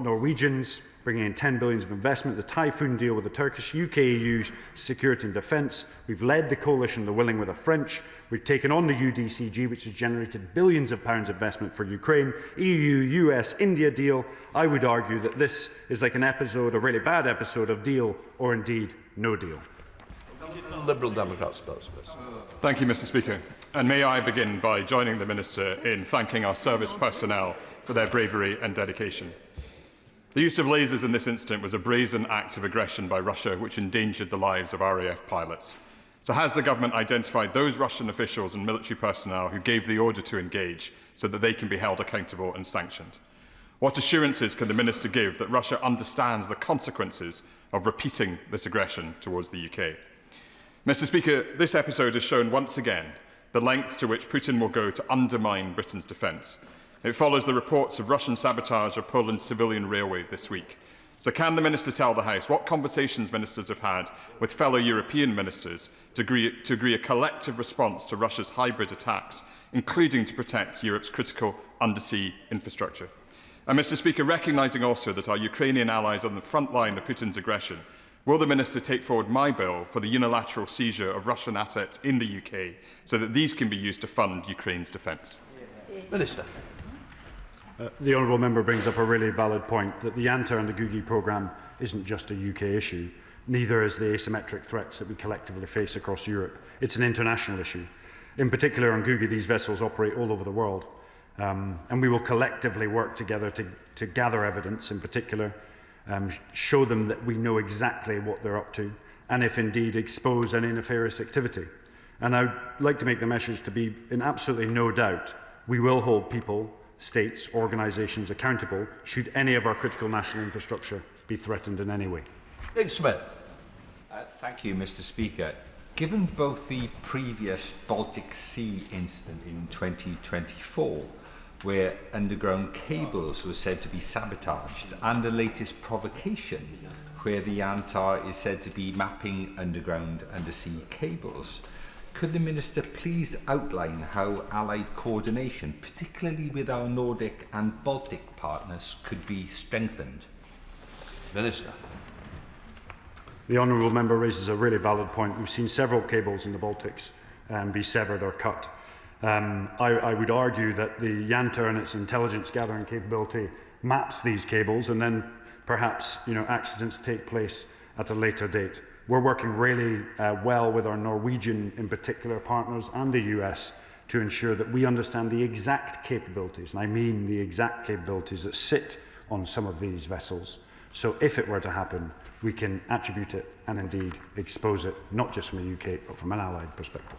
Norwegians, bringing in 10 billion of investment, the Typhoon deal with the Turkish, UK-EU security and defence. We've led the coalition, the willing, with the French. We've taken on the UDCG, which has generated billions of pounds investment for Ukraine. EU, US, India deal. I would argue that this is like an episode, a really bad episode of deal or indeed no deal. Liberal Democrat spokesperson. Thank you, Mr. Speaker. And may I begin by joining the Minister in thanking our service personnel for their bravery and dedication. The use of lasers in this incident was a brazen act of aggression by Russia which endangered the lives of RAF pilots. So has the government identified those Russian officials and military personnel who gave the order to engage so that they can be held accountable and sanctioned? What assurances can the Minister give that Russia understands the consequences of repeating this aggression towards the UK? Mr. Speaker, this episode has shown once again the lengths to which Putin will go to undermine Britain's defence. It follows the reports of Russian sabotage of Poland's civilian railway this week. So can the Minister tell the House what conversations ministers have had with fellow European ministers to agree a collective response to Russia's hybrid attacks, including to protect Europe's critical undersea infrastructure? And Mr. Speaker, recognising also that our Ukrainian allies are on the front line of Putin's aggression, will the Minister take forward my bill for the unilateral seizure of Russian assets in the UK so that these can be used to fund Ukraine's defence? Minister. The honourable member brings up a really valid point that the Yanta and the Gugi programme isn't just a UK issue. Neither is the asymmetric threats that we collectively face across Europe. It's an international issue. In particular, on Gugi, these vessels operate all over the world. And we will collectively work together to gather evidence, in particular, show them that we know exactly what they're up to, and if indeed expose any nefarious activity. And I would like to make the message to be in absolutely no doubt, we will hold people, states, organisations accountable should any of our critical national infrastructure be threatened in any way. Nick Smith. Thank you, Mr. Speaker. Given both the previous Baltic Sea incident in 2024, where underground cables were said to be sabotaged, and the latest provocation, where the Yanta is said to be mapping underground undersea cables, could the Minister please outline how Allied coordination, particularly with our Nordic and Baltic partners, could be strengthened? Minister. The honourable member raises a really valid point. We've seen several cables in the Baltics be severed or cut. I would argue that the Yanta and its intelligence gathering capability maps these cables, and then perhaps accidents take place at a later date. We're working really well with our Norwegian, in particular, partners and the US to ensure that we understand the exact capabilities, and I mean the exact capabilities that sit on some of these vessels. So if it were to happen, we can attribute it and indeed expose it, not just from the UK, but from an allied perspective.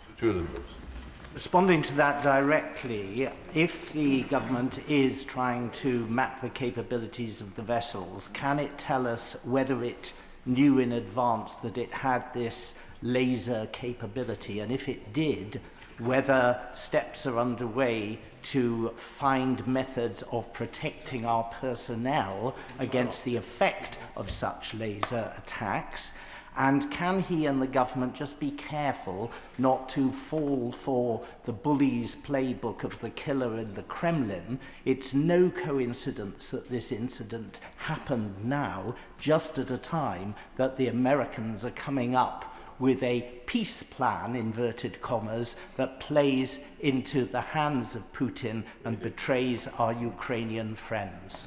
Responding to that directly, if the government is trying to map the capabilities of the vessels, can it tell us whether it knew in advance that it had this laser capability, and if it did, whether steps are underway to find methods of protecting our personnel against the effect of such laser attacks? And can he and the government just be careful not to fall for the bully's playbook of the killer in the Kremlin? It's no coincidence that this incident happened now, just at a time that the Americans are coming up with a peace plan, inverted commas, that plays into the hands of Putin and betrays our Ukrainian friends.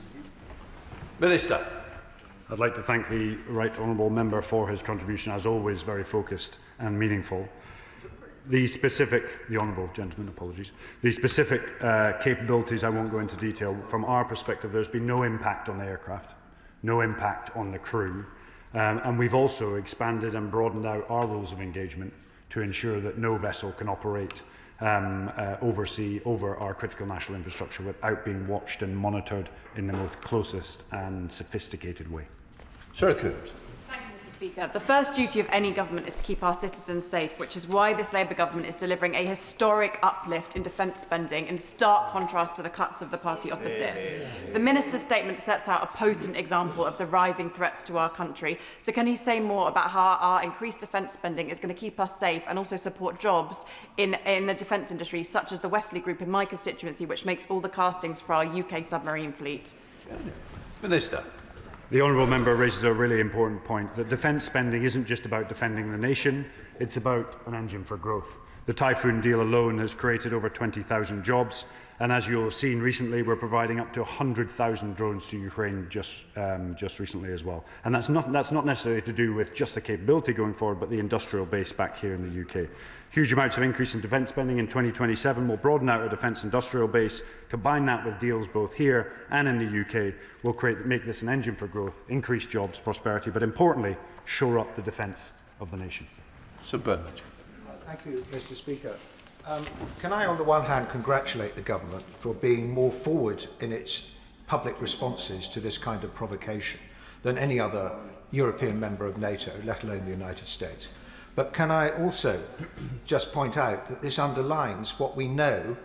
Minister. I'd like to thank the right honourable member for his contribution, as always very focused and meaningful. The honourable gentleman, apologies. The specific capabilities I won't go into detail. From our perspective, there's been no impact on the aircraft, no impact on the crew, and we've also expanded and broadened out our rules of engagement to ensure that no vessel can operate oversea over our critical national infrastructure without being watched and monitored in the most closest and sophisticated way. Sarah Coombs. Thank you, Mr. Speaker. The first duty of any government is to keep our citizens safe, which is why this Labour government is delivering a historic uplift in defence spending, in stark contrast to the cuts of the party opposite. The Minister's statement sets out a potent example of the rising threats to our country. So can he say more about how our increased defence spending is going to keep us safe and also support jobs in the defence industry, such as the Westley Group in my constituency, which makes all the castings for our UK submarine fleet? Minister. The honourable member raises a really important point, that defence spending isn't just about defending the nation, it's about an engine for growth. The Typhoon deal alone has created over 20,000 jobs, and as you'll have seen recently, we're providing up to 100,000 drones to Ukraine just recently as well. And that's not necessarily to do with just the capability going forward, but the industrial base back here in the UK. Huge amounts of increase in defence spending in 2027 will broaden out our defence industrial base. Combine that with deals both here and in the UK will make this an engine for growth, increase jobs, prosperity, but importantly, shore up the defence of the nation. Sir Bernard. Thank you, Mr. Speaker. Can I, on the one hand, congratulate the government for being more forward in its public responses to this kind of provocation than any other European member of NATO, let alone the United States. But can I also just point out that this underlines what we know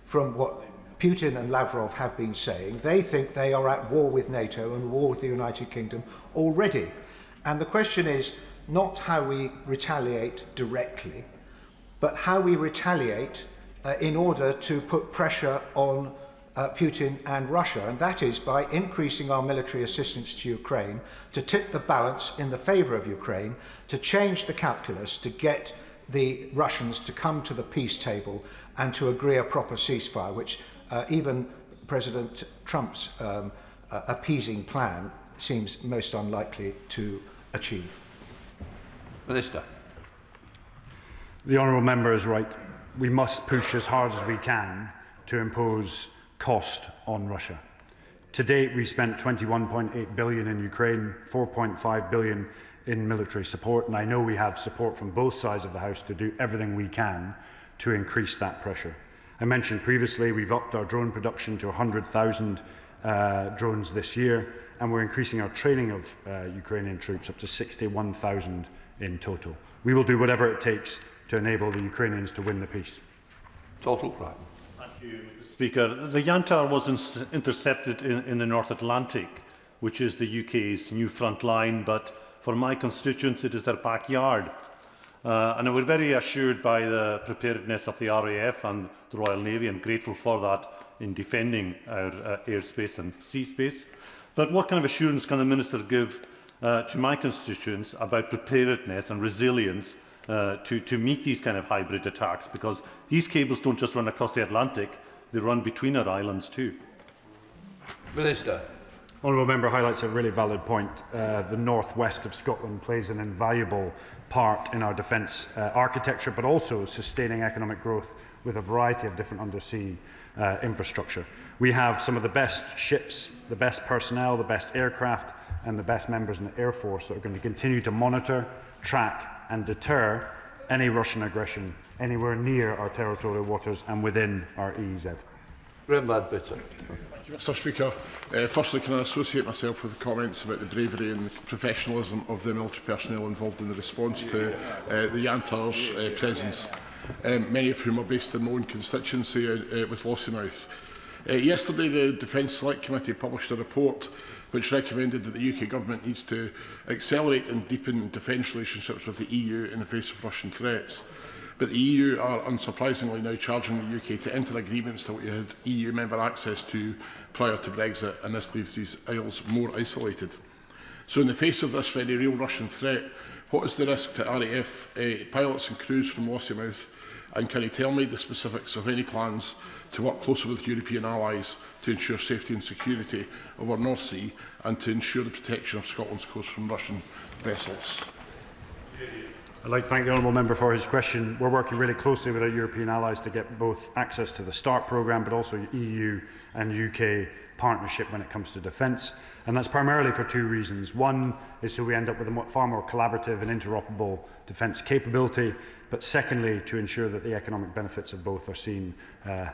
from what Putin and Lavrov have been saying. They think they are at war with NATO and war with the United Kingdom already. And the question is not how we retaliate directly, but how we retaliate in order to put pressure on Putin and Russia, and that is by increasing our military assistance to Ukraine, to tip the balance in the favour of Ukraine, to change the calculus, to get the Russians to come to the peace table and to agree a proper ceasefire, which even President Trump's appeasing plan seems most unlikely to achieve. Minister. The honourable member is right. We must push as hard as we can to impose cost on Russia. To date, we spent $21.8 billion in Ukraine, $4.5 billion in military support, and I know we have support from both sides of the House to do everything we can to increase that pressure. I mentioned previously we've upped our drone production to 100,000 drones this year, and we're increasing our training of Ukrainian troops up to 61,000 in total. We will do whatever it takes to enable the Ukrainians to win the peace. Total Crichton. Thank you, Mr. Speaker. The Yantar was intercepted in the North Atlantic, which is the UK's new front line, but for my constituents it is their backyard. And we're very assured by the preparedness of the RAF and the Royal Navy, and grateful for that in defending our airspace and sea space. But what kind of assurance can the Minister give to my constituents about preparedness and resilience to meet these kind of hybrid attacks? Because these cables don't just run across the Atlantic, they run between our islands too. Minister. Honourable member highlights a really valid point. The northwest of Scotland plays an invaluable part in our defence architecture, but also sustaining economic growth with a variety of different undersea infrastructure. We have some of the best ships, the best personnel, the best aircraft, and the best members in the Air Force that are going to continue to monitor, track and deter any Russian aggression anywhere near our territorial waters and within our EEZ. Bitter. Mr. Speaker, firstly, can I associate myself with the comments about the bravery and the professionalism of the military personnel involved in the response to the Yantar's presence, many of whom are based in my own constituency with Lossiemouth. Yesterday, the Defence Select Committee published a report which recommended that the UK Government needs to accelerate and deepen defence relationships with the EU in the face of Russian threats. But the EU are unsurprisingly now charging the UK to enter agreements that we had EU member access to prior to Brexit, and this leaves these isles more isolated. So in the face of this very real Russian threat, what is the risk to RAF pilots and crews from Lossiemouth? And can you tell me the specifics of any plans to work closer with European allies to ensure safety and security of our North Sea and to ensure the protection of Scotland's coast from Russian vessels? I'd like to thank the honourable member for his question. We're working really closely with our European allies to get both access to the START programme, but also EU and UK partnership when it comes to defence. And that's primarily for two reasons. One is so we end up with a far more collaborative and interoperable defence capability, but secondly, to ensure that the economic benefits of both are seen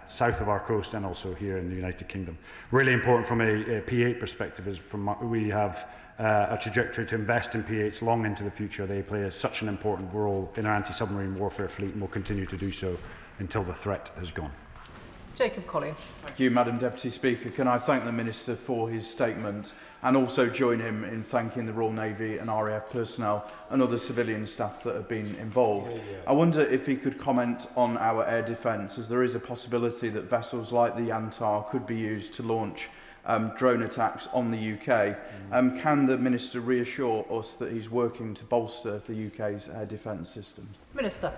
south of our coast and also here in the United Kingdom. Really important from a P8 perspective is we have a trajectory to invest in P8s long into the future. They play such an important role in our anti-submarine warfare fleet and will continue to do so until the threat has gone. Jacob Collier. Thank you, Madam Deputy Speaker. Can I thank the Minister for his statement and also join him in thanking the Royal Navy and RAF personnel and other civilian staff that have been involved. I wonder if he could comment on our air defence, as there is a possibility that vessels like the Yantar could be used to launch drone attacks on the UK. Can the Minister reassure us that he's working to bolster the UK's air defence system? Minister.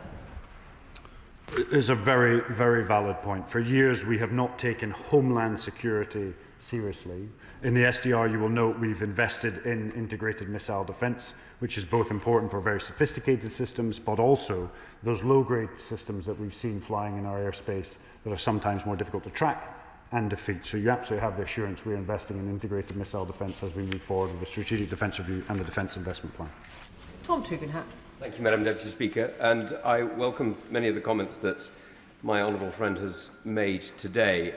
It's a very, very valid point. For years, we have not taken homeland security seriously. In the SDR, you will note we've invested in integrated missile defence, which is both important for very sophisticated systems, but also those low-grade systems that we've seen flying in our airspace that are sometimes more difficult to track and defeat. So you absolutely have the assurance we're investing in integrated missile defence as we move forward with the Strategic Defence Review and the Defence Investment Plan. Tom Tugendhat. Thank you, Madam Deputy Speaker, and I welcome many of the comments that my honourable friend has made today.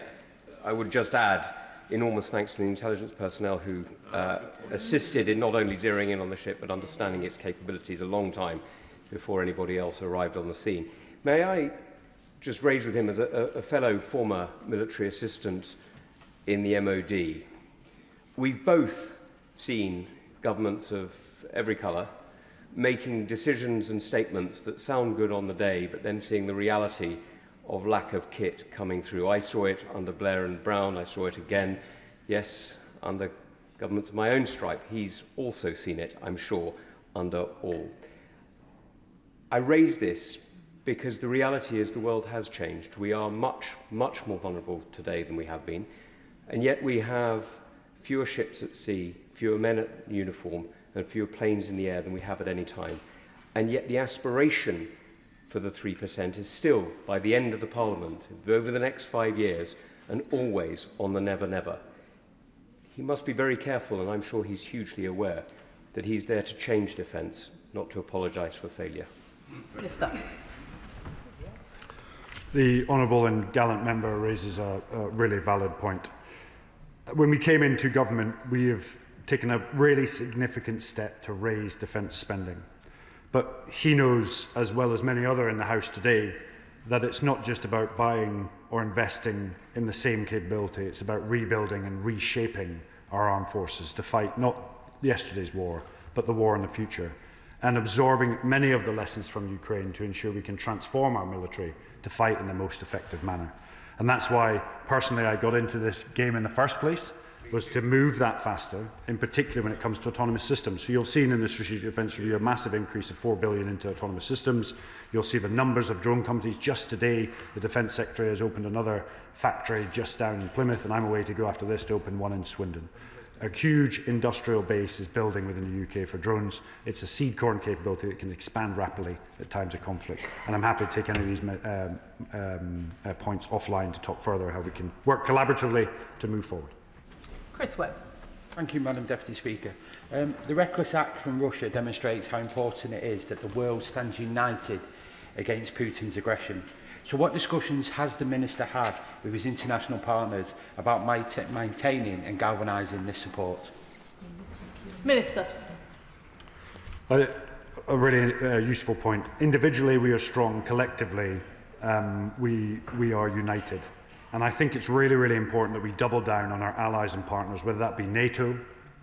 I would just add enormous thanks to the intelligence personnel who assisted in not only zeroing in on the ship but understanding its capabilities a long time before anybody else arrived on the scene. May I just raise with him, as a fellow former military assistant in the MOD, we've both seen governments of every colour making decisions and statements that sound good on the day, but then seeing the reality of lack of kit coming through. I saw it under Blair and Brown. I saw it again, yes, under governments of my own stripe. He's also seen it, I'm sure, under all. I raise this because the reality is the world has changed. We are much, much more vulnerable today than we have been, and yet we have fewer ships at sea, fewer men at uniform, and fewer planes in the air than we have at any time. And yet the aspiration for the 3% is still, by the end of the Parliament, over the next 5 years, and always on the never, never. He must be very careful, and I'm sure he's hugely aware, that he's there to change defence, not to apologise for failure. Minister. The honourable and gallant member raises a really valid point. When we came into government, we have taken a really significant step to raise defence spending. But he knows, as well as many other in the House today, that it's not just about buying or investing in the same capability, it's about rebuilding and reshaping our armed forces to fight not yesterday's war, but the war in the future, and absorbing many of the lessons from Ukraine to ensure we can transform our military to fight in the most effective manner. And that's why, personally, I got into this game in the first place, was to move that faster, in particular when it comes to autonomous systems. So you'll see in the Strategic Defence Review a massive increase of $4 billion into autonomous systems. You'll see the numbers of drone companies. Just today, the Defence Secretary has opened another factory just down in Plymouth, and I'm away to go after this to open one in Swindon. A huge industrial base is building within the UK for drones. It's a seed corn capability that can expand rapidly at times of conflict. And I'm happy to take any of these points offline to talk further how we can work collaboratively to move forward. Chris Webb. Thank you, Madam Deputy Speaker. The reckless act from Russia demonstrates how important it is that the world stands united against Putin's aggression. So what discussions has the Minister had with his international partners about maintaining and galvanising this support? Minister. A really useful point. Individually, we are strong. Collectively, we are united. And I think it's really, really important that we double down on our allies and partners, whether that be NATO,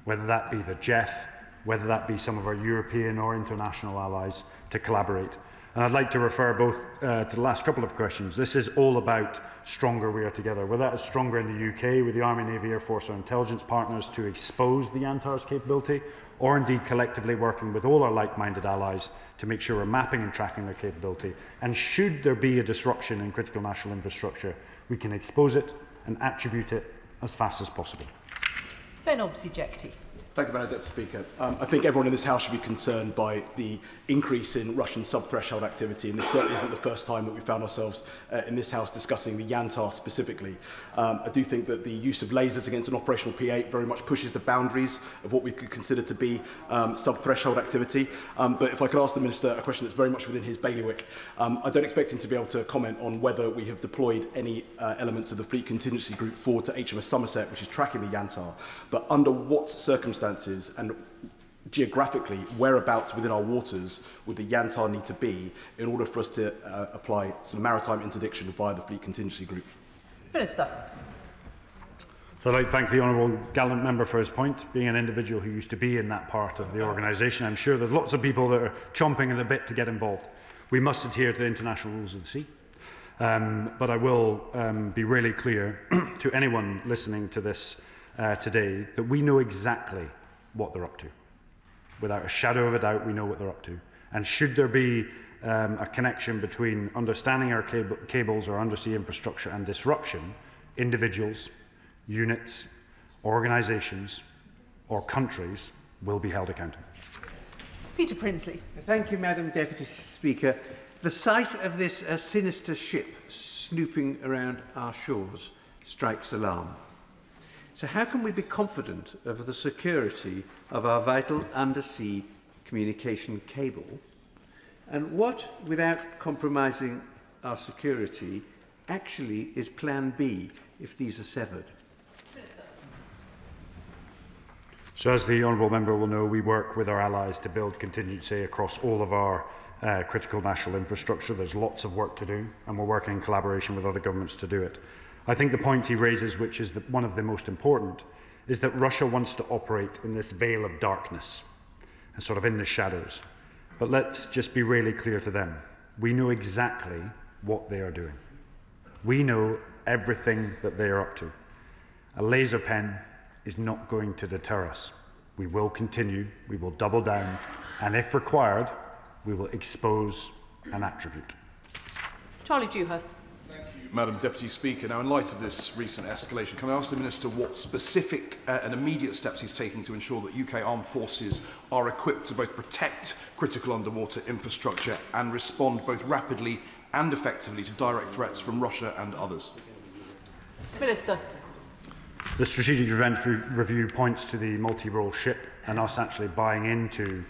whether that be the JEF, whether that be some of our European or international allies, to collaborate. And I'd like to refer both to the last couple of questions. This is all about stronger we are together. Whether that is stronger in the UK with the Army, Navy, Air Force or intelligence partners to expose the Yantar's capability, or indeed collectively working with all our like-minded allies to make sure we're mapping and tracking their capability. And should there be a disruption in critical national infrastructure, we can expose it and attribute it as fast as possible. Ben Obsijekti. Thank you, Madam Deputy Speaker. I think everyone in this House should be concerned by the increase in Russian sub-threshold activity, and this certainly isn't the first time that we found ourselves in this House discussing the Yantar specifically. I do think that the use of lasers against an operational P-8 very much pushes the boundaries of what we could consider to be sub-threshold activity. But if I could ask the Minister a question that's very much within his bailiwick, I don't expect him to be able to comment on whether we have deployed any elements of the Fleet Contingency Group forward to HMS Somerset, which is tracking the Yantar, but under what circumstances and geographically whereabouts within our waters would the Yantar need to be in order for us to apply some maritime interdiction via the Fleet Contingency Group? Minister. So I'd like to thank the honourable gallant member for his point. Being an individual who used to be in that part of the organisation, I'm sure there's lots of people that are chomping at the bit to get involved. We must adhere to the international rules of the sea. But I will be really clear to anyone listening to this today that we know exactly what they're up to. Without a shadow of a doubt, we know what they're up to. And should there be a connection between understanding our cables or undersea infrastructure and disruption, individuals, units, organisations or countries will be held accountable. Peter Prinsley. Thank you, Madam Deputy Speaker. The sight of this sinister ship snooping around our shores strikes alarm. So how can we be confident of the security of our vital undersea communication cable? And what, without compromising our security, actually is Plan B if these are severed? So as the Honourable Member will know, we work with our allies to build contingency across all of our critical national infrastructure. There's lots of work to do, and we're working in collaboration with other governments to do it. I think the point he raises, which is one of the most important, is that Russia wants to operate in this veil of darkness, and sort of in the shadows. But let's just be really clear to them. We know exactly what they are doing. We know everything that they are up to. A laser pen is not going to deter us. We will continue, we will double down, and if required, we will expose and attribute. Charlie Dewhurst. Madam Deputy Speaker, now in light of this recent escalation, can I ask the Minister what specific and immediate steps he's taking to ensure that UK armed forces are equipped to both protect critical underwater infrastructure and respond both rapidly and effectively to direct threats from Russia and others? Minister. The Strategic Event Review points to the multi-role ship and us actually buying into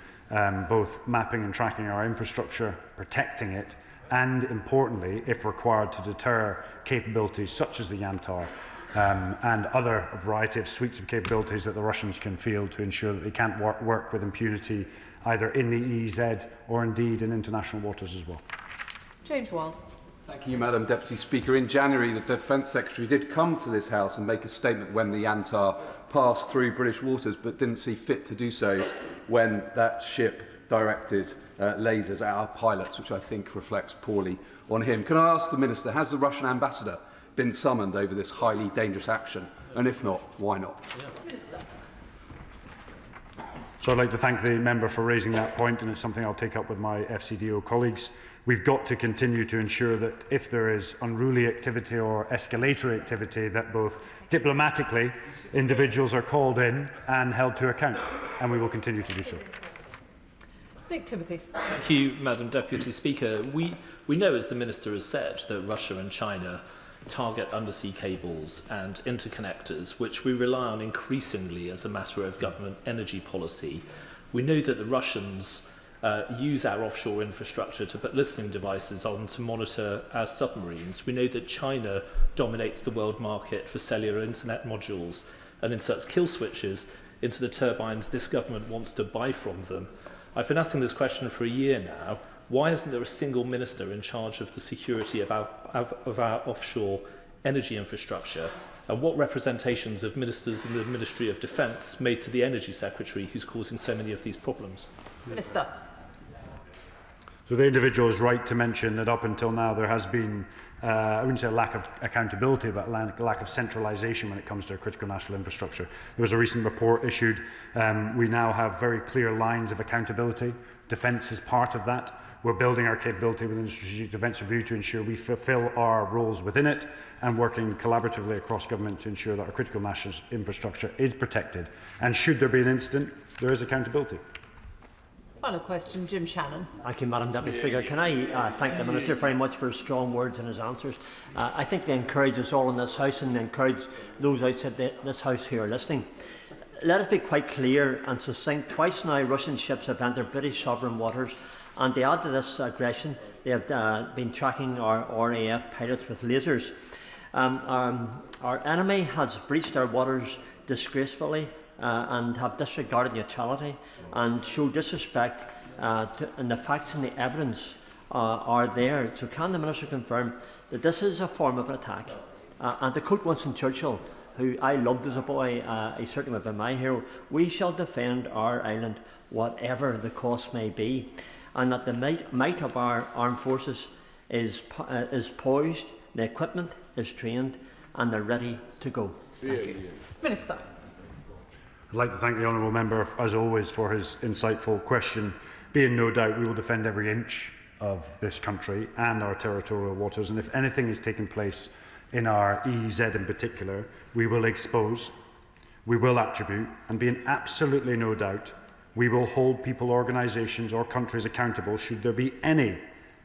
both mapping and tracking our infrastructure, protecting it, and importantly, if required, to deter capabilities such as the Yantar and other variety of suites of capabilities that the Russians can field to ensure that they can't work with impunity either in the EEZ or indeed in international waters as well. James Wilde. Thank you, Madam Deputy Speaker. In January, the Defence Secretary did come to this House and make a statement when the Yantar passed through British waters, but didn't see fit to do so when that ship directed lasers at our pilots, which I think reflects poorly on him. Can I ask the Minister, has the Russian ambassador been summoned over this highly dangerous action? And if not, why not? So I'd like to thank the member for raising that point, and it's something I'll take up with my FCDO colleagues. We've got to continue to ensure that if there is unruly activity or escalatory activity, that both diplomatically individuals are called in and held to account, and we will continue to do so. Nick Timothy. Thank you, Madam Deputy Speaker. We know, as the Minister has said, that Russia and China target undersea cables and interconnectors, which we rely on increasingly as a matter of government energy policy. We know that the Russians use our offshore infrastructure to put listening devices on to monitor our submarines. We know that China dominates the world market for cellular internet modules and inserts kill switches into the turbines this government wants to buy from them. I've been asking this question for a year now. Why isn't there a single minister in charge of the security of our offshore energy infrastructure? And what representations of ministers in the Ministry of Defence made to the Energy Secretary who's causing so many of these problems? Minister. So the individual is right to mention that up until now there has been, I wouldn't say a lack of accountability, but a lack of centralisation when it comes to critical national infrastructure. There was a recent report issued. We now have very clear lines of accountability. Defence is part of that. We're building our capability within the Strategic Defence Review to ensure we fulfil our roles within it, and working collaboratively across government to ensure that our critical national infrastructure is protected. And should there be an incident, there is accountability. Final question, Jim Shannon. Thank you, Madam Deputy Speaker. Can I thank the Minister very much for his strong words and his answers. I think they encourage us all in this House and they encourage those outside this House who are listening. Let us be quite clear and succinct. Twice now Russian ships have entered British sovereign waters, and to add to this aggression, they have been tracking our RAF pilots with lasers. Our enemy has breached our waters disgracefully and have disregarded neutrality and showed disrespect, and the facts and the evidence are there. So can the Minister confirm that this is a form of an attack? And to quote Winston Churchill, who I loved as a boy, he certainly would have been my hero, we shall defend our island whatever the cost may be, and that the might of our armed forces is poised, the equipment is trained, and they're ready to go. Thank you. Minister. I'd like to thank the honourable member, as always, for his insightful question. Be in no doubt we will defend every inch of this country and our territorial waters, and if anything is taking place in our EEZ in particular, we will expose, we will attribute, and be in absolutely no doubt we will hold people, organisations or countries accountable should there be any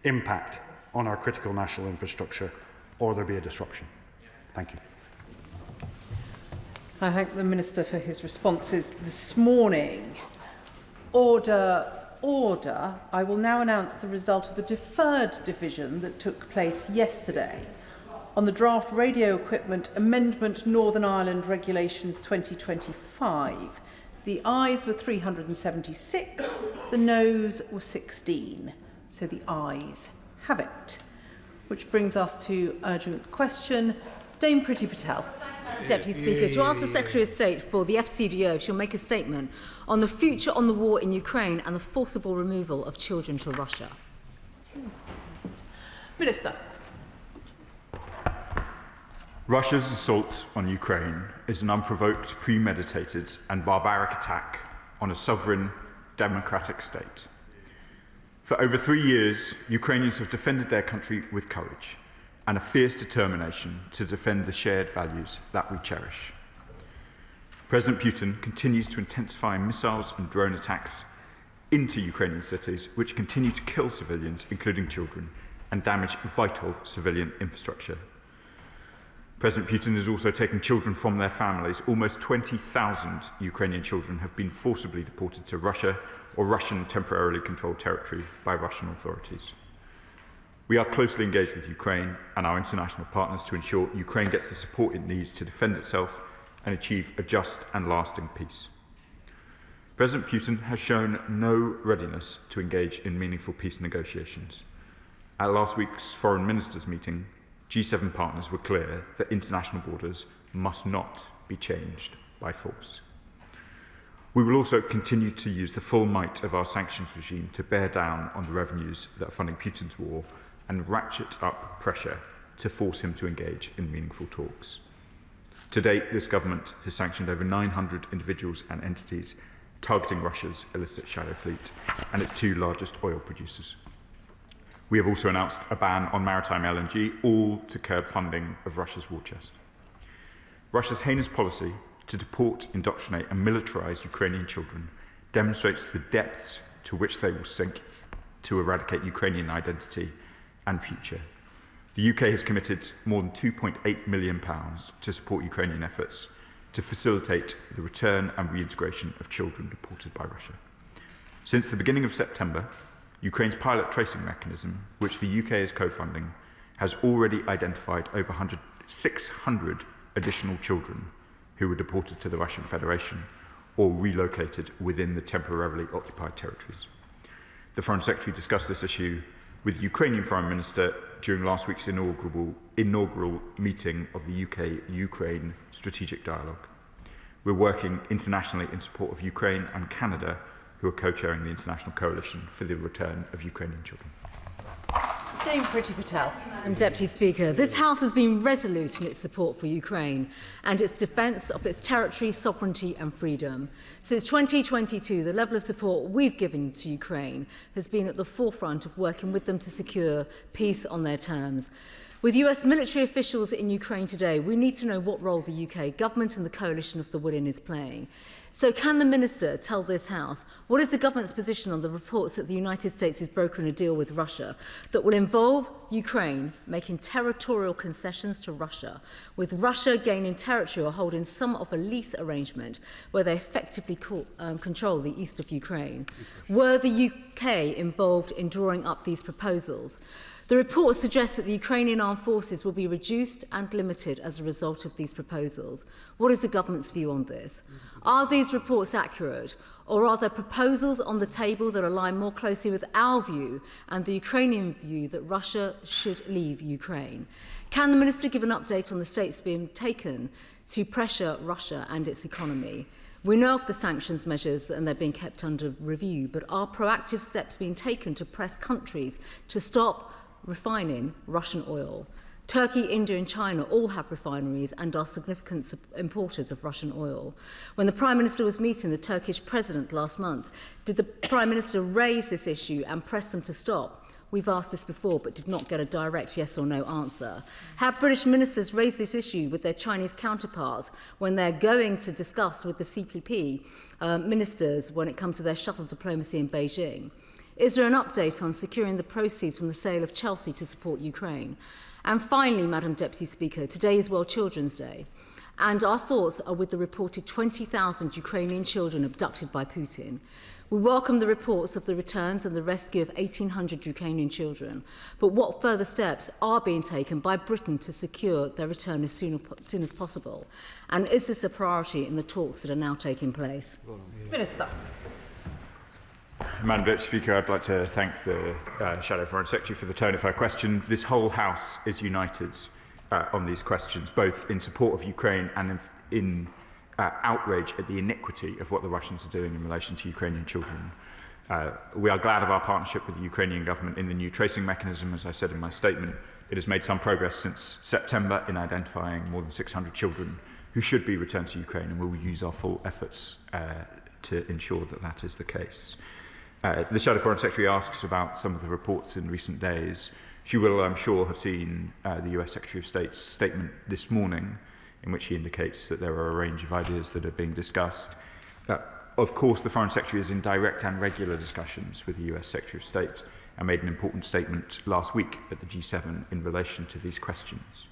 impact on our critical national infrastructure or there be a disruption. Thank you. I thank the Minister for his responses this morning. Order, order. I will now announce the result of the deferred division that took place yesterday on the draft radio equipment amendment Northern Ireland Regulations 2025. The ayes were 376, the noes were 16. So the ayes have it. Which brings us to urgent question. Dame Priti Patel. Deputy Speaker, to ask the Secretary of State for the FCDO if she'll make a statement on the future on the war in Ukraine and the forcible removal of children to Russia. Minister. Russia's assault on Ukraine is an unprovoked, premeditated and barbaric attack on a sovereign, democratic state. For over 3 years, Ukrainians have defended their country with courage and a fierce determination to defend the shared values that we cherish. President Putin continues to intensify missiles and drone attacks into Ukrainian cities, which continue to kill civilians, including children, and damage vital civilian infrastructure. President Putin is also taking children from their families. Almost 20,000 Ukrainian children have been forcibly deported to Russia or Russian temporarily controlled territory by Russian authorities. We are closely engaged with Ukraine and our international partners to ensure Ukraine gets the support it needs to defend itself and achieve a just and lasting peace. President Putin has shown no readiness to engage in meaningful peace negotiations. At last week's foreign ministers' meeting, G7 partners were clear that international borders must not be changed by force. We will also continue to use the full might of our sanctions regime to bear down on the revenues that are funding Putin's war and ratchet up pressure to force him to engage in meaningful talks. To date, this government has sanctioned over 900 individuals and entities targeting Russia's illicit shadow fleet and its 2 largest oil producers. We have also announced a ban on maritime LNG, all to curb funding of Russia's war chest. Russia's heinous policy to deport, indoctrinate and militarise Ukrainian children demonstrates the depths to which they will sink to eradicate Ukrainian identity and future. The UK has committed more than £2.8 million to support Ukrainian efforts to facilitate the return and reintegration of children deported by Russia. Since the beginning of September, Ukraine's pilot tracing mechanism, which the UK is co-funding, has already identified over 600 additional children who were deported to the Russian Federation or relocated within the temporarily occupied territories. The Foreign Secretary discussed this issue with the Ukrainian Foreign Minister during last week's inaugural meeting of the UK-Ukraine Strategic Dialogue. We're working internationally in support of Ukraine and Canada, who are co-chairing the International Coalition for the Return of Ukrainian Children. Dame Priti Patel. Deputy Speaker, this House has been resolute in its support for Ukraine and its defence of its territory, sovereignty and freedom. Since 2022, the level of support we've given to Ukraine has been at the forefront of working with them to secure peace on their terms. With US military officials in Ukraine today, we need to know what role the UK government and the coalition of the willing is playing. So can the Minister tell this House what is the government's position on the reports that the United States is brokering a deal with Russia that will involve Ukraine making territorial concessions to Russia, with Russia gaining territory or holding some of a lease arrangement where they effectively control the east of Ukraine? Were the UK involved in drawing up these proposals? The report suggests that the Ukrainian armed forces will be reduced and limited as a result of these proposals. What is the government's view on this? Are these reports accurate, or are there proposals on the table that align more closely with our view and the Ukrainian view that Russia should leave Ukraine? Can the Minister give an update on the steps being taken to pressure Russia and its economy? We know of the sanctions measures and they're being kept under review, but are proactive steps being taken to press countries to stop refining Russian oil? Turkey, India and China all have refineries and are significant importers of Russian oil. When the Prime Minister was meeting the Turkish President last month, did the Prime Minister raise this issue and press them to stop? We've asked this before but did not get a direct yes or no answer. Have British ministers raised this issue with their Chinese counterparts when they're going to discuss with the CPP ministers when it comes to their shuttle diplomacy in Beijing? Is there an update on securing the proceeds from the sale of Chelsea to support Ukraine? And finally, Madam Deputy Speaker, today is World Children's Day, and our thoughts are with the reported 20,000 Ukrainian children abducted by Putin. We welcome the reports of the returns and the rescue of 1,800 Ukrainian children, but what further steps are being taken by Britain to secure their return as soon as possible? And is this a priority in the talks that are now taking place? Minister. Madam Deputy Speaker, I'd like to thank the Shadow Foreign Secretary for the tone of her question. This whole House is united on these questions, both in support of Ukraine and in outrage at the iniquity of what the Russians are doing in relation to Ukrainian children. We are glad of our partnership with the Ukrainian government in the new tracing mechanism. As I said in my statement, it has made some progress since September in identifying more than 600 children who should be returned to Ukraine, and we will use our full efforts to ensure that that is the case. The Shadow Foreign Secretary asks about some of the reports in recent days. She will, I'm sure, have seen the US Secretary of State's statement this morning, in which he indicates that there are a range of ideas that are being discussed. Of course, the Foreign Secretary is in direct and regular discussions with the US Secretary of State and made an important statement last week at the G7 in relation to these questions.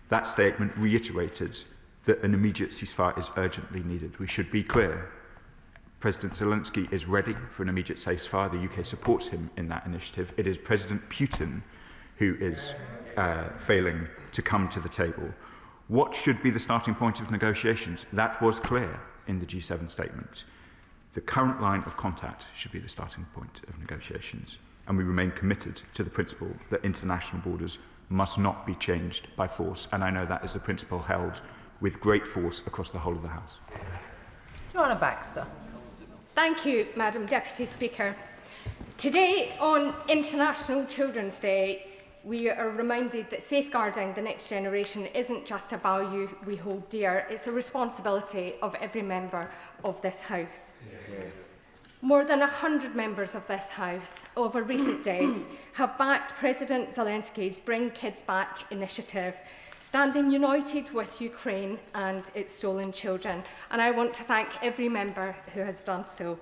That statement reiterated that an immediate ceasefire is urgently needed. We should be clear. President Zelensky is ready for an immediate ceasefire. The UK supports him in that initiative. It is President Putin who is failing to come to the table. What should be the starting point of negotiations? That was clear in the G7 statement. The current line of contact should be the starting point of negotiations, and we remain committed to the principle that international borders must not be changed by force, and I know that is a principle held with great force across the whole of the House. Joanna Baxter. Thank you, Madam Deputy Speaker. Today, on International Children's Day, we are reminded that safeguarding the next generation isn't just a value we hold dear, it's a responsibility of every member of this House. Yeah. More than 100 members of this House over recent days have backed President Zelensky's Bring Kids Back initiative, standing united with Ukraine and its stolen children, and I want to thank every member who has done so.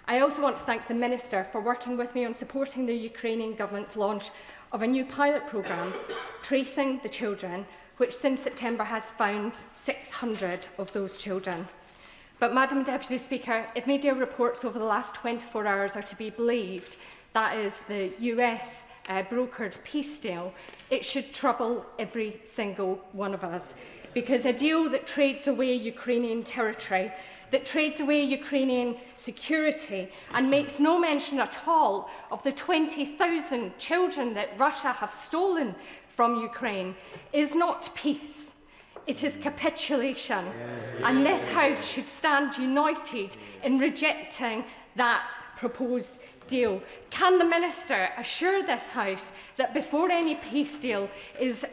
I also want to thank the Minister for working with me on supporting the Ukrainian government's launch of a new pilot programme, Tracing the Children, which since September has found 600 of those children. But, Madam Deputy Speaker, if media reports over the last 24 hours are to be believed, that is the US brokered peace deal, it should trouble every single one of us. Because a deal that trades away Ukrainian territory, that trades away Ukrainian security and makes no mention at all of the 20,000 children that Russia have stolen from Ukraine, is not peace. It is capitulation. And this House should stand united in rejecting that proposed deal. Can the Minister assure this House that before any peace deal is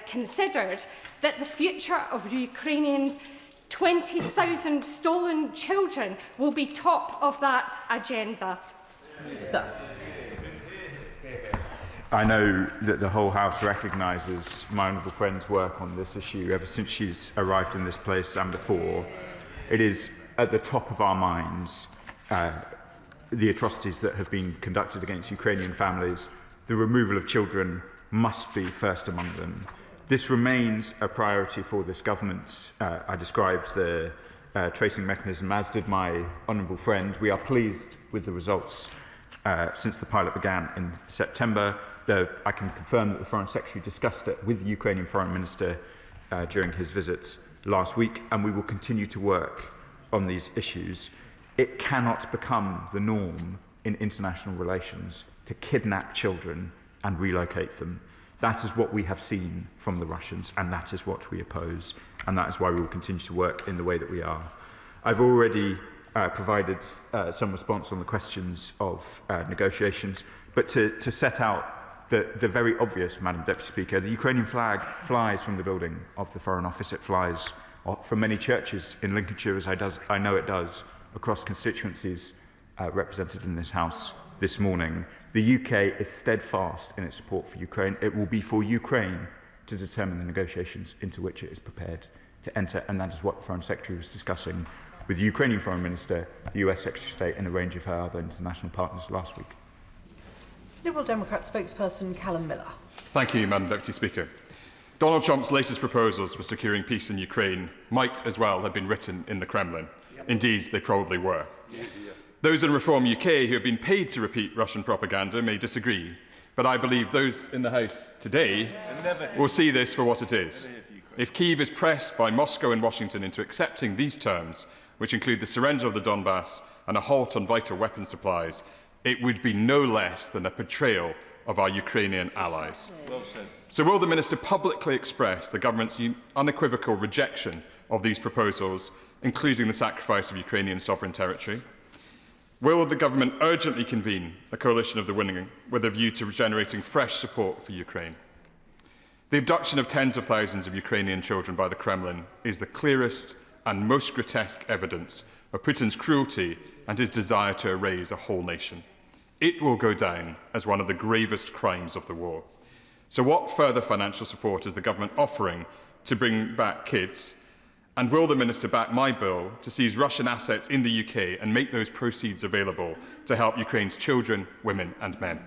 considered, that the future of Ukrainians' 20,000 stolen children will be top of that agenda? Stop. I know that the whole House recognises my honourable friend's work on this issue ever since she's arrived in this place and before. It is at the top of our minds, the atrocities that have been conducted against Ukrainian families. The removal of children must be first among them. This remains a priority for this government. I described the tracing mechanism, as did my honourable friend. We are pleased with the results since the pilot began in September. I can confirm that the Foreign Secretary discussed it with the Ukrainian Foreign Minister during his visit last week, and we will continue to work on these issues. It cannot become the norm in international relations to kidnap children and relocate them. That is what we have seen from the Russians, and that is what we oppose, and that is why we will continue to work in the way that we are. I've already provided some response on the questions of negotiations, but to set out the very obvious, Madam Deputy Speaker. The Ukrainian flag flies from the building of the Foreign Office. It flies from many churches in Lincolnshire, as I know it does, across constituencies represented in this House this morning. The UK is steadfast in its support for Ukraine. It will be for Ukraine to determine the negotiations into which it is prepared to enter, and that is what the Foreign Secretary was discussing with the Ukrainian Foreign Minister, the US Secretary of State, and a range of her other international partners last week. Liberal Democrat spokesperson Callum Miller. Thank you, Madam Deputy Speaker. Donald Trump's latest proposals for securing peace in Ukraine might as well have been written in the Kremlin. Indeed, they probably were. Those in Reform UK who have been paid to repeat Russian propaganda may disagree, but I believe those in the House today will see this for what it is. If Kyiv is pressed by Moscow and Washington into accepting these terms, which include the surrender of the Donbass and a halt on vital weapons supplies, it would be no less than a betrayal of our Ukrainian allies. Well said. So will the Minister publicly express the government's unequivocal rejection of these proposals, including the sacrifice of Ukrainian sovereign territory? Will the government urgently convene a coalition of the willing with a view to generating fresh support for Ukraine? The abduction of tens of thousands of Ukrainian children by the Kremlin is the clearest and most grotesque evidence of Putin's cruelty and his desire to erase a whole nation. It will go down as one of the gravest crimes of the war. So what further financial support is the government offering to bring back kids? And will the Minister back my bill to seize Russian assets in the UK and make those proceeds available to help Ukraine's children, women and men?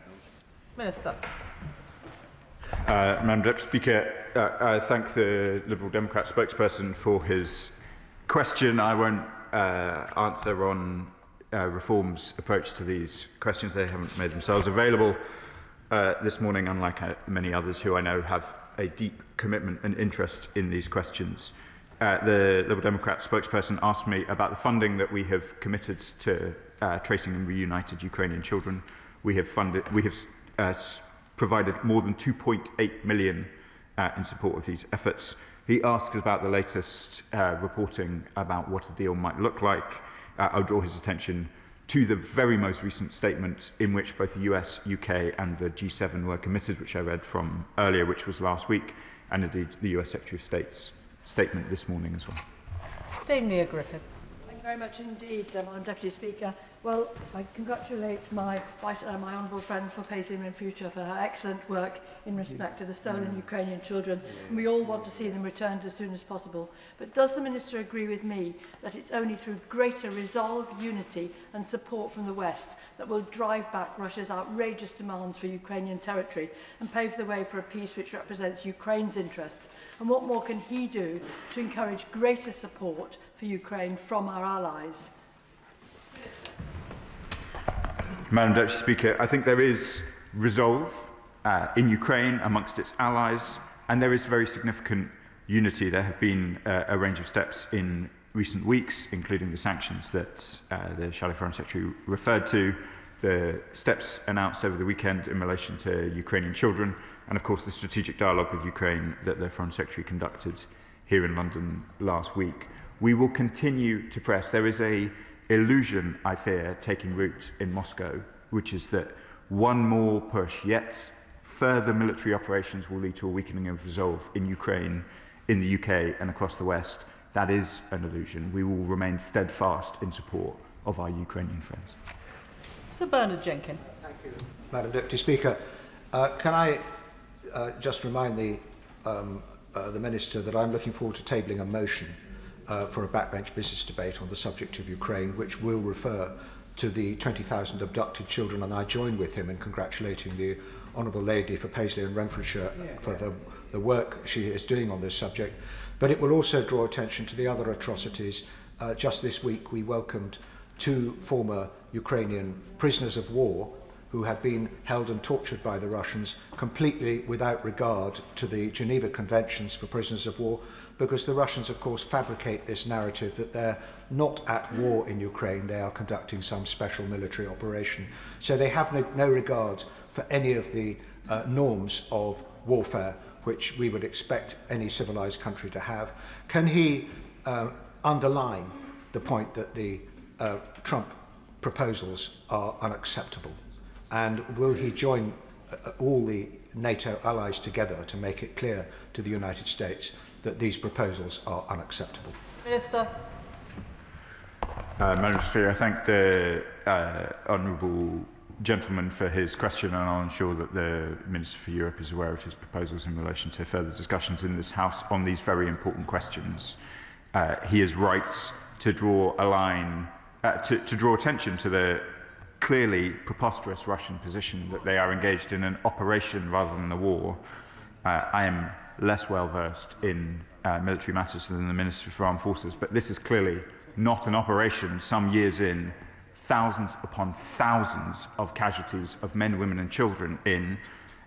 Minister. Madam Deputy Speaker, I thank the Liberal Democrat spokesperson for his question. I won't answer on Reform's approach to these questions. They haven't made themselves available this morning, unlike many others who I know have a deep commitment and interest in these questions. The Liberal Democrat spokesperson asked me about the funding that we have committed to tracing and reunited Ukrainian children. We have provided more than 2.8 million in support of these efforts. He asks about the latest reporting about what a deal might look like. I'll draw his attention to the very most recent statement in which both the US, UK and the G7 were committed, which I read from earlier, which was last week, and indeed the US Secretary of State's statement this morning as well. Dame Nia Griffith. Thank you very much indeed, Madam Deputy Speaker. Well, I congratulate my honourable friend for Paisley in future for her excellent work in respect to the stolen Ukrainian children. And we all want to see them returned as soon as possible. But does the Minister agree with me that it's only through greater resolve, unity and support from the West that will drive back Russia's outrageous demands for Ukrainian territory and pave the way for a peace which represents Ukraine's interests? And what more can he do to encourage greater support for Ukraine from our allies? Madam Deputy Speaker, I think there is resolve in Ukraine amongst its allies, and there is very significant unity. There have been a range of steps in recent weeks, including the sanctions that the Shadow Foreign Secretary referred to, the steps announced over the weekend in relation to Ukrainian children, and of course the strategic dialogue with Ukraine that the Foreign Secretary conducted here in London last week. We will continue to press. There is an illusion, I fear, taking root in Moscow, which is that one more push, yet further military operations will lead to a weakening of resolve in Ukraine, in the UK and across the West. That is an illusion. We will remain steadfast in support of our Ukrainian friends. Sir Bernard Jenkin. Thank you, Madam Deputy Speaker. Can I just remind the Minister that I'm looking forward to tabling a motion for a backbench business debate on the subject of Ukraine, which will refer to the 20,000 abducted children, and I join with him in congratulating the Honourable Lady for Paisley and Renfrewshire for the work she is doing on this subject. But it will also draw attention to the other atrocities. Just this week we welcomed 2 former Ukrainian prisoners of war who had been held and tortured by the Russians completely without regard to the Geneva Conventions for prisoners of war, because the Russians, of course, fabricate this narrative that they're not at war in Ukraine, they are conducting some special military operation. So they have no regard for any of the norms of warfare which we would expect any civilized country to have. Can he underline the point that the Trump proposals are unacceptable? And will he join all the NATO allies together to make it clear to the United States that these proposals are unacceptable. Minister. Madam Speaker, I thank the honourable gentleman for his question, and I'll ensure that the Minister for Europe is aware of his proposals in relation to further discussions in this House on these very important questions. He is right to draw a line, to draw attention to the clearly preposterous Russian position that they are engaged in an operation rather than a war. I am less well versed in military matters than the Minister for Armed Forces, but this is clearly not an operation some years in, thousands upon thousands of casualties of men, women and children in,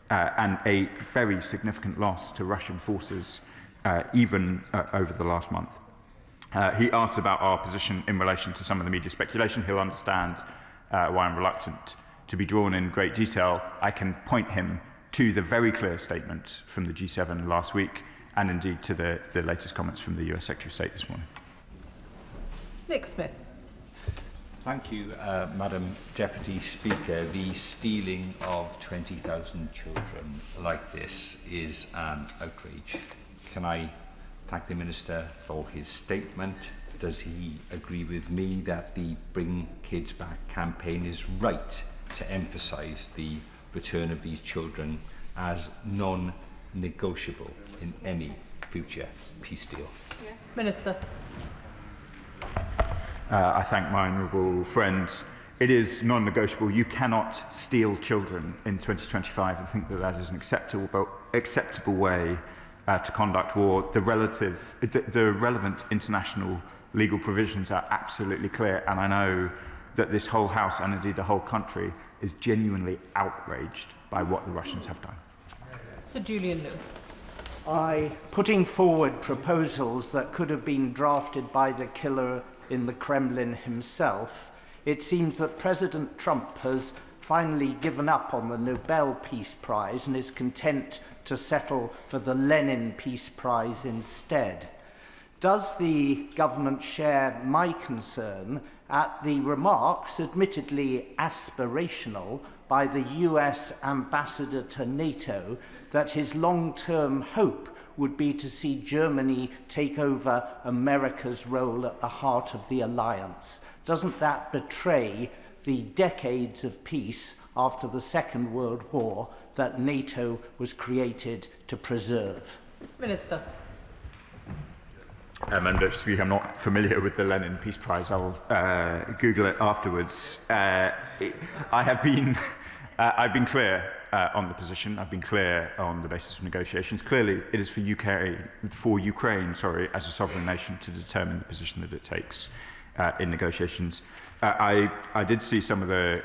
and a very significant loss to Russian forces even over the last month. He asked about our position in relation to some of the media speculation. He'll understand why I'm reluctant to be drawn in great detail. I can point him to the very clear statement from the G7 last week, and indeed to the latest comments from the US Secretary of State this morning. Nick Smith. Thank you, Madam Deputy Speaker. The stealing of 20,000 children like this is an outrage. Can I thank the Minister for his statement? Does he agree with me that the Bring Kids Back campaign is right to emphasise the return of these children as non-negotiable in any future peace deal? Minister. I thank my honourable friends. It is non-negotiable. You cannot steal children in 2025 and think that that is an acceptable way to conduct war. The relevant international legal provisions are absolutely clear, and I know that this whole House, and indeed the whole country, is genuinely outraged by what the Russians have done. Sir Julian Lewis. Putting forward proposals that could have been drafted by the killer in the Kremlin himself, it seems that President Trump has finally given up on the Nobel Peace Prize and is content to settle for the Lenin Peace Prize instead. Does the government share my concern at the remarks, admittedly aspirational, by the US ambassador to NATO that his long-term hope would be to see Germany take over America's role at the heart of the alliance? Doesn't that betray the decades of peace after the Second World War that NATO was created to preserve? Minister. Madam Speaker, I'm not familiar with the Lenin Peace Prize. I will Google it afterwards. I've been clear on the position. I've been clear on the basis of negotiations. Clearly, it is for Ukraine, as a sovereign nation, to determine the position that it takes in negotiations. I did see some of the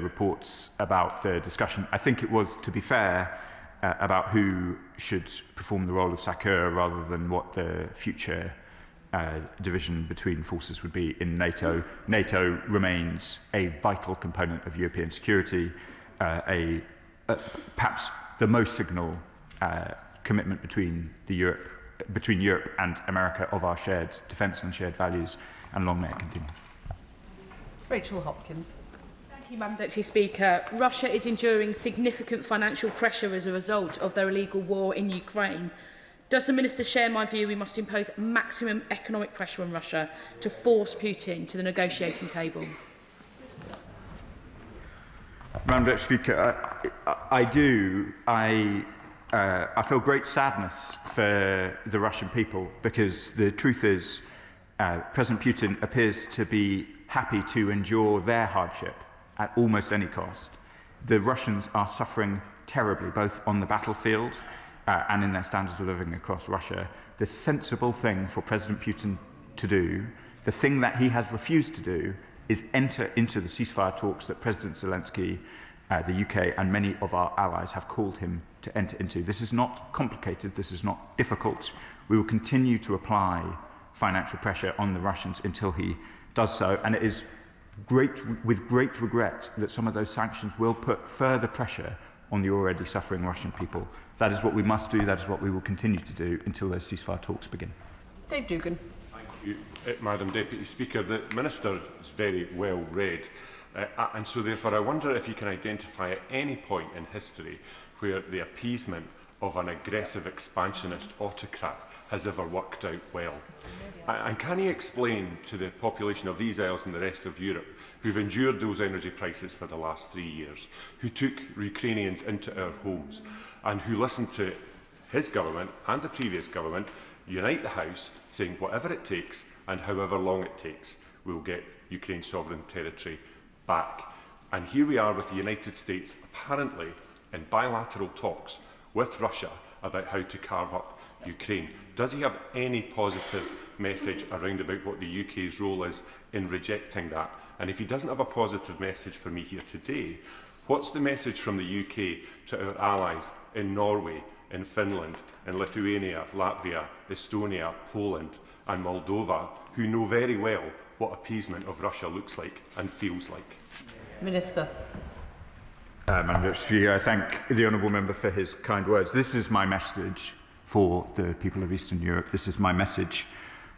reports about the discussion. I think it was, to be fair, about who should perform the role of saqueur rather than what the future division between forces would be in NATO. NATO remains a vital component of European security, perhaps the most signal commitment between Europe and America of our shared defence and shared values, and long may it continue. Rachel Hopkins. Thank you, Madam Deputy Speaker. Russia is enduring significant financial pressure as a result of their illegal war in Ukraine. Does the Minister share my view we must impose maximum economic pressure on Russia to force Putin to the negotiating table? Madam Deputy Speaker, I do. I feel great sadness for the Russian people, because the truth is President Putin appears to be happy to endure their hardship at almost any cost. The Russians are suffering terribly, both on the battlefield and in their standards of living across Russia. The sensible thing for President Putin to do, the thing that he has refused to do, is enter into the ceasefire talks that President Zelensky, the UK and many of our allies have called him to enter into. This is not complicated, this is not difficult. We will continue to apply financial pressure on the Russians until he does so, and it is with great regret that some of those sanctions will put further pressure on the already suffering Russian people. That is what we must do, that is what we will continue to do until those ceasefire talks begin. Dave Dugan. Thank you, Madam Deputy Speaker. The Minister is very well read, And so therefore I wonder if you can identify at any point in history where the appeasement of an aggressive expansionist autocrat has ever worked out well. And can you explain to the population of these isles and the rest of Europe, who've endured those energy prices for the last 3 years, who took Ukrainians into our homes, and who listened to his government and the previous government unite the House, saying whatever it takes and however long it takes, we'll get Ukraine's sovereign territory back. And here we are with the United States apparently in bilateral talks with Russia about how to carve up Ukraine. Does he have any positive message around about what the UK's role is in rejecting that? And if he doesn't have a positive message for me here today, what's the message from the UK to our allies in Norway, in Finland, in Lithuania, Latvia, Estonia, Poland and Moldova, who know very well what appeasement of Russia looks like and feels like? Minister. Madam Speaker, I thank the honourable member for his kind words. This is my message for the people of Eastern Europe. This is my message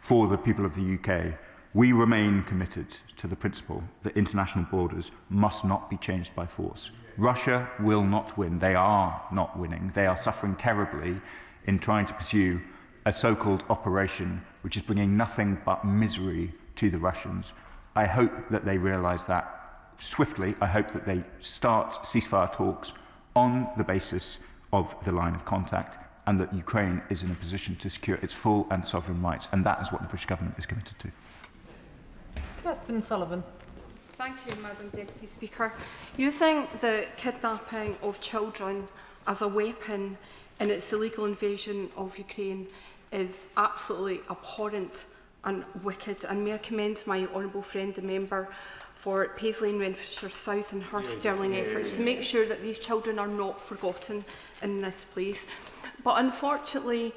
for the people of the UK. We remain committed to the principle that international borders must not be changed by force. Russia will not win. They are not winning. They are suffering terribly in trying to pursue a so-called operation which is bringing nothing but misery to the Russians. I hope that they realise that swiftly. I hope that they start ceasefire talks on the basis of the line of contact, and that Ukraine is in a position to secure its full and sovereign rights, and that is what the British government is committed to. Kirsten Sullivan. Thank you, Madam Deputy Speaker. Using the kidnapping of children as a weapon in its illegal invasion of Ukraine is absolutely abhorrent and wicked. And may I commend my honourable friend, the member for Paisley and Renfrewshire South and her sterling efforts to make sure that these children are not forgotten in this place. But unfortunately,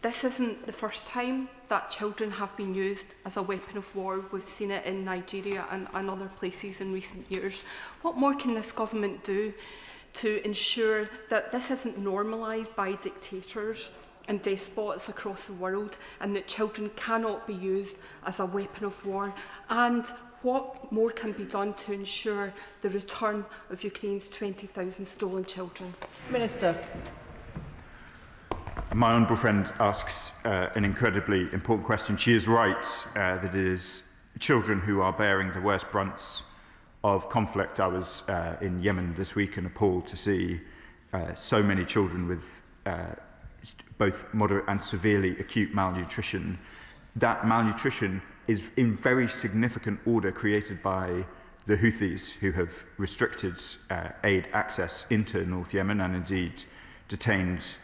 this isn't the first time that children have been used as a weapon of war. We've seen it in Nigeria and other places in recent years. What more can this government do to ensure that this isn't normalised by dictators and despots across the world, and that children cannot be used as a weapon of war? And what more can be done to ensure the return of Ukraine's 20,000 stolen children? Minister. My honourable friend asks an incredibly important question. She is right that it is children who are bearing the worst brunts of conflict. I was in Yemen this week and appalled to see so many children with both moderate and severely acute malnutrition. That malnutrition is in very significant order created by the Houthis, who have restricted aid access into North Yemen and indeed detained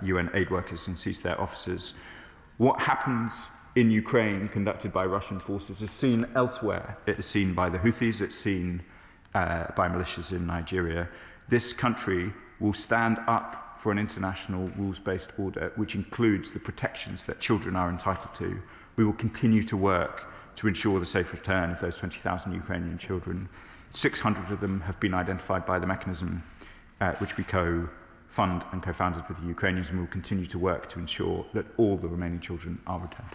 UN aid workers and seized their offices. What happens in Ukraine conducted by Russian forces is seen elsewhere. It is seen by the Houthis, it's seen by militias in Nigeria. This country will stand up for an international rules-based order which includes the protections that children are entitled to. We will continue to work to ensure the safe return of those 20,000 Ukrainian children. 600 of them have been identified by the mechanism which we co-fund and co-founded with the Ukrainians, and we will continue to work to ensure that all the remaining children are returned.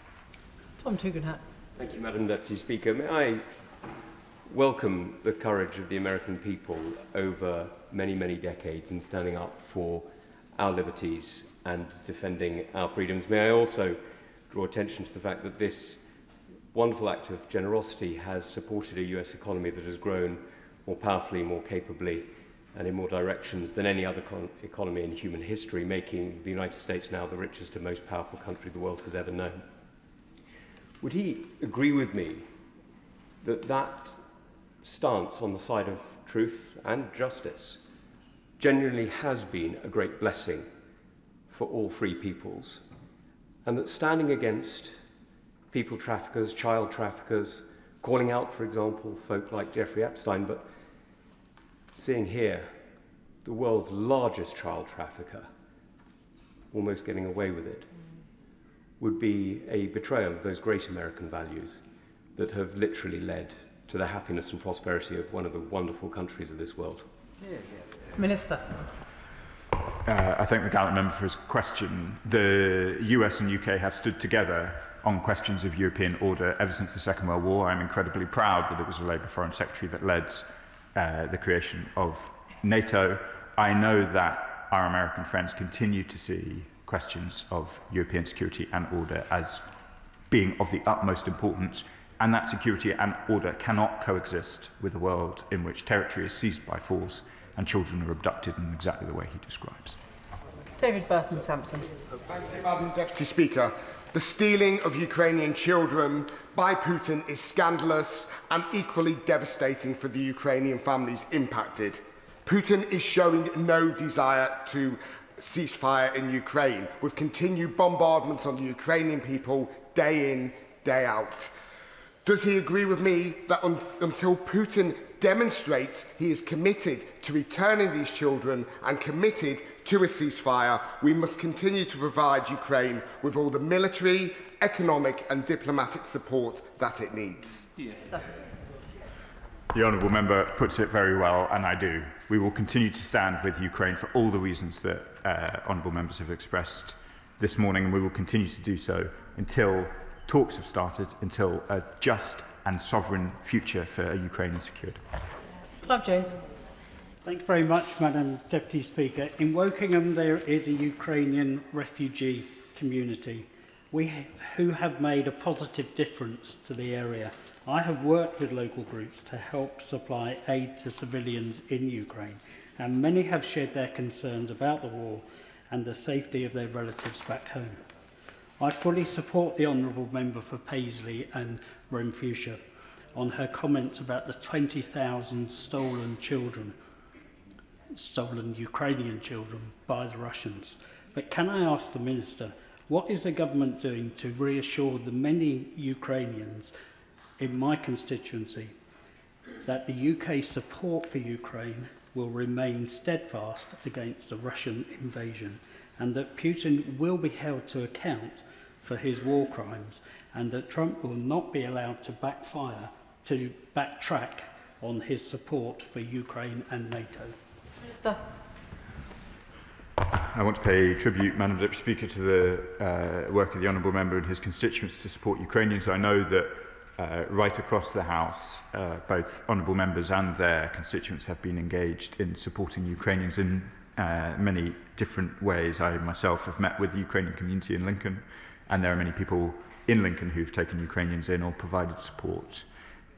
Tom Tugendhat. Thank you, Madam Deputy Speaker. May I welcome the courage of the American people over many, many decades in standing up for our liberties and defending our freedoms. May I also draw attention to the fact that this wonderful act of generosity has supported a US economy that has grown more powerfully, more capably, and in more directions than any other economy in human history, making the United States now the richest and most powerful country the world has ever known. Would he agree with me that that stance on the side of truth and justice genuinely has been a great blessing for all free peoples, and that standing against people traffickers, child traffickers, calling out, for example, folk like Jeffrey Epstein, but seeing here the world's largest child trafficker almost getting away with it would be a betrayal of those great American values that have literally led to the happiness and prosperity of one of the wonderful countries of this world. Minister. I thank the gallant member for his question. The US and UK have stood together on questions of European order ever since the Second World War. I'm incredibly proud that it was a Labour Foreign Secretary that led the creation of NATO. I know that our American friends continue to see questions of European security and order as being of the utmost importance, and that security and order cannot coexist with a world in which territory is seized by force and children are abducted in exactly the way he describes. David Burton-Sampson. Thank you, Madam Deputy Speaker. The stealing of Ukrainian children by Putin is scandalous and equally devastating for the Ukrainian families impacted. Putin is showing no desire to ceasefire in Ukraine, with continued bombardments on the Ukrainian people day in, day out. Does he agree with me that until Putin demonstrates he is committed to returning these children and committed to a ceasefire, we must continue to provide Ukraine with all the military, economic and diplomatic support that it needs? The honourable member puts it very well, and I do. We will continue to stand with Ukraine for all the reasons that honourable members have expressed this morning, and we will continue to do so until talks have started, until a just and sovereign future for Ukraine is secured. Clive Jones. Thank you very much, Madam Deputy Speaker. In Wokingham, there is a Ukrainian refugee community who have made a positive difference to the area. I have worked with local groups to help supply aid to civilians in Ukraine, and many have shared their concerns about the war and the safety of their relatives back home. I fully support the Honourable Member for Paisley and Renfrewshire on her comments about the 20,000 stolen Ukrainian children by the Russians. But can I ask the Minister, what is the government doing to reassure the many Ukrainians in my constituency that the UK support for Ukraine will remain steadfast against the Russian invasion, and that Putin will be held to account for his war crimes, and that Trump will not be allowed to backtrack on his support for Ukraine and NATO? Minister. I want to pay tribute, Madam Deputy Speaker, to the work of the honourable member and his constituents to support Ukrainians. I know that right across the House, both honourable members and their constituents have been engaged in supporting Ukrainians in many different ways. I myself have met with the Ukrainian community in Lincoln, and there are many people in Lincoln who've taken Ukrainians in or provided support.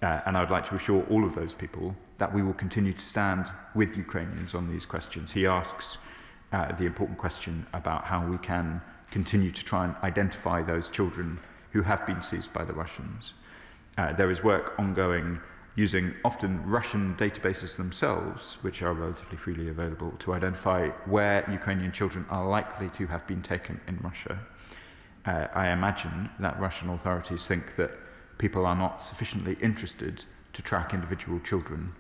And I would like to assure all of those people that we will continue to stand with Ukrainians on these questions. He asks the important question about how we can continue to try and identify those children who have been seized by the Russians. There is work ongoing using often Russian databases themselves, which are relatively freely available, to identify where Ukrainian children are likely to have been taken in Russia. I imagine that Russian authorities think that people are not sufficiently interested to track individual children,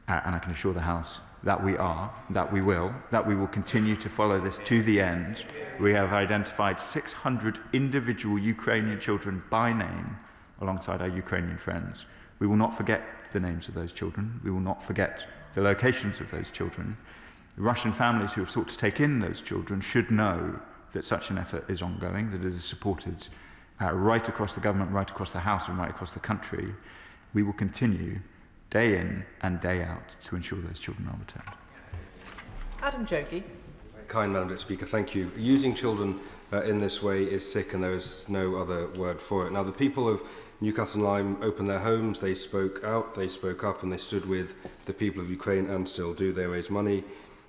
and I can assure the House that we are, that we will continue to follow this to the end. We have identified 600 individual Ukrainian children by name alongside our Ukrainian friends. We will not forget the names of those children. We will not forget the locations of those children. The Russian families who have sought to take in those children should know that such an effort is ongoing, that it is supported right across the government, right across the House and right across the country. We will continue day in and day out to ensure those children are returned. Adam Jogee. Kind, Madam Deputy Speaker, thank you. Using children in this way is sick, and there is no other word for it. Now, the people of Newcastle and Lyme opened their homes, they spoke out, they spoke up, and they stood with the people of Ukraine and still do. They raised money,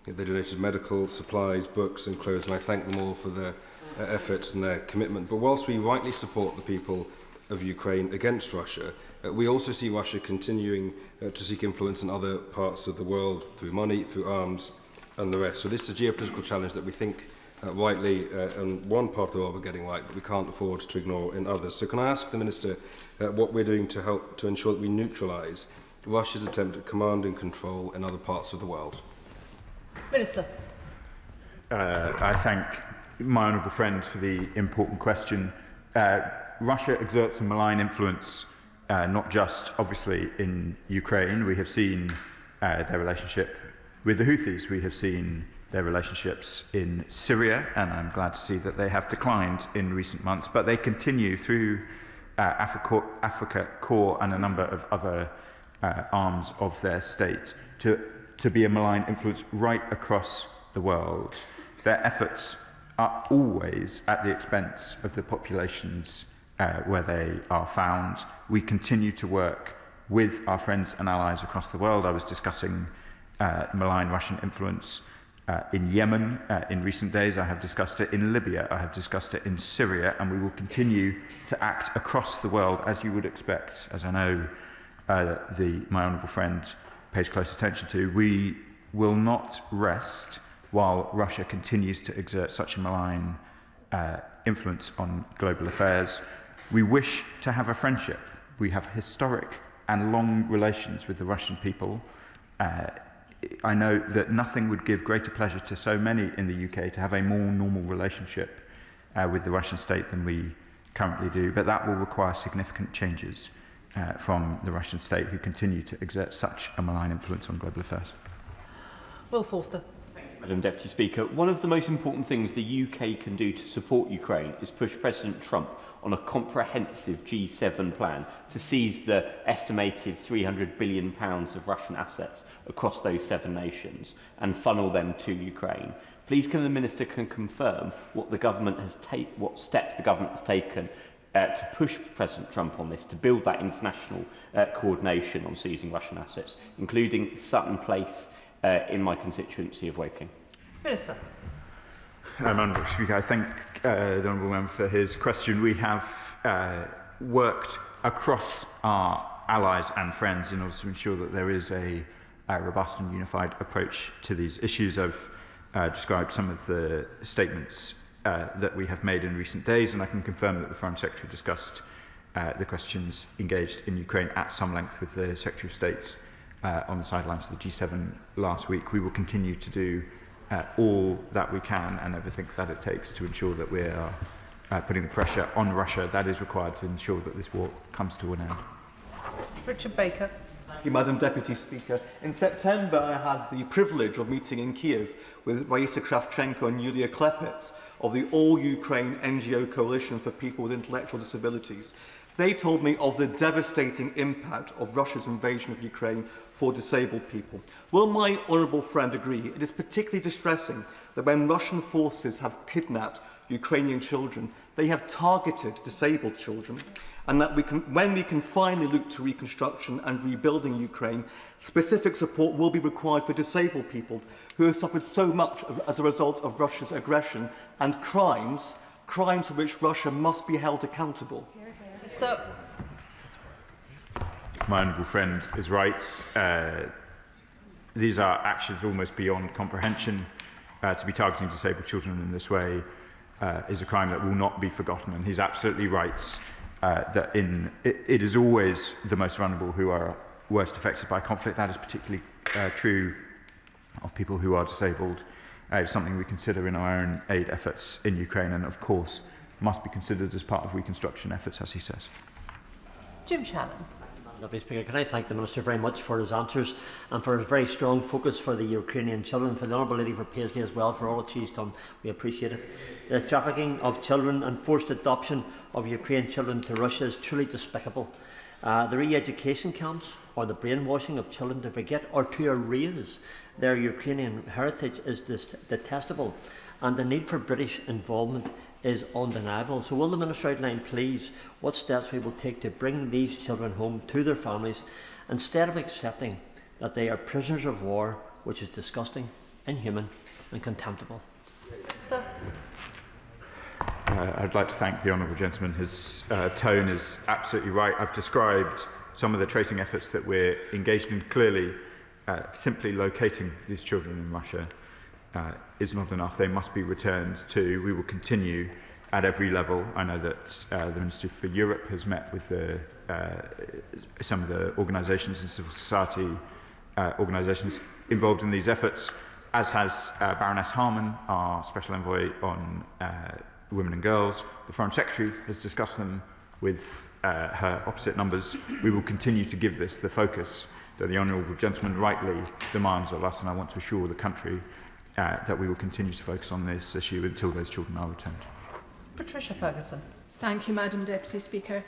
they donated medical supplies, books and clothes, and I thank them all for their efforts and their commitment. But whilst we rightly support the people of Ukraine against Russia, we also see Russia continuing to seek influence in other parts of the world through money, through arms and the rest. So this is a geopolitical challenge that we think rightly in one part of the world we're getting right, but we can't afford to ignore in others. So can I ask the Minister what we're doing to help to ensure that we neutralise Russia's attempt at command and control in other parts of the world? Minister. I thank my honourable friend for the important question. Russia exerts a malign influence, not just obviously in Ukraine. We have seen their relationship with the Houthis. We have seen their relationships in Syria, and I'm glad to see that they have declined in recent months, but they continue through Africa Corps and a number of other arms of their state to be a malign influence right across the world. Their efforts are always at the expense of the populations where they are found. We continue to work with our friends and allies across the world. I was discussing malign Russian influence in Yemen in recent days. I have discussed it in Libya. I have discussed it in Syria, and we will continue to act across the world as you would expect, as I know my honourable friend pays close attention to. We will not rest while Russia continues to exert such a malign influence on global affairs. We wish to have a friendship. We have historic and long relations with the Russian people. I know that nothing would give greater pleasure to so many in the UK to have a more normal relationship with the Russian state than we currently do, but that will require significant changes from the Russian state, who continue to exert such a malign influence on global affairs. Will Forster. Madam Deputy Speaker, one of the most important things the UK can do to support Ukraine is push President Trump on a comprehensive G7 plan to seize the estimated £300 billion of Russian assets across those 7 nations and funnel them to Ukraine. Please can the Minister confirm what steps the government has taken to push President Trump on this, to build that international coordination on seizing Russian assets, including Sutton Place in my constituency of Woking. Minister. Honourable Speaker, I thank the Honourable Member for his question. We have worked across our allies and friends in order to ensure that there is a robust and unified approach to these issues. I've described some of the statements that we have made in recent days, and I can confirm that the Foreign Secretary discussed the questions engaged in Ukraine at some length with the Secretary of State on the sidelines of the G7 last week. We will continue to do all that we can and everything that it takes to ensure that we are putting the pressure on Russia that is required to ensure that this war comes to an end. Richard Baker. Thank you, Madam Deputy Speaker. In September, I had the privilege of meeting in Kiev with Raisa Kravchenko and Yulia Klepets of the All-Ukraine NGO Coalition for People with Intellectual Disabilities. They told me of the devastating impact of Russia's invasion of Ukraine for disabled people. Will my honourable friend agree it is particularly distressing that when Russian forces have kidnapped Ukrainian children, they have targeted disabled children, and that when we can finally look to reconstruction and rebuilding Ukraine, specific support will be required for disabled people who have suffered so much as a result of Russia's aggression and crimes for which Russia must be held accountable. My honourable friend is right. These are actions almost beyond comprehension. To be targeting disabled children in this way is a crime that will not be forgotten, and he's absolutely right that it is always the most vulnerable who are worst affected by conflict. That is particularly true of people who are disabled. It's something we consider in our own aid efforts in Ukraine, and of course must be considered as part of reconstruction efforts, as he says. Jim Shannon. Deputy Speaker, can I thank the Minister very much for his answers and for his very strong focus for the Ukrainian children, for the Honourable Lady for Paisley as well, for all that she's done. We appreciate it. The trafficking of children and forced adoption of Ukrainian children to Russia is truly despicable. The re-education camps or the brainwashing of children to forget or to erase their Ukrainian heritage is detestable, and the need for British involvement is undeniable. So will the Minister outline, please, what steps we will take to bring these children home to their families instead of accepting that they are prisoners of war, which is disgusting, inhuman and contemptible? I'd like to thank the honourable gentleman. His tone is absolutely right. I've described some of the tracing efforts that we're engaged in. Clearly, simply locating these children in Russia is not enough. They must be returned to. We will continue at every level. I know that the Minister for Europe has met with some of the organisations and civil society organisations involved in these efforts, as has Baroness Harman, our Special Envoy on Women and Girls. The Foreign Secretary has discussed them with her opposite numbers. We will continue to give this the focus that the honourable gentleman rightly demands of us, and I want to assure the country that we will continue to focus on this issue until those children are returned. Patricia Ferguson. Thank you, Madam Deputy Speaker.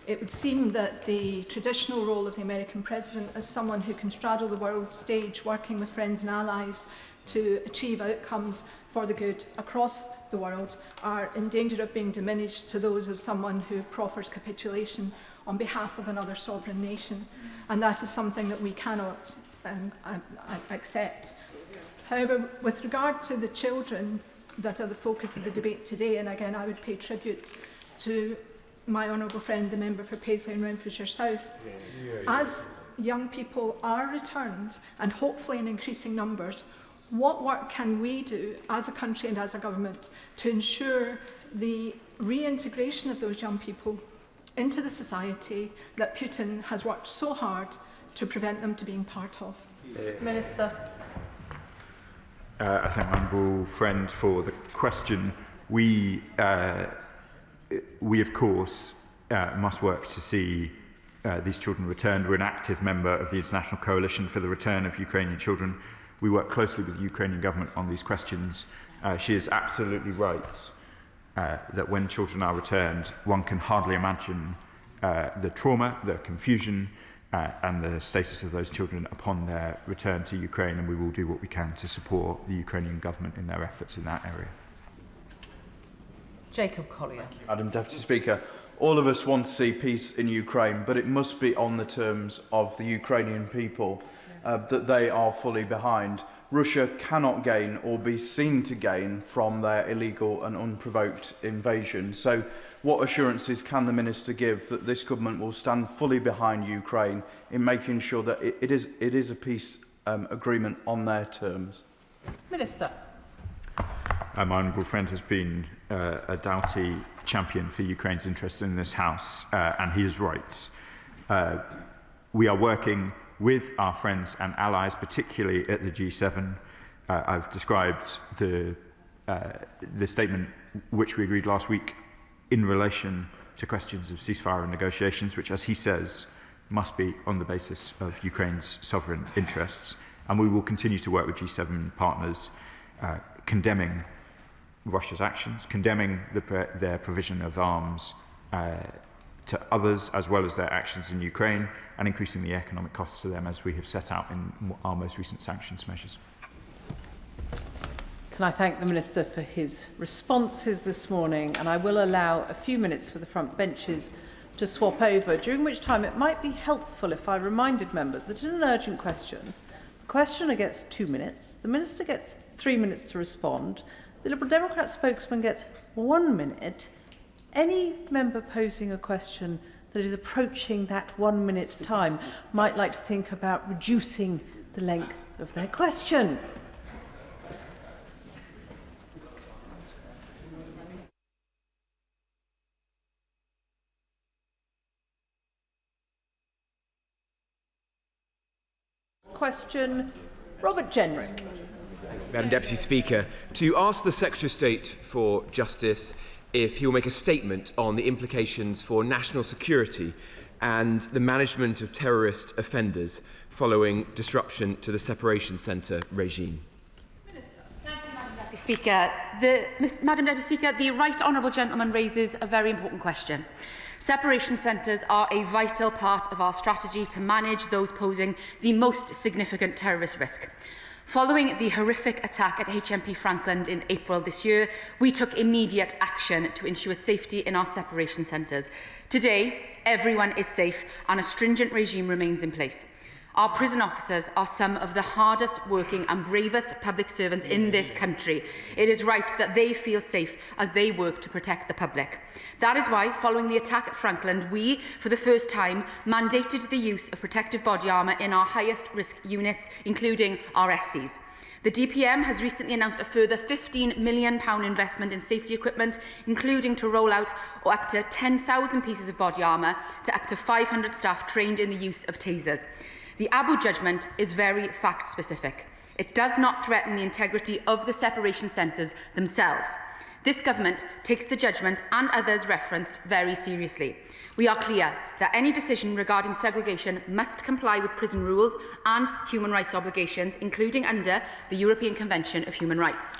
It would seem that the traditional role of the American President as someone who can straddle the world stage working with friends and allies to achieve outcomes for the good across the world are in danger of being diminished to those of someone who proffers capitulation on behalf of another sovereign nation. And that is something that we cannot accept. However, with regard to the children that are the focus of the debate today, and again I would pay tribute to my honourable friend, the member for Paisley and Renfrewshire South, as young people are returned, and hopefully in increasing numbers, what work can we do as a country and as a government to ensure the reintegration of those young people into the society that Putin has worked so hard to prevent them to being part of? Minister. I thank my honourable friend for the question. We of course, must work to see these children returned. We're an active member of the International Coalition for the Return of Ukrainian Children. We work closely with the Ukrainian government on these questions. She is absolutely right that when children are returned, one can hardly imagine the trauma, the confusion, and the status of those children upon their return to Ukraine, and we will do what we can to support the Ukrainian government in their efforts in that area. Jacob Collier. Madam Deputy Speaker, all of us want to see peace in Ukraine, but it must be on the terms of the Ukrainian people that they are fully behind. Russia cannot gain or be seen to gain from their illegal and unprovoked invasion. So what assurances can the Minister give that this government will stand fully behind Ukraine in making sure that it is a peace agreement on their terms? Minister. My honourable friend has been a doughty champion for Ukraine's interests in this House, and he is right. We are working with our friends and allies, particularly at the G7. I've described the statement which we agreed last week in relation to questions of ceasefire and negotiations, which, as he says, must be on the basis of Ukraine's sovereign interests. And we will continue to work with G7 partners, condemning Russia's actions, condemning their provision of arms to others, as well as their actions in Ukraine, and increasing the economic costs to them, as we have set out in our most recent sanctions measures. Can I thank the Minister for his responses this morning, and I will allow a few minutes for the front benches to swap over, during which time it might be helpful if I reminded members that in an urgent question, the questioner gets 2 minutes, the Minister gets 3 minutes to respond, the Liberal Democrat spokesman gets 1 minute. Any member posing a question that is approaching that 1 minute time might like to think about reducing the length of their question. Question, Robert Jenrick. Madam Deputy Speaker, to ask the Secretary of State for Justice if he will make a statement on the implications for national security and the management of terrorist offenders following disruption to the separation centre regime. Madam Deputy Speaker, the Right Honourable Gentleman raises a very important question. Separation centres are a vital part of our strategy to manage those posing the most significant terrorist risk. Following the horrific attack at HMP Frankland in April this year, we took immediate action to ensure safety in our separation centres. Today, everyone is safe and a stringent regime remains in place. Our prison officers are some of the hardest working and bravest public servants in this country. It is right that they feel safe as they work to protect the public. That is why, following the attack at Frankland, we, for the first time, mandated the use of protective body armour in our highest risk units, including our SCs. The DPM has recently announced a further £15 million investment in safety equipment, including to roll out up to 10,000 pieces of body armour to up to 500 staff trained in the use of tasers. The Abu judgment is very fact-specific. It does not threaten the integrity of the separation centres themselves. This government takes the judgment and others referenced very seriously. We are clear that any decision regarding segregation must comply with prison rules and human rights obligations, including under the European Convention of Human Rights.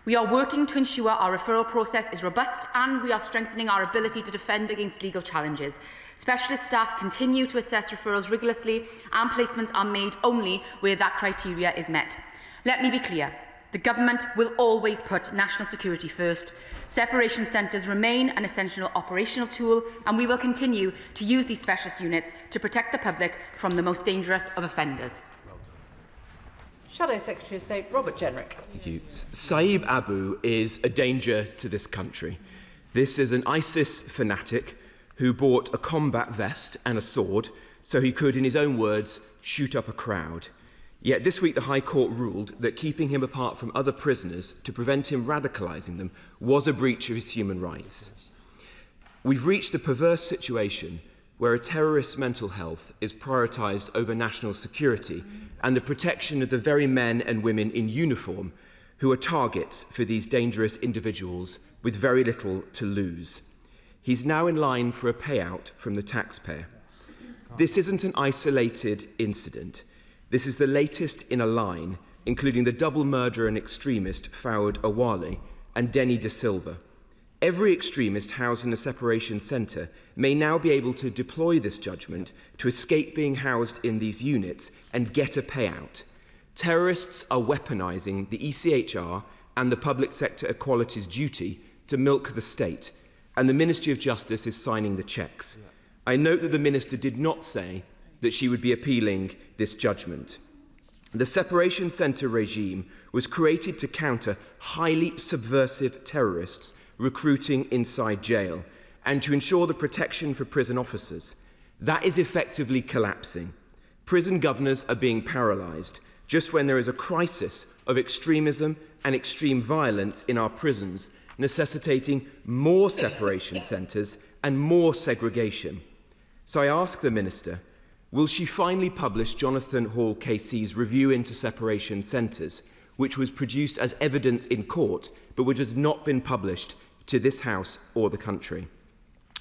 We are working to ensure our referral process is robust, and we are strengthening our ability to defend against legal challenges. Specialist staff continue to assess referrals rigorously, and placements are made only where that criteria is met. Let me be clear. The government will always put national security first. Separation centres remain an essential operational tool, and we will continue to use these specialist units to protect the public from the most dangerous of offenders. Shadow Secretary of State Robert Jenrick. Thank you. Saeed Abu is a danger to this country. This is an ISIS fanatic who bought a combat vest and a sword so he could, in his own words, shoot up a crowd. Yet this week the High Court ruled that keeping him apart from other prisoners to prevent him radicalising them was a breach of his human rights. We've reached the perverse situation where a terrorist's mental health is prioritised over national security and the protection of the very men and women in uniform who are targets for these dangerous individuals with very little to lose. He's now in line for a payout from the taxpayer. This isn't an isolated incident. This is the latest in a line, including the double murderer and extremist Fawad Awali and Denny De Silva. Every extremist housed in a separation centre may now be able to deploy this judgment to escape being housed in these units and get a payout. Terrorists are weaponising the ECHR and the public sector equalities duty to milk the state, and the Ministry of Justice is signing the cheques. I note that the Minister did not say that she would be appealing this judgment. The separation centre regime was created to counter highly subversive terrorists recruiting inside jail and to ensure the protection for prison officers. That is effectively collapsing. Prison governors are being paralysed just when there is a crisis of extremism and extreme violence in our prisons, necessitating more separation centres and more segregation. So I ask the Minister, will she finally publish Jonathan Hall KC's review into separation centres, which was produced as evidence in court, but which has not been published to this House or the country?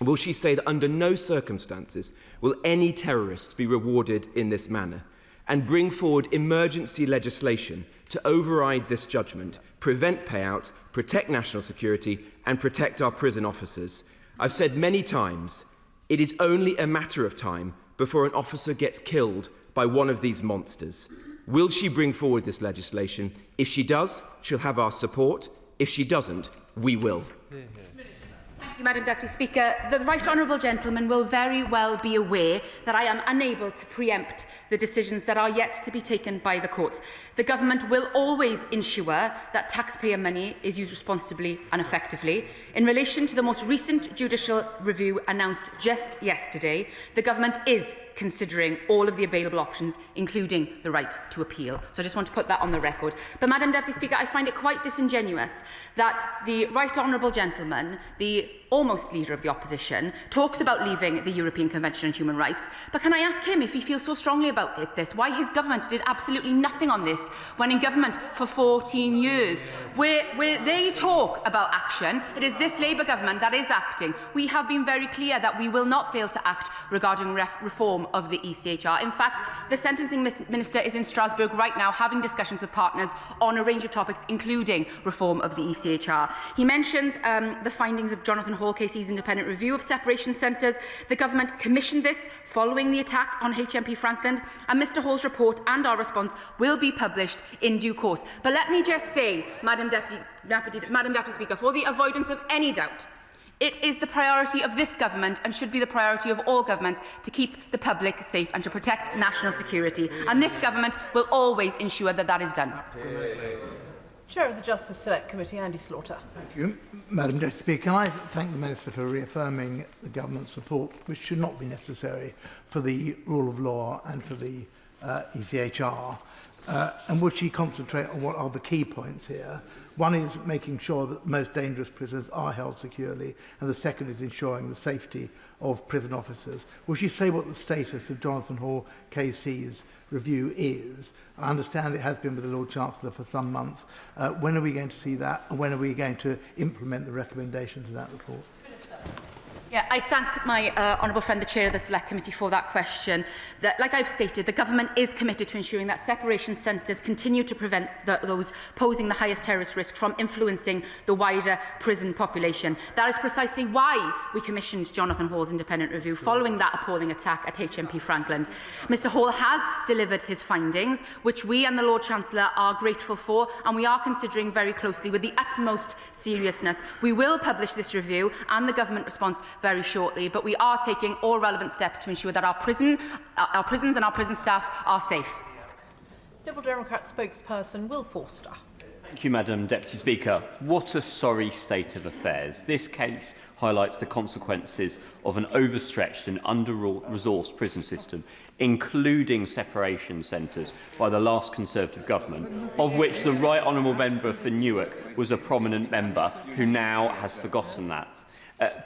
Will she say that under no circumstances will any terrorists be rewarded in this manner, and bring forward emergency legislation to override this judgment, prevent payout, protect national security, and protect our prison officers? I've said many times, it is only a matter of time before an officer gets killed by one of these monsters. Will she bring forward this legislation? If she does, she'll have our support. If she doesn't, we will. Thank you, Madam Deputy Speaker. The Right Honourable Gentleman will very well be aware that I am unable to preempt the decisions that are yet to be taken by the courts. The Government will always ensure that taxpayer money is used responsibly and effectively. In relation to the most recent judicial review announced just yesterday, the Government is considering all of the available options, including the right to appeal. So I just want to put that on the record. But, Madam Deputy Speaker, I find it quite disingenuous that the Right Honourable Gentleman, the almost leader of the opposition, talks about leaving the European Convention on Human Rights. But can I ask him, if he feels so strongly about this, why his government did absolutely nothing on this when in government for 14 years? Where they talk about action, it is this Labour government that is acting. We have been very clear that we will not fail to act regarding reform of the ECHR. In fact, the Sentencing Minister is in Strasbourg right now having discussions with partners on a range of topics, including reform of the ECHR. He mentions the findings of Jonathan Hall KC's independent review of separation centres. The Government commissioned this following the attack on HMP Frankland, and Mr Hall's report and our response will be published in due course. But let me just say, Madam Deputy Speaker, for the avoidance of any doubt, it is the priority of this government and should be the priority of all governments to keep the public safe and to protect national security. And this government will always ensure that that is done. Absolutely. Chair of the Justice Select Committee, Andy Slaughter. Thank you, Madam Deputy Speaker. Can I thank the Minister for reaffirming the government's support, which should not be necessary, for the rule of law and for the ECHR? And would she concentrate on what are the key points here? One is making sure that the most dangerous prisoners are held securely, and the second is ensuring the safety of prison officers. Will she say what the status of Jonathan Hall KC's review is? I understand it has been with the Lord Chancellor for some months. When are we going to see that, and when are we going to implement the recommendations of that report? Yeah, I thank my honourable friend, the Chair of the Select Committee, for that question. Like I've stated, the Government is committed to ensuring that separation centres continue to prevent those posing the highest terrorist risk from influencing the wider prison population. That is precisely why we commissioned Jonathan Hall's independent review following that appalling attack at HMP Frankland. Mr Hall has delivered his findings, which we and the Lord Chancellor are grateful for, and we are considering very closely with the utmost seriousness. We will publish this review and the Government response very shortly, but we are taking all relevant steps to ensure that our prisons and our prison staff are safe. Liberal Democrat spokesperson Will Forster. Thank you, Madam Deputy Speaker. What a sorry state of affairs. This case highlights the consequences of an overstretched and under-resourced prison system, including separation centres by the last Conservative government, of which the Right Honourable Member for Newark was a prominent member, who now has forgotten that.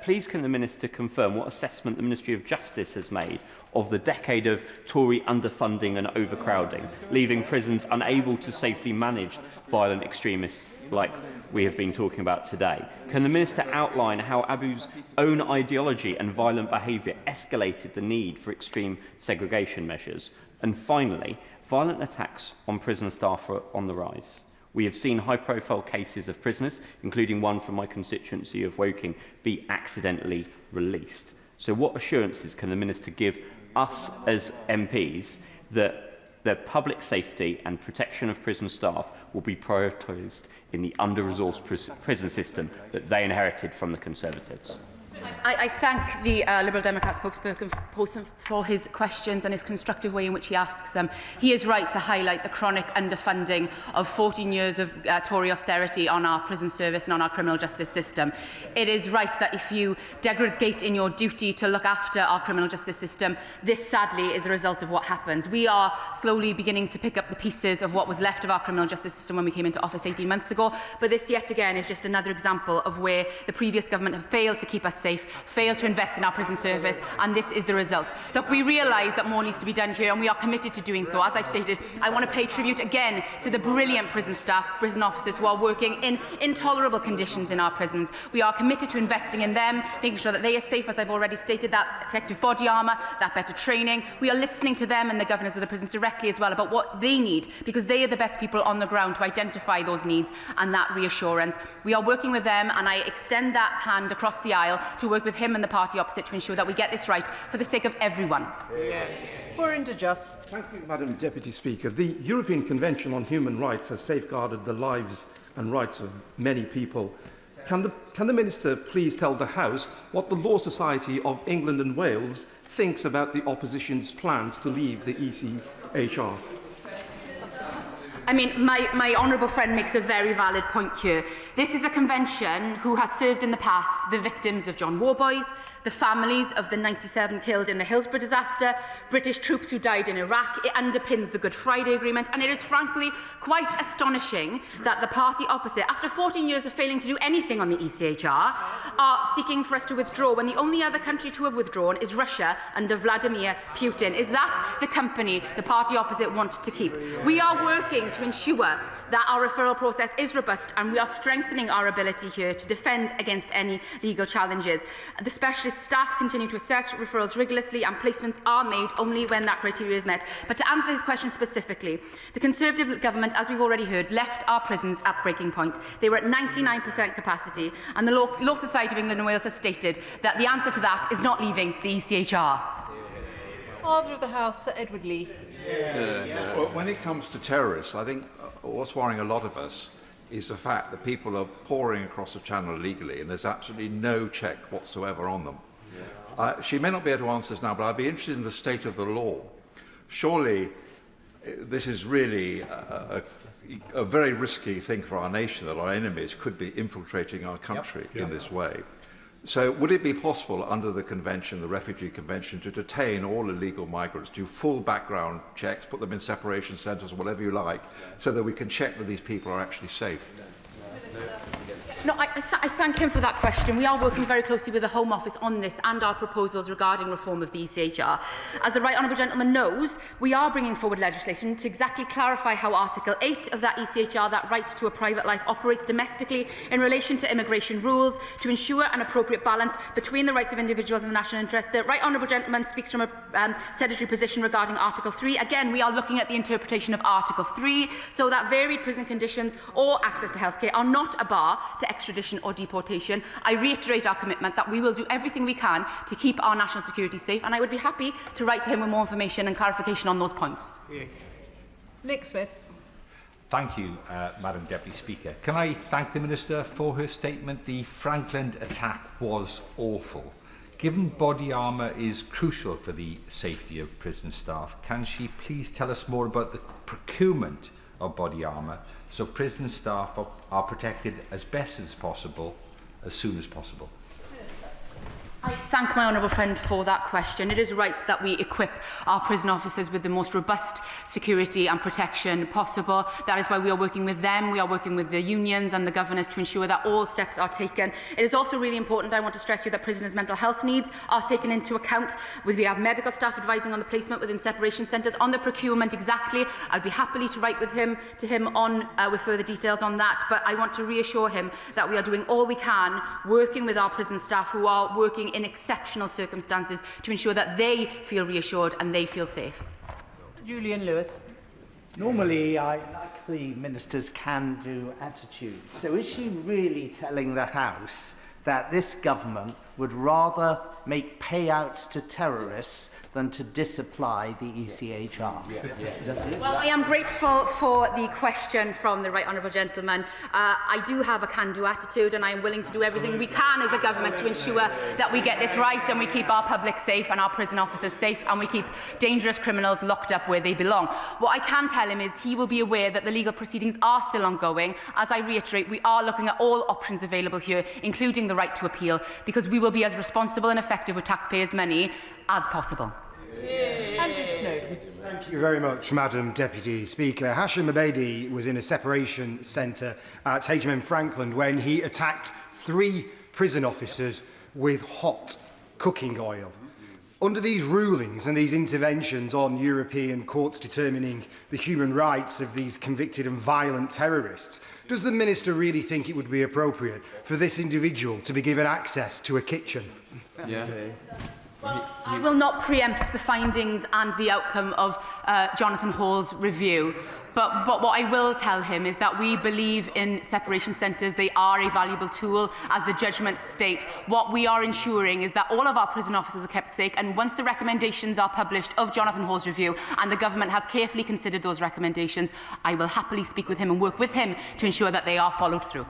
Please can the Minister confirm what assessment the Ministry of Justice has made of the decade of Tory underfunding and overcrowding, leaving prisons unable to safely manage violent extremists like we have been talking about today? Can the Minister outline how Abu's own ideology and violent behaviour escalated the need for extreme segregation measures? And finally, violent attacks on prison staff are on the rise. We have seen high-profile cases of prisoners, including one from my constituency of Woking, be accidentally released. So what assurances can the Minister give us as MPs that the public safety and protection of prison staff will be prioritised in the under-resourced prison system that they inherited from the Conservatives? I thank the Liberal Democrat spokesperson for his questions and his constructive way in which he asks them. He is right to highlight the chronic underfunding of 14 years of Tory austerity on our prison service and on our criminal justice system. It is right that if you degrade in your duty to look after our criminal justice system, this sadly is the result of what happens. We are slowly beginning to pick up the pieces of what was left of our criminal justice system when we came into office 18 months ago, but this yet again is just another example of where the previous government have failed to keep us safe, failed to invest in our prison service, and this is the result. Look, we realise that more needs to be done here, and we are committed to doing so. As I've stated, I want to pay tribute again to the brilliant prison staff, prison officers who are working in intolerable conditions in our prisons. We are committed to investing in them, making sure that they are safe, as I've already stated, that effective body armour, that better training. We are listening to them and the governors of the prisons directly as well about what they need, because they are the best people on the ground to identify those needs and that reassurance. We are working with them, and I extend that hand across the aisle to work with him and the party opposite to ensure that we get this right for the sake of everyone. Gurinder Just. Thank you, Madam Deputy Speaker. The European Convention on Human Rights has safeguarded the lives and rights of many people. Can the Minister please tell the House what the Law Society of England and Wales thinks about the opposition's plans to leave the ECHR? I mean, my honourable friend makes a very valid point here. This is a convention who has served in the past the victims of John Warboys, the families of the 97 killed in the Hillsborough disaster, British troops who died in Iraq. It underpins the Good Friday Agreement, and it is frankly quite astonishing that the party opposite, after 14 years of failing to do anything on the ECHR, are seeking for us to withdraw when the only other country to have withdrawn is Russia under Vladimir Putin. Is that the company the party opposite want to keep? We are working to ensure that our referral process is robust, and we are strengthening our ability here to defend against any legal challenges. The specialist staff continue to assess referrals rigorously, and placements are made only when that criteria is met. But to answer his question specifically, the Conservative government, as we've already heard, left our prisons at breaking point. They were at 99% capacity, and the Law Society of England and Wales has stated that the answer to that is not leaving the ECHR. Father of the House, Sir Edward Lee. Well, when it comes to terrorists, I think what's worrying a lot of us is the fact that people are pouring across the channel illegally and there's absolutely no check whatsoever on them. She may not be able to answer this now, but I'd be interested in the state of the law. Surely this is really a very risky thing for our nation, that our enemies could be infiltrating our country in this way. So would it be possible under the Convention, the Refugee Convention, to detain all illegal migrants, do full background checks, put them in separation centres or whatever you like, so that we can check that these people are actually safe? No, I thank him for that question. We are working very closely with the Home Office on this and our proposals regarding reform of the ECHR. As the Right Honourable Gentleman knows, we are bringing forward legislation to exactly clarify how Article 8 of that ECHR, that right to a private life, operates domestically in relation to immigration rules to ensure an appropriate balance between the rights of individuals and the national interest. The Right Honourable Gentleman speaks from a sedentary position regarding Article 3. Again, we are looking at the interpretation of Article 3 so that varied prison conditions or access to healthcare are not a bar to extradition or deportation. I reiterate our commitment that we will do everything we can to keep our national security safe, and I would be happy to write to him with more information and clarification on those points. Nick Smith. Thank you, Madam Deputy Speaker. Can I thank the Minister for her statement? The Frankland attack was awful. Given body armour is crucial for the safety of prison staff, can she please tell us more about the procurement of body armour so prison staff are protected as best as possible, as soon as possible? I thank my honourable friend for that question. It is right that we equip our prison officers with the most robust security and protection possible. That is why we are working with them, we are working with the unions and the governors to ensure that all steps are taken. It is also really important, I want to stress here, that prisoners' mental health needs are taken into account. We have medical staff advising on the placement within separation centres. On the procurement exactly, I'd be happily to write to him on with further details on that, but I want to reassure him that we are doing all we can, working with our prison staff who are working in exceptional circumstances to ensure that they feel reassured and they feel safe. Julian Lewis. Normally, I like the Minister's can-do attitude. So is she really telling the House that this government would rather make payouts to terrorists than to disapply the ECHR? Well, I am grateful for the question from the Right Honourable Gentleman. I do have a can-do attitude, and I am willing to do everything we can as a government to ensure that we get this right and we keep our public safe and our prison officers safe and we keep dangerous criminals locked up where they belong. What I can tell him is he will be aware that the legal proceedings are still ongoing. As I reiterate, we are looking at all options available here, including the right to appeal, because we will be as responsible and effective with taxpayers' money as possible. Andrew Snowden. Thank you very much, Madam Deputy Speaker. Hashim Abedi was in a separation centre at HMM Frankland when he attacked 3 prison officers with hot cooking oil. Under these rulings and these interventions on European courts determining the human rights of these convicted and violent terrorists, does the Minister really think it would be appropriate for this individual to be given access to a kitchen? Yeah. Well, I will not preempt the findings and the outcome of Jonathan Hall's review, but what I will tell him is that we believe in separation centres. They are a valuable tool, as the judgments state. What we are ensuring is that all of our prison officers are kept safe, and once the recommendations are published of Jonathan Hall's review and the government has carefully considered those recommendations, I will happily speak with him and work with him to ensure that they are followed through.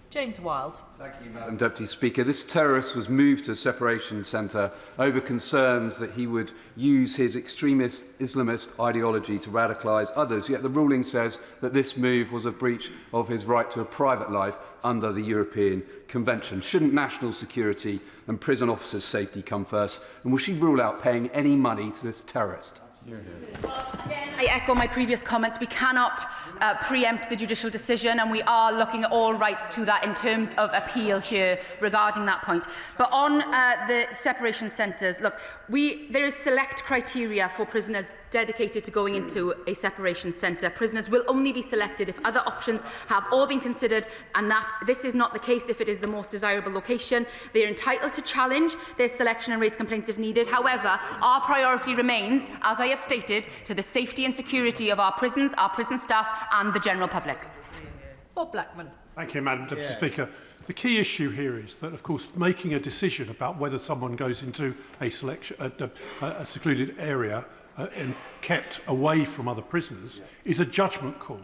James Wilde. Thank you, Madam Deputy Speaker. This terrorist was moved to a separation centre over concerns that he would use his extremist Islamist ideology to radicalise others. Yet the ruling says that this move was a breach of his right to a private life under the European Convention. Shouldn't national security and prison officers' safety come first? And will she rule out paying any money to this terrorist? Again, I echo my previous comments. We cannot preempt the judicial decision, and we are looking at all rights to that in terms of appeal here regarding that point. But on the separation centres, look, there is select criteria for prisoners dedicated to going into a separation centre. Prisoners will only be selected if other options have all been considered, and that this is not the case if it is the most desirable location. They are entitled to challenge their selection and raise complaints if needed. However, our priority remains, as I have stated, to the safety and security of our prisons, our prison staff and the general public. Bob Blackman. Thank you, Madam Deputy Speaker. The key issue here is that, of course, making a decision about whether someone goes into a secluded area and kept away from other prisoners is a judgment call.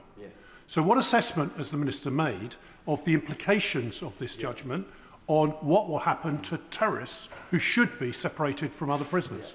So what assessment has the Minister made of the implications of this judgment on what will happen to terrorists who should be separated from other prisoners?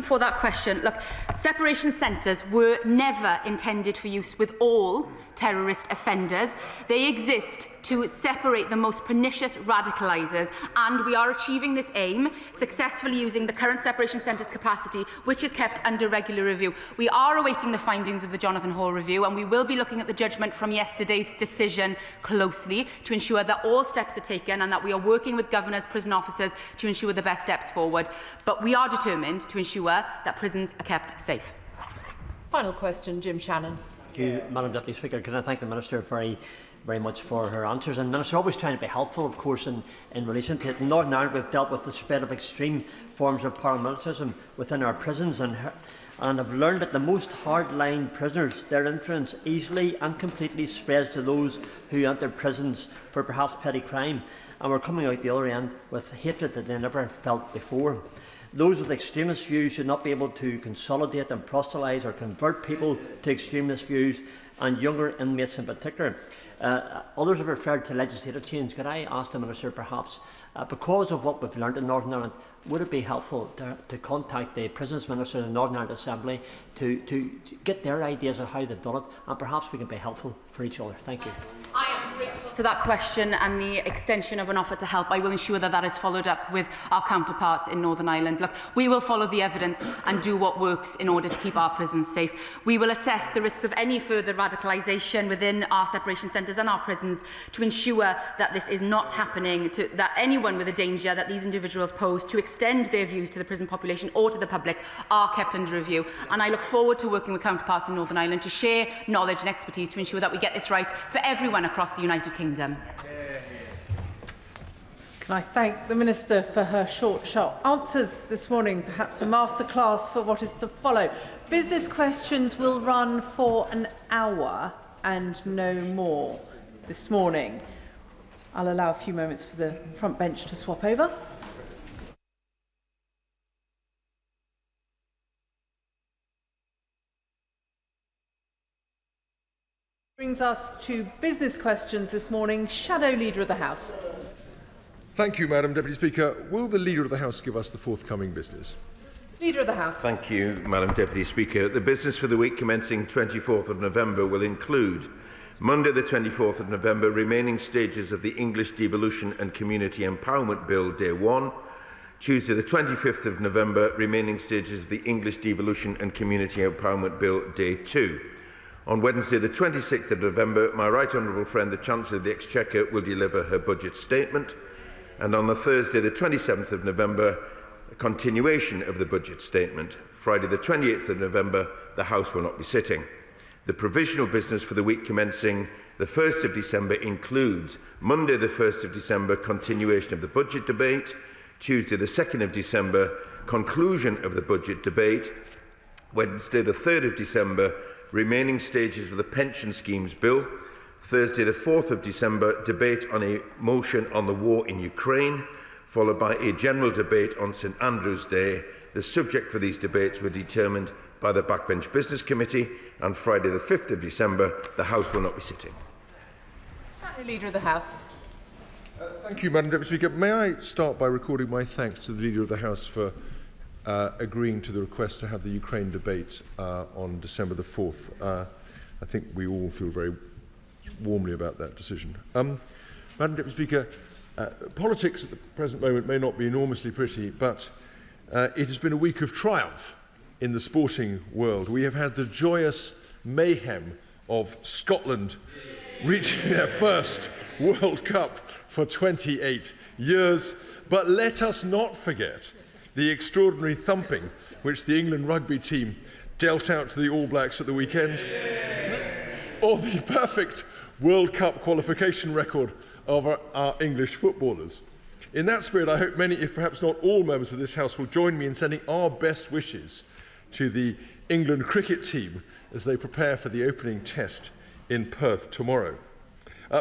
For that question, look, separation centres were never intended for use with all terrorist offenders. They exist to separate the most pernicious radicalisers, and we are achieving this aim successfully using the current separation centres capacity, which is kept under regular review. We are awaiting the findings of the Jonathan Hall review, and we will be looking at the judgment from yesterday's decision closely to ensure that all steps are taken and that we are working with governors, prison officers to ensure the best steps forward. But we are determined to ensure that prisons are kept safe. Final question, Jim Shannon. Thank you, Madam Deputy Speaker. Can I thank the Minister very much for her answers. And Minister, always trying to be helpful, of course, in relation to it. In Northern Ireland, we've dealt with the spread of extreme forms of paramilitarism within our prisons, and have learned that the most hard-line prisoners, their influence easily and completely spreads to those who enter prisons for perhaps petty crime, and we're coming out the other end with hatred that they never felt before. Those with extremist views should not be able to consolidate and proselytise or convert people to extremist views, and younger inmates in particular. Others have referred to legislative change. Could I ask the Minister, perhaps, because of what we've learned in Northern Ireland, would it be helpful to contact the Prisons Minister in the Northern Ireland Assembly to get their ideas of how they've done it, and perhaps we can be helpful for each other? Thank you. I am grateful to that question and the extension of an offer to help. I will ensure that that is followed up with our counterparts in Northern Ireland. Look, we will follow the evidence and do what works in order to keep our prisons safe. We will assess the risks of any further radicalisation within our separation centres and our prisons to ensure that this is not happening, that anyone with a danger that these individuals pose to extend their views to the prison population or to the public are kept under review. And I look forward to working with counterparts in Northern Ireland to share knowledge and expertise to ensure that we get this right for everyone across the United Kingdom. Can I thank the Minister for her short, sharp answers this morning, perhaps a masterclass for what is to follow. Business questions will run for an hour and no more this morning. I'll allow a few moments for the front bench to swap over. Brings us to business questions this morning. Shadow Leader of the House. Thank you, Madam Deputy Speaker. Will the Leader of the House give us the forthcoming business? Leader of the House. Thank you, Madam Deputy Speaker. The business for the week commencing 24th of November will include Monday the 24th of November, remaining stages of the English Devolution and Community Empowerment Bill, Day 1. Tuesday the 25th of November, remaining stages of the English Devolution and Community Empowerment Bill, Day 2. On Wednesday the 26th of November, my right honourable friend, the Chancellor of the Exchequer, will deliver her budget statement. And on the Thursday the 27th of November, a continuation of the budget statement. Friday the 28th of November, the House will not be sitting. The provisional business for the week commencing the 1st of December includes Monday the 1st of December, continuation of the budget debate. Tuesday the 2nd of December, conclusion of the budget debate. Wednesday the 3rd of December, remaining stages of the Pension Schemes Bill. Thursday the 4th of December, debate on a motion on the war in Ukraine, followed by a general debate on St Andrew's Day. The subject for these debates were determined by the Backbench Business Committee, and Friday the 5th of December, the House will not be sitting. Leader of the House. Thank you, Madam Deputy Speaker. May I start by recording my thanks to the Leader of the House for agreeing to the request to have the Ukraine debate on December the 4th. I think we all feel very warmly about that decision. Madam Deputy Speaker, politics at the present moment may not be enormously pretty, but it has been a week of triumph in the sporting world. We have had the joyous mayhem of Scotland reaching their first World Cup for 28 years, but let us not forget the extraordinary thumping which the England rugby team dealt out to the All Blacks at the weekend, or the perfect World Cup qualification record of our English footballers. In that spirit, I hope many, if perhaps not all, members of this House will join me in sending our best wishes to the England cricket team as they prepare for the opening test in Perth tomorrow.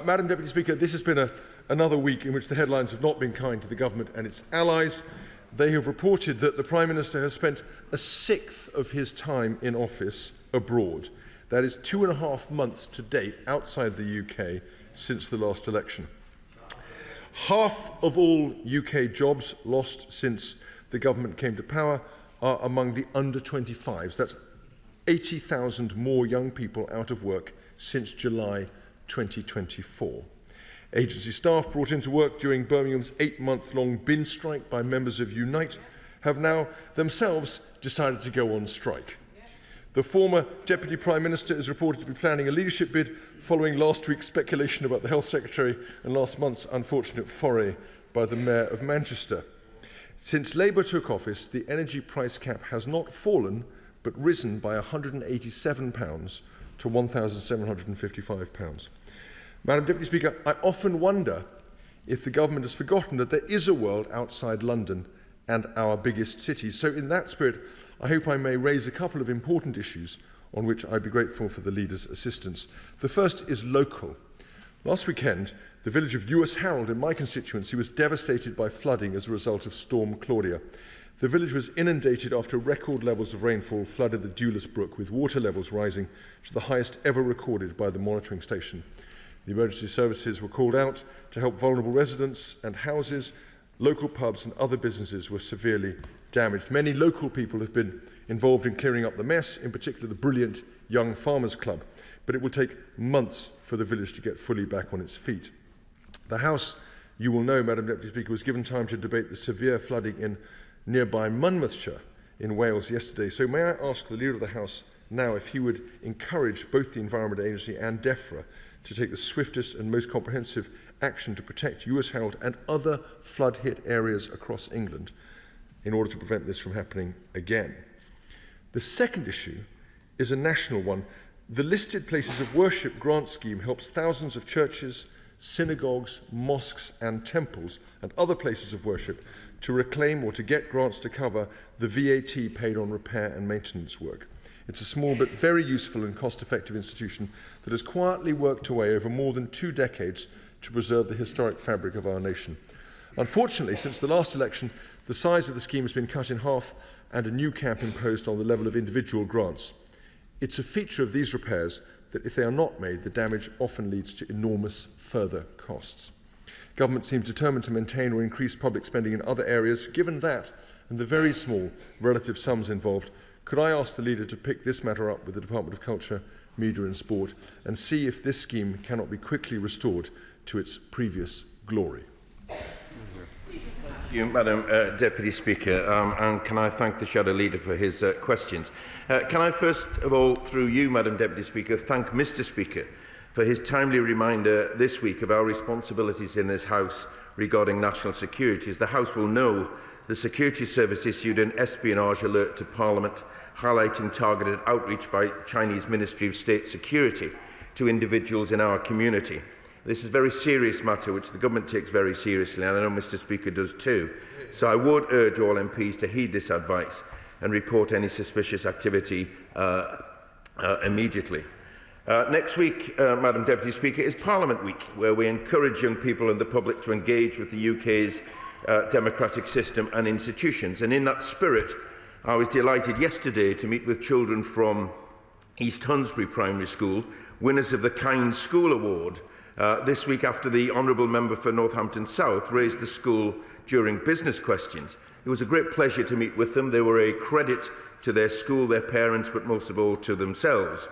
Madam Deputy Speaker, this has been another week in which the headlines have not been kind to the government and its allies. They have reported that the Prime Minister has spent a sixth of his time in office abroad. That is 2.5 months to date outside the UK since the last election. Half of all UK jobs lost since the government came to power are among the under 25s. That's 80,000 more young people out of work since July 2024. Agency staff brought into work during Birmingham's 8-month-long bin strike by members of Unite have now themselves decided to go on strike. The former Deputy Prime Minister is reported to be planning a leadership bid following last week's speculation about the Health Secretary and last month's unfortunate foray by the Mayor of Manchester. Since Labour took office, the energy price cap has not fallen but risen by £187 to £1,755. Madam Deputy Speaker, I often wonder if the government has forgotten that there is a world outside London and our biggest cities. So in that spirit, I hope I may raise a couple of important issues on which I'd be grateful for the leader's assistance. The first is local. Last weekend, the village of US Harold in my constituency was devastated by flooding as a result of Storm Claudia. The village was inundated after record levels of rainfall flooded the Dewless Brook, with water levels rising to the highest ever recorded by the monitoring station. The emergency services were called out to help vulnerable residents and houses. Local pubs and other businesses were severely damaged. Many local people have been involved in clearing up the mess, in particular the brilliant Young Farmers Club, but it will take months for the village to get fully back on its feet. The House, you will know, Madam Deputy Speaker, was given time to debate the severe flooding in nearby Monmouthshire in Wales yesterday. So may I ask the Leader of the House now if he would encourage both the Environment Agency and DEFRA to take the swiftest and most comprehensive action to protect US Harold and other flood-hit areas across England in order to prevent this from happening again. The second issue is a national one. The Listed Places of Worship grant scheme helps thousands of churches, synagogues, mosques and temples and other places of worship to reclaim or to get grants to cover the VAT paid on repair and maintenance work. It's a small but very useful and cost-effective institution that has quietly worked away over more than 2 decades to preserve the historic fabric of our nation. Unfortunately, since the last election, the size of the scheme has been cut in half and a new cap imposed on the level of individual grants. It's a feature of these repairs that if they are not made, the damage often leads to enormous further costs. Government seems determined to maintain or increase public spending in other areas. Given that and the very small relative sums involved, could I ask the Leader to pick this matter up with the Department of Culture, Media and Sport and see if this scheme cannot be quickly restored to its previous glory? Thank you, Madam Deputy Speaker, and can I thank the Shadow Leader for his questions. Can I first of all, through you, Madam Deputy Speaker, thank Mr Speaker for his timely reminder this week of our responsibilities in this House regarding national security. As the House will know, the Security Service issued an espionage alert to Parliament highlighting targeted outreach by Chinese Ministry of State Security to individuals in our community. This is a very serious matter which the government takes very seriously, and I know Mr Speaker does too. So I would urge all MPs to heed this advice and report any suspicious activity immediately. Next week, Madam Deputy Speaker, is Parliament Week, where we encourage young people and the public to engage with the UK's democratic system and institutions. And in that spirit, I was delighted yesterday to meet with children from East Hunsbury Primary School, winners of the Kind School Award, this week after the Honourable Member for Northampton South raised the school during business questions. It was a great pleasure to meet with them. They were a credit to their school, their parents, but most of all to themselves.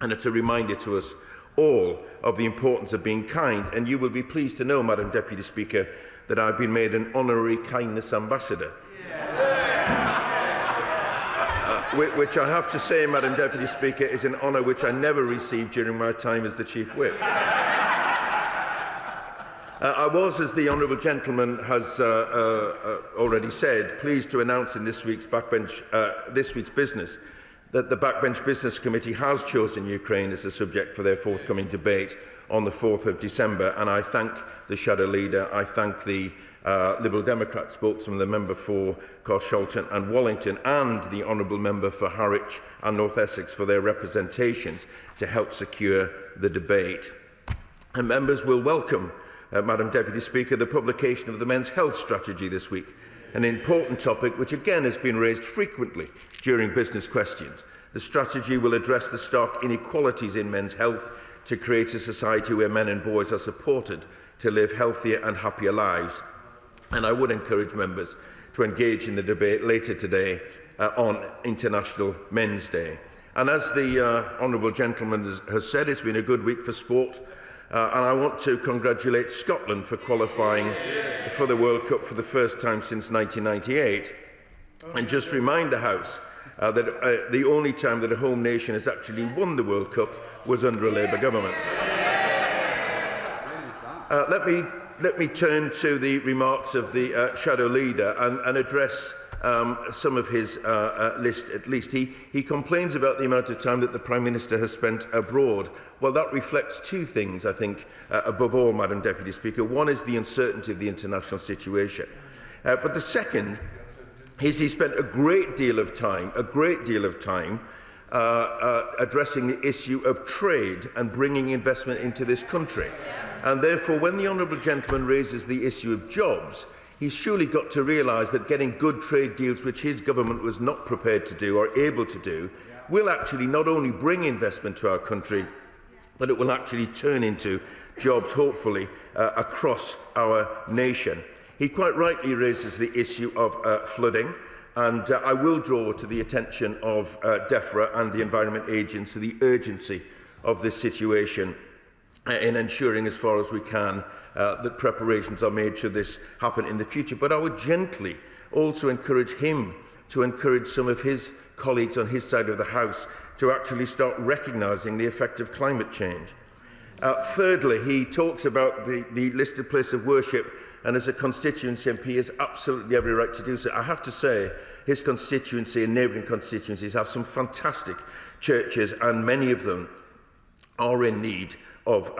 And it's a reminder to us all of the importance of being kind. And you will be pleased to know, Madam Deputy Speaker, that I've been made an honorary kindness ambassador. Which I have to say, Madam Deputy Speaker, is an honour which I never received during my time as the Chief Whip. I was, as the Honourable Gentleman has already said, pleased to announce in this week's business that the Backbench Business Committee has chosen Ukraine as the subject for their forthcoming debate on the 4th of December, and I thank the Shadow Leader, I thank the Liberal Democrat spokesman, the member for Carshalton and Wallington, and the Honourable Member for Harwich and North Essex for their representations to help secure the debate. And members will welcome, Madam Deputy Speaker, the publication of the Men's Health Strategy this week, an important topic which again has been raised frequently during business questions. The strategy will address the stark inequalities in men's health, to create a society where men and boys are supported to live healthier and happier lives. And I would encourage members to engage in the debate later today on International Men's Day. And as the honourable gentleman has said, it's been a good week for sport. And I want to congratulate Scotland for qualifying for the World Cup for the first time since 1998. And just remind the House that the only time that a home nation has actually won the World Cup was under a Labour government. Let me turn to the remarks of the shadow leader and address some of his list. At least he complains about the amount of time that the Prime Minister has spent abroad. Well, that reflects two things, I think, above all, Madam Deputy Speaker. One is the uncertainty of the international situation, but the second is he spent a great deal of time addressing the issue of trade and bringing investment into this country. And therefore, when the honourable gentleman raises the issue of jobs, he's surely got to realise that getting good trade deals, which his government was not prepared to do or able to do, will actually not only bring investment to our country, but it will actually turn into jobs, hopefully, across our nation. He quite rightly raises the issue of flooding, and I will draw to the attention of DEFRA and the Environment Agency the urgency of this situation in ensuring, as far as we can, that preparations are made should this happen in the future. But I would gently also encourage him to encourage some of his colleagues on his side of the House to actually start recognising the effect of climate change. Thirdly, he talks about the listed place of worship, and as a constituency MP, he has absolutely every right to do so. I have to say, his constituency and neighbouring constituencies have some fantastic churches, and many of them are in need of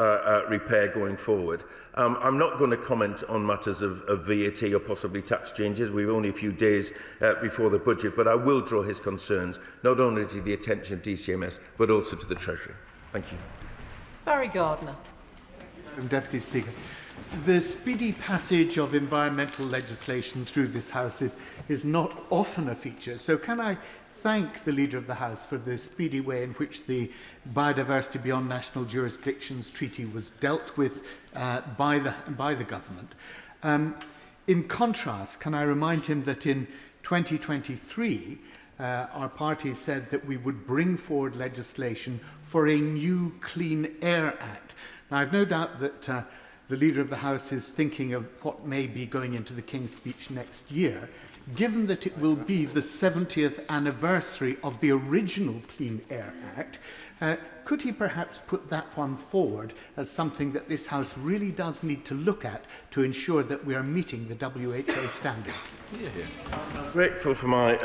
repair going forward. I'm not going to comment on matters of VAT or possibly tax changes. We've only a few days before the budget, but I will draw his concerns not only to the attention of DCMS, but also to the Treasury. Thank you. Barry Gardner. Madam Deputy Speaker, the speedy passage of environmental legislation through this House is not often a feature. So can I thank the Leader of the House for the speedy way in which the Biodiversity Beyond National Jurisdictions Treaty was dealt with by the government. In contrast, can I remind him that in 2023, our party said that we would bring forward legislation for a new Clean Air Act. Now, I've no doubt that the Leader of the House is thinking of what may be going into the King's Speech next year. Given that it will be the 70th anniversary of the original Clean Air Act, could he perhaps put that one forward as something that this House really does need to look at to ensure that we are meeting the WHO standards? I'm grateful for my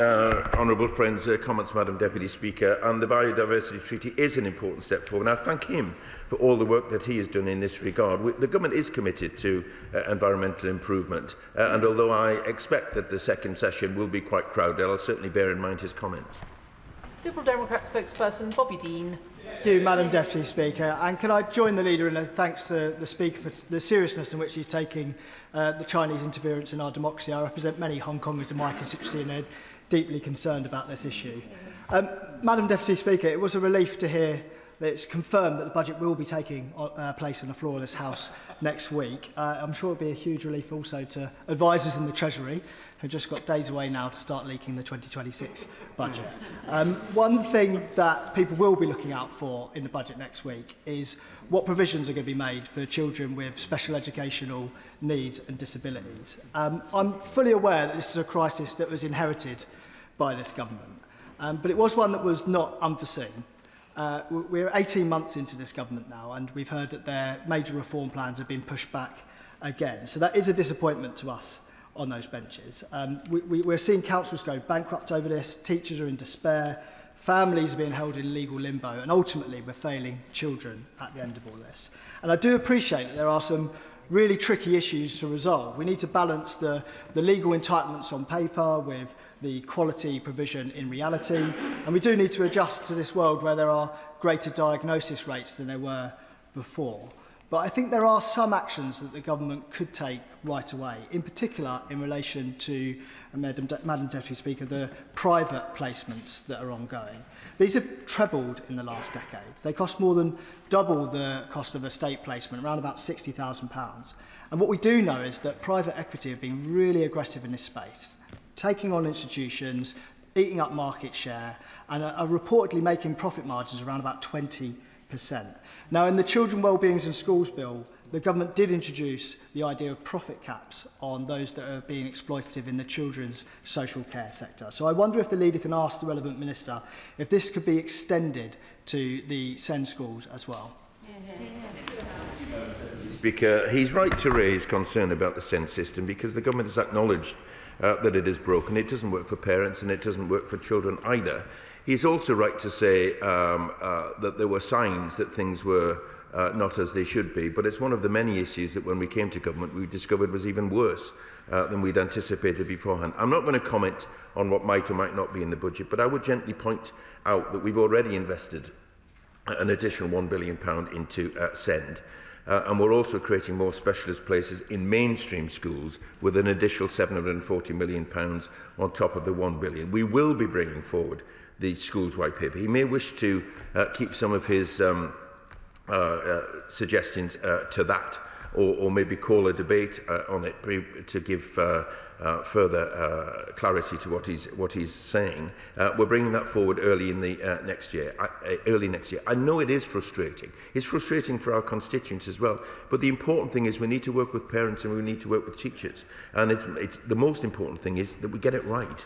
honourable friend's comments, Madam Deputy Speaker, and the Biodiversity Treaty is an important step forward. And I thank him for all the work that he has done in this regard. The government is committed to environmental improvement, and although I expect that the second session will be quite crowded, I'll certainly bear in mind his comments. Liberal Democrat spokesperson Bobby Dean. Thank you, Madam Deputy Speaker. And can I join the Leader in a thanks to the Speaker for the seriousness in which he's taking the Chinese interference in our democracy. I represent many Hong Kongers in my constituency and they're deeply concerned about this issue. Madam Deputy Speaker, it was a relief to hear that it's confirmed that the budget will be taking place on the floor of this House next week. I'm sure it'll be a huge relief also to advisers in the Treasury, who've just got days away now to start leaking the 2026 budget. One thing that people will be looking out for in the budget next week is what provisions are going to be made for children with special educational needs and disabilities. I'm fully aware that this is a crisis that was inherited by this government, but it was one that was not unforeseen. We're 18 months into this government now, and we've heard that their major reform plans have been pushed back again. So that is a disappointment to us on those benches. We're seeing councils go bankrupt over this, teachers are in despair, families are being held in legal limbo, and ultimately we're failing children at the end of all this. And I do appreciate that there are some really tricky issues to resolve. We need to balance the legal entitlements on paper with the quality provision in reality, and we do need to adjust to this world where there are greater diagnosis rates than there were before. But I think there are some actions that the government could take right away, in particular in relation to, Madam Deputy Speaker, the private placements that are ongoing. These have trebled in the last decade. They cost more than double the cost of a state placement, around about £60,000. And what we do know is that private equity have been really aggressive in this space, taking on institutions, eating up market share, and are reportedly making profit margins around about 20%. Now, in the Children Wellbeing and Schools Bill, the government did introduce the idea of profit caps on those that are being exploitative in the children's social care sector. So I wonder if the leader can ask the relevant minister if this could be extended to the SEND schools as well. Speaker, he's right to raise concern about the SEND system because the government has acknowledged that it is broken. It doesn't work for parents and it doesn't work for children either. He's also right to say that there were signs that things were not as they should be, but it's one of the many issues that when we came to government we discovered was even worse than we'd anticipated beforehand. I'm not going to comment on what might or might not be in the budget, but I would gently point out that we've already invested an additional £1 billion into SEND. And we're also creating more specialist places in mainstream schools with an additional £740 million on top of the £1 billion. We will be bringing forward the schools white paper. He may wish to keep some of his suggestions to that, or maybe call a debate on it to give further clarity to what he's saying. We're bringing that forward early in the next year. I know it is frustrating. It's frustrating for our constituents as well. But the important thing is we need to work with parents and we need to work with teachers. And the most important thing is that we get it right.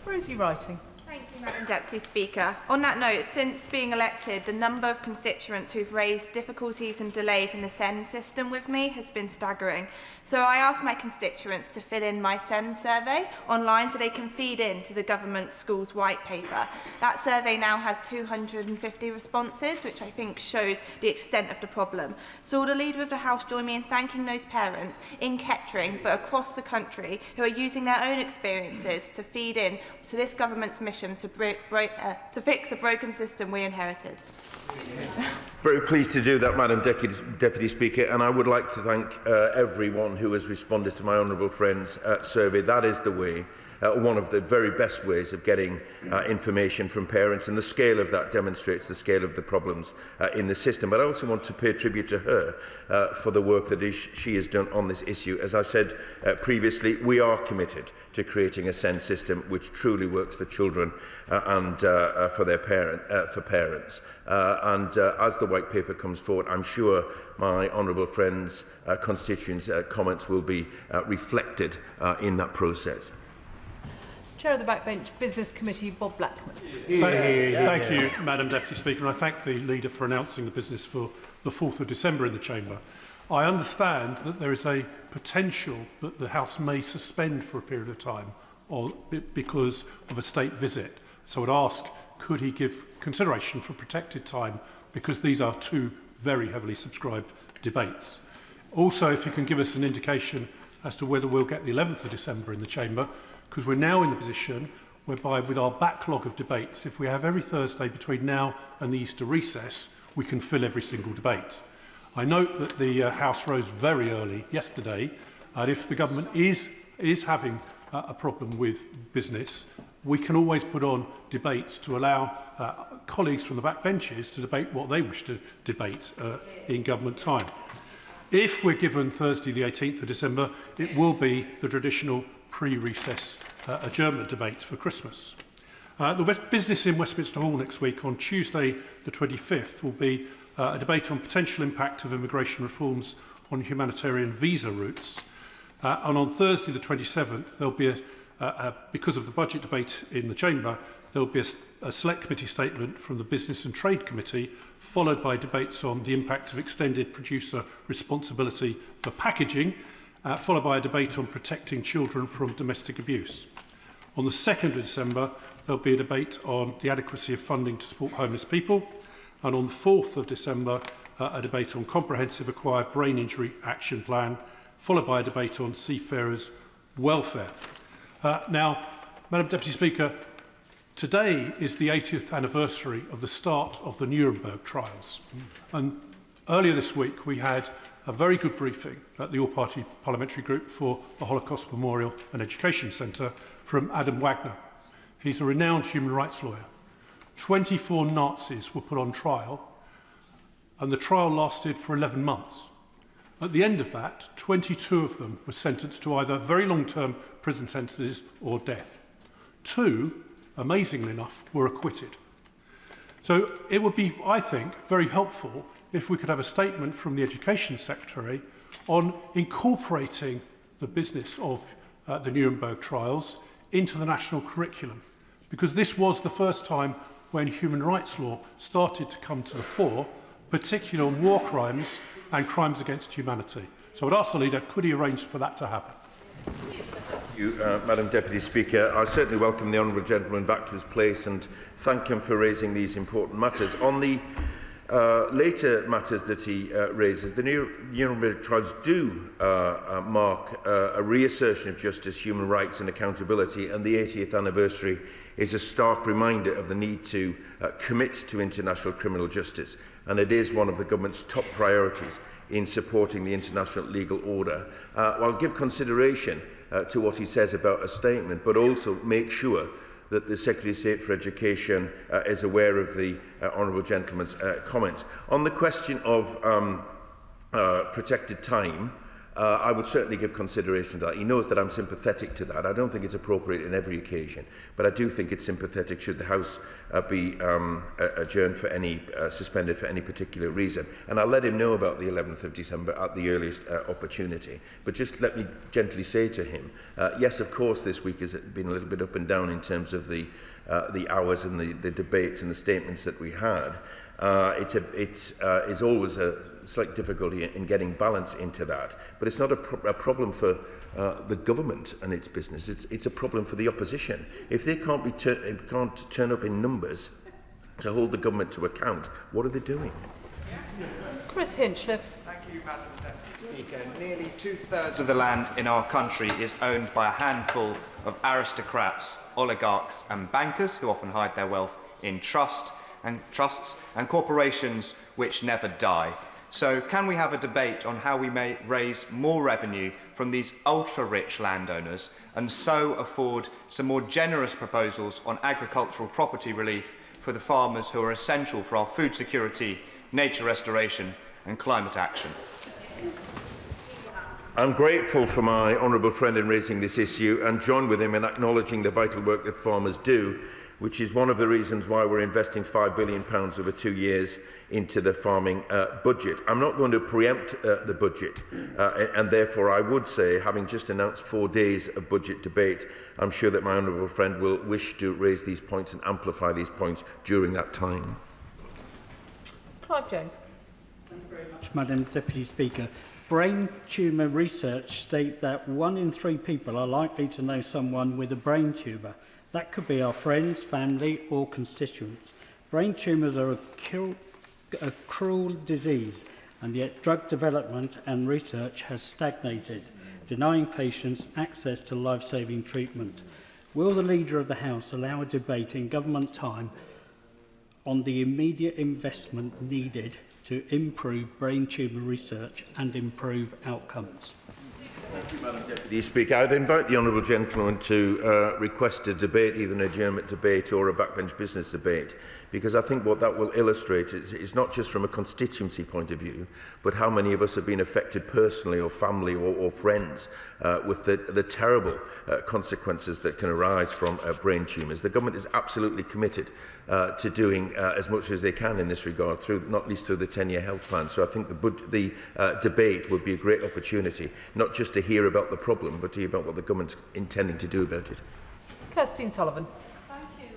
Rosie Writing. Thank you, Madam Deputy Speaker. On that note, since being elected, the number of constituents who've raised difficulties and delays in the SEND system with me has been staggering. So I asked my constituents to fill in my SEND survey online so they can feed into the government's schools white paper. That survey now has 250 responses, which I think shows the extent of the problem. So will the Leader of the House join me in thanking those parents in Kettering, but across the country, who are using their own experiences to feed in to this government's mission to fix a broken system we inherited? Very pleased to do that, Madam Deputy Speaker, and I would like to thank everyone who has responded to my honourable friend's survey. That is the way, one of the very best ways of getting information from parents, and the scale of that demonstrates the scale of the problems in the system. But I also want to pay tribute to her for the work that she has done on this issue. As I said previously, we are committed to creating a SEND system which truly works for children and for parents. As the white paper comes forward, I'm sure my honourable friends' constituents' comments will be reflected in that process. Chair of the Backbench Business Committee, Bob Blackman. Thank you, Madam Deputy Speaker, and I thank the Leader for announcing the business for the 4th of December in the Chamber. I understand that there is a potential that the House may suspend for a period of time because of a state visit. So I would ask, could he give consideration for protected time, because these are two very heavily subscribed debates. Also, if you can give us an indication as to whether we'll get the 11th of December in the Chamber, because we're now in the position whereby, with our backlog of debates, if we have every Thursday between now and the Easter recess, we can fill every single debate. I note that the House rose very early yesterday, and if the government is having a problem with business, we can always put on debates to allow colleagues from the backbenches to debate what they wish to debate in government time. If we're given Thursday the 18th of December, it will be the traditional pre-recess adjournment debate for Christmas. The business in Westminster Hall next week, on Tuesday the 25th, will be a debate on potential impact of immigration reforms on humanitarian visa routes. And on Thursday the 27th, there'll be because of the budget debate in the Chamber, there'll be a Select Committee statement from the Business and Trade Committee, followed by debates on the impact of extended producer responsibility for packaging, followed by a debate on protecting children from domestic abuse. On the 2nd of December, there'll be a debate on the adequacy of funding to support homeless people. And on the 4th of December, a debate on comprehensive acquired brain injury action plan, followed by a debate on seafarers' welfare. Now, Madam Deputy Speaker, today is the 80th anniversary of the start of the Nuremberg trials. And Earlier this week, we had a very good briefing at the All-Party Parliamentary Group for the Holocaust Memorial and Education Centre from Adam Wagner. He's a renowned human rights lawyer. 24 Nazis were put on trial, and the trial lasted for 11 months. At the end of that, 22 of them were sentenced to either very long-term prison sentences or death. 2, amazingly enough, were acquitted. So it would be, I think, very helpful if we could have a statement from the Education Secretary on incorporating the business of the Nuremberg trials into the national curriculum, because this was the first time when human rights law started to come to the fore, particularly on war crimes and crimes against humanity. So I would ask the Leader, could he arrange for that to happen? Thank you, Madam Deputy Speaker. I certainly welcome the honourable gentleman back to his place and thank him for raising these important matters. On the later matters that he raises, the Nuremberg trials do mark a reassertion of justice, human rights and accountability, and the 80th anniversary is a stark reminder of the need to commit to international criminal justice, and it is one of the government's top priorities in supporting the international legal order. I'll give consideration to what he says about a statement, but also make sure that the Secretary of State for Education is aware of the honourable gentleman's comments. On the question of protected time, I would certainly give consideration to that. He knows that I'm sympathetic to that. I don't think it's appropriate in every occasion, but I do think it's sympathetic should the House be adjourned for any, suspended for any particular reason. And I'll let him know about the 11th of December at the earliest opportunity. But just let me gently say to him, yes, of course, this week has been a little bit up and down in terms of the hours and the debates and the statements that we had. It's always a slight difficulty in getting balance into that, but it's not a problem for the government and its business. It's a problem for the opposition. If they can't turn up in numbers to hold the government to account, what are they doing? Chris Hinchliffe. Thank you, Madam Deputy Speaker. Nearly 2/3 of the land in our country is owned by a handful of aristocrats, oligarchs and bankers who often hide their wealth in trusts and corporations which never die. So can we have a debate on how we may raise more revenue from these ultra-rich landowners and so afford some more generous proposals on agricultural property relief for the farmers who are essential for our food security, nature restoration and climate action? I'm grateful for my honourable friend in raising this issue and join with him in acknowledging the vital work that farmers do, which is one of the reasons why we're investing £5 billion over 2 years into the farming budget. I'm not going to preempt the budget, and therefore I would say, having just announced 4 days of budget debate, I'm sure that my honourable friend will wish to raise these points and amplify these points during that time. Clive Jones. Thank you very much, Madam Deputy Speaker. Brain tumour research state that 1 in 3 people are likely to know someone with a brain tumour. That could be our friends, family or constituents. Brain tumours are a cruel disease, and yet drug development and research has stagnated, denying patients access to life-saving treatment. Will the Leader of the House allow a debate in government time on the immediate investment needed to improve brain tumour research and improve outcomes? Thank you, Madam Deputy Speaker. I'd invite the honourable gentleman to request a debate, either an adjournment debate or a backbench business debate, because I think what that will illustrate is not just from a constituency point of view, but how many of us have been affected personally or family or friends with the terrible consequences that can arise from brain tumours. The government is absolutely committed to doing as much as they can in this regard, not least through the 10-year health plan. So I think the debate would be a great opportunity, not just to hear about the problem, but to hear about what the government's intending to do about it. Kirstine Sullivan.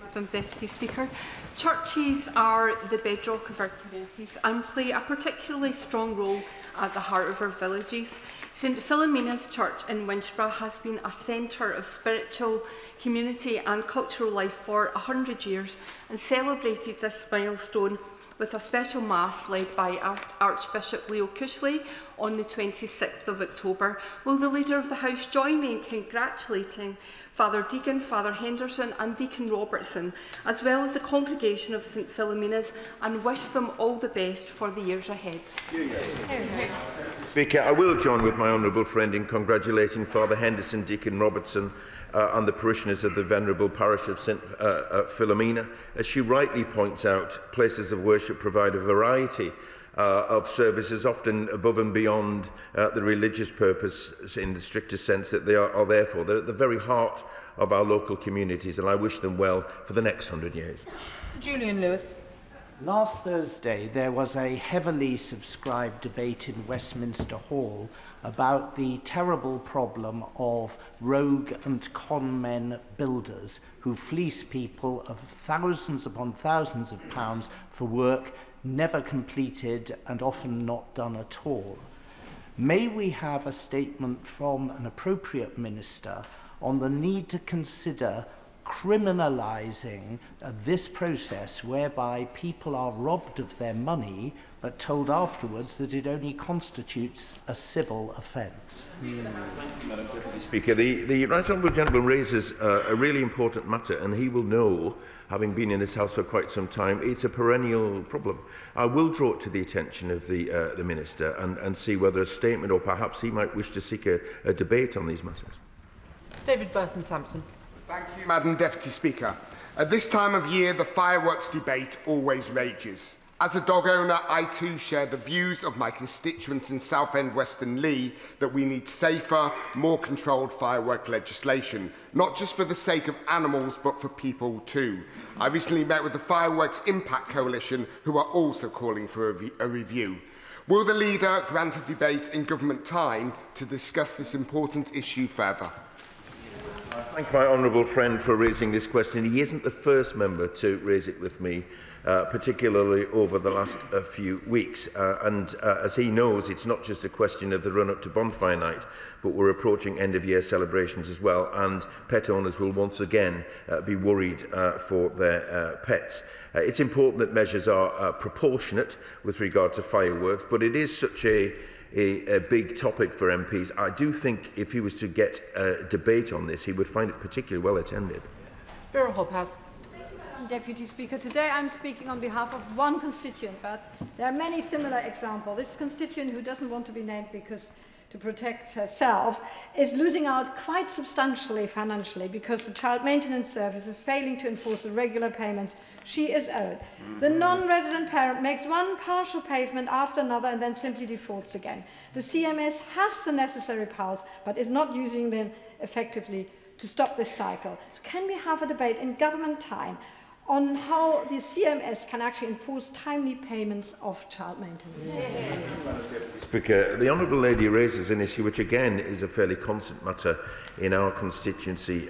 Madam Deputy Speaker. Churches are the bedrock of our communities and play a particularly strong role at the heart of our villages. St Philomena's Church in Winchborough has been a centre of spiritual, community and cultural life for 100 years and celebrated this milestone with a special Mass led by Archbishop Leo Cushley on the 26th of October. Will the Leader of the House join me in congratulating Father Deacon, Father Henderson and Deacon Robertson, as well as the congregation of St Philomena's, and wish them all the best for the years ahead? Speaker, I will join with my honourable friend in congratulating Father Henderson, Deacon Robertson and the parishioners of the venerable parish of St Philomena. As she rightly points out, places of worship provide a variety of services, often above and beyond the religious purpose in the strictest sense that they are there for. They're at the very heart of our local communities, and I wish them well for the next 100 years. Julian Lewis. Last Thursday, there was a heavily subscribed debate in Westminster Hall about the terrible problem of rogue and con men builders who fleece people of thousands upon thousands of pounds for work never completed and often not done at all. May we have a statement from an appropriate minister on the need to consider criminalising this process whereby people are robbed of their money but told afterwards that it only constitutes a civil offence? Madam Deputy Speaker, the Right Honourable Gentleman raises a really important matter, and he will know, having been in this House for quite some time, it's a perennial problem. I will draw it to the attention of the Minister and see whether a statement or perhaps he might wish to seek a debate on these matters. David Burton-Sampson. Thank you, Madam Deputy Speaker. At this time of year, the fireworks debate always rages. As a dog owner, I too share the views of my constituents in Southend Weston Lee that we need safer, more controlled firework legislation, not just for the sake of animals, but for people too. I recently met with the Fireworks Impact Coalition, who are also calling for a review. Will the Leader grant a debate in government time to discuss this important issue further? I thank my honourable friend for raising this question. He isn't the first member to raise it with me, particularly over the last few weeks. As he knows, it's not just a question of the run-up to bonfire night, but we're approaching end-of-year celebrations as well, and pet owners will once again be worried for their pets. It's important that measures are proportionate with regard to fireworks, but it is such a big topic for MPs. I do think if he was to get a debate on this, he would find it particularly well attended. Vera Hobhouse. Deputy Speaker, today I'm speaking on behalf of one constituent, but there are many similar examples. This constituent, who doesn't want to be named because to protect herself, is losing out quite substantially financially because the child maintenance service is failing to enforce the regular payments she is owed. The non-resident parent makes one partial payment after another and then simply defaults again. The CMS has the necessary powers but is not using them effectively to stop this cycle. So can we have a debate in government time on how the CMS can actually enforce timely payments of child maintenance? Speaker, the Honourable Lady raises an issue which again is a fairly constant matter in our constituency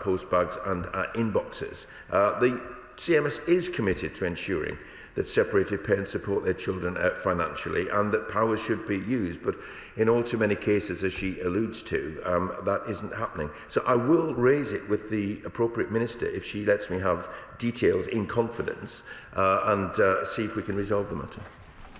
postbags and inboxes. The CMS is committed to ensuring that separated parents support their children financially and that powers should be used, but in all too many cases, as she alludes to, that isn't happening. So I will raise it with the appropriate minister if she lets me have details in confidence and see if we can resolve the matter.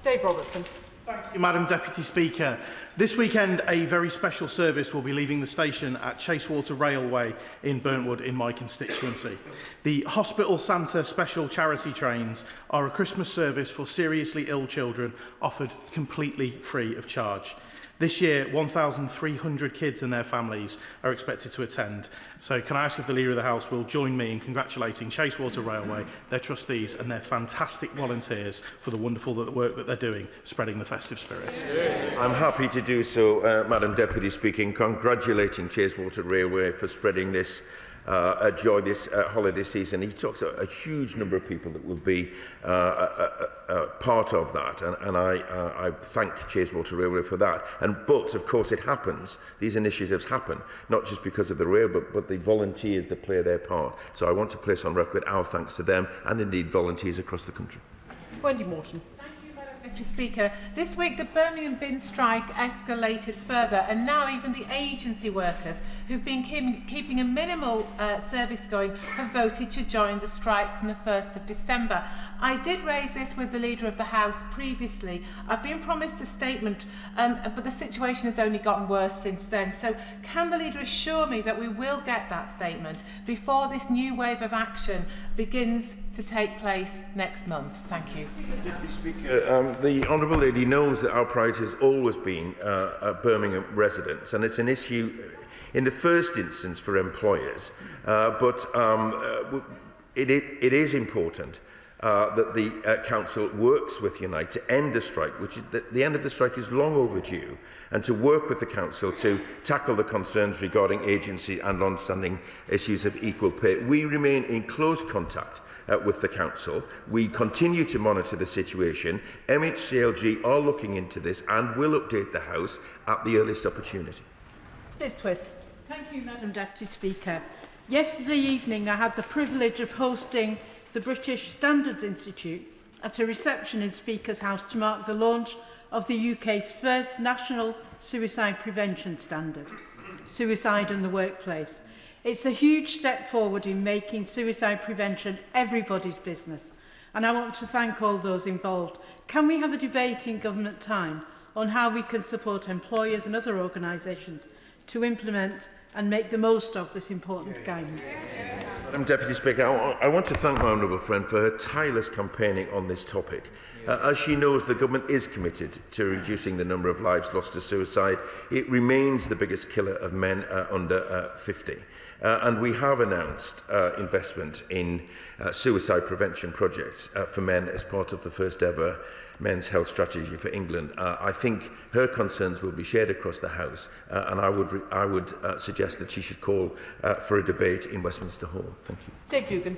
Dave Robertson. Thank you, Madam Deputy Speaker. This weekend, a very special service will be leaving the station at Chasewater Railway in Burntwood in my constituency. The Hospital Santa Special Charity Trains are a Christmas service for seriously ill children offered completely free of charge. This year, 1,300 kids and their families are expected to attend. So can I ask if the Leader of the House will join me in congratulating Chasewater Railway, their trustees and their fantastic volunteers for the wonderful work that they're doing, spreading the festive spirit. I'm happy to do so, Madam Deputy Speaker, congratulating Chasewater Railway for spreading this joy this holiday season. He talks about a huge number of people that will be part of that, and I thank Chasewater Railway for that. But of course it happens, these initiatives happen, not just because of the rail, but the volunteers that play their part. So I want to place on record our thanks to them and indeed volunteers across the country. Wendy Morton. Thank you, Madam Deputy Speaker, this week the Birmingham bin strike escalated further, and now even the agency workers who've been keeping a minimal service going have voted to join the strike from the 1st of December. I did raise this with the Leader of the House previously. I've been promised a statement, but the situation has only gotten worse since then. So can the Leader assure me that we will get that statement before this new wave of action begins to take place next month? Thank you. Deputy Speaker, the Honourable Lady knows that our priority has always been Birmingham residents, and it's an issue in the first instance for employers, but it is important that the Council works with Unite to end the strike, which is the end of the strike is long overdue, and to work with the Council to tackle the concerns regarding agency and long-standing issues of equal pay. We remain in close contact with the Council. We continue to monitor the situation. MHCLG are looking into this and will update the House at the earliest opportunity. Ms Twist. Thank you, Madam Deputy Speaker. Yesterday evening I had the privilege of hosting the British Standards Institute at a reception in Speaker's House to mark the launch of the UK's first national suicide prevention standard, Suicide in the Workplace. It's a huge step forward in making suicide prevention everybody's business, and I want to thank all those involved. Can we have a debate in government time on how we can support employers and other organisations to implement and make the most of this important guidance? Madam Deputy Speaker, I want to thank my honourable friend for her tireless campaigning on this topic. As she knows, the government is committed to reducing the number of lives lost to suicide. It remains the biggest killer of men under 50. And we have announced investment in suicide prevention projects for men as part of the first ever men's health strategy for England. I think her concerns will be shared across the House, and I would suggest that she should call for a debate in Westminster Hall. Thank you. Dave Dugan.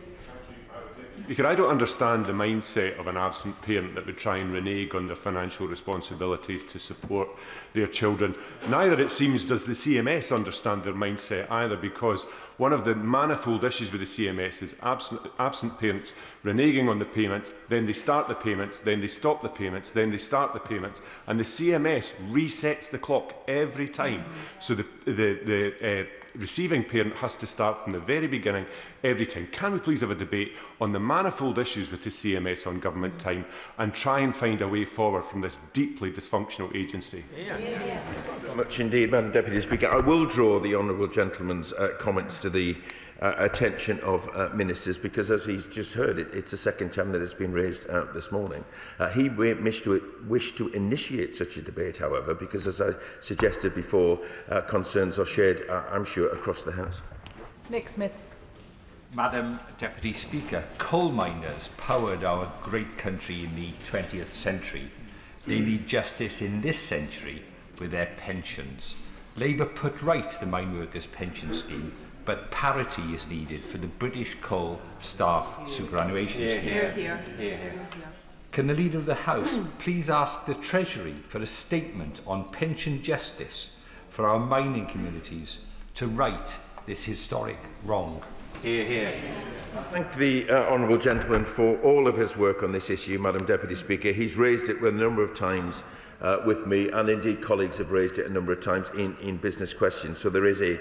Because I don't understand the mindset of an absent parent that would try and renege on their financial responsibilities to support their children. Neither, it seems, does the CMS understand their mindset either, because one of the manifold issues with the CMS is absent parents reneging on the payments, then they start the payments, then they stop the payments, then they start the payments, and the CMS resets the clock every time. So the receiving parent has to start from the very beginning every time. Can we please have a debate on the manifold issues with the CMS on government time and try and find a way forward from this deeply dysfunctional agency? Very much indeed, Madam Deputy Speaker. I will draw the honourable gentleman's comments to the attention of ministers, because as he's just heard, it's the second time that it's been raised this morning. He wished to initiate such a debate, however, because as I suggested before, concerns are shared, I'm sure, across the House. Nick Smith. Madam Deputy Speaker, coal miners powered our great country in the 20th century. They need justice in this century with their pensions. Labour put right the mine workers' pension scheme, but parity is needed for the British Coal Staff Superannuation Scheme. Can the Leader of the House please ask the Treasury for a statement on pension justice for our mining communities to right this historic wrong? I thank the honourable gentleman for all of his work on this issue, Madam Deputy Speaker. He's raised it a number of times with me, and indeed colleagues have raised it a number of times in business questions, so there is a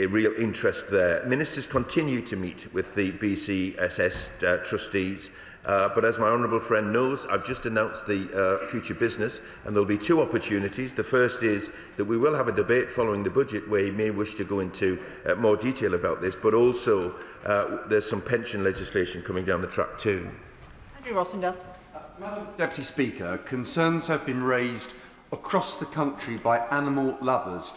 real interest there. Ministers continue to meet with the BCSS trustees, but as my honourable friend knows, I've just announced the future business, and there'll be two opportunities. The first is that we will have a debate following the budget where he may wish to go into more detail about this, but also there's some pension legislation coming down the track too. Andrew Rossendale. Madam Deputy Speaker, concerns have been raised across the country by animal lovers,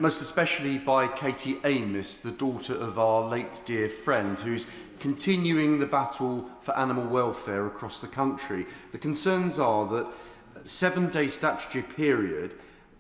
most especially by Katie Amos, the daughter of our late dear friend, who's continuing the battle for animal welfare across the country. The concerns are that 7-day statutory period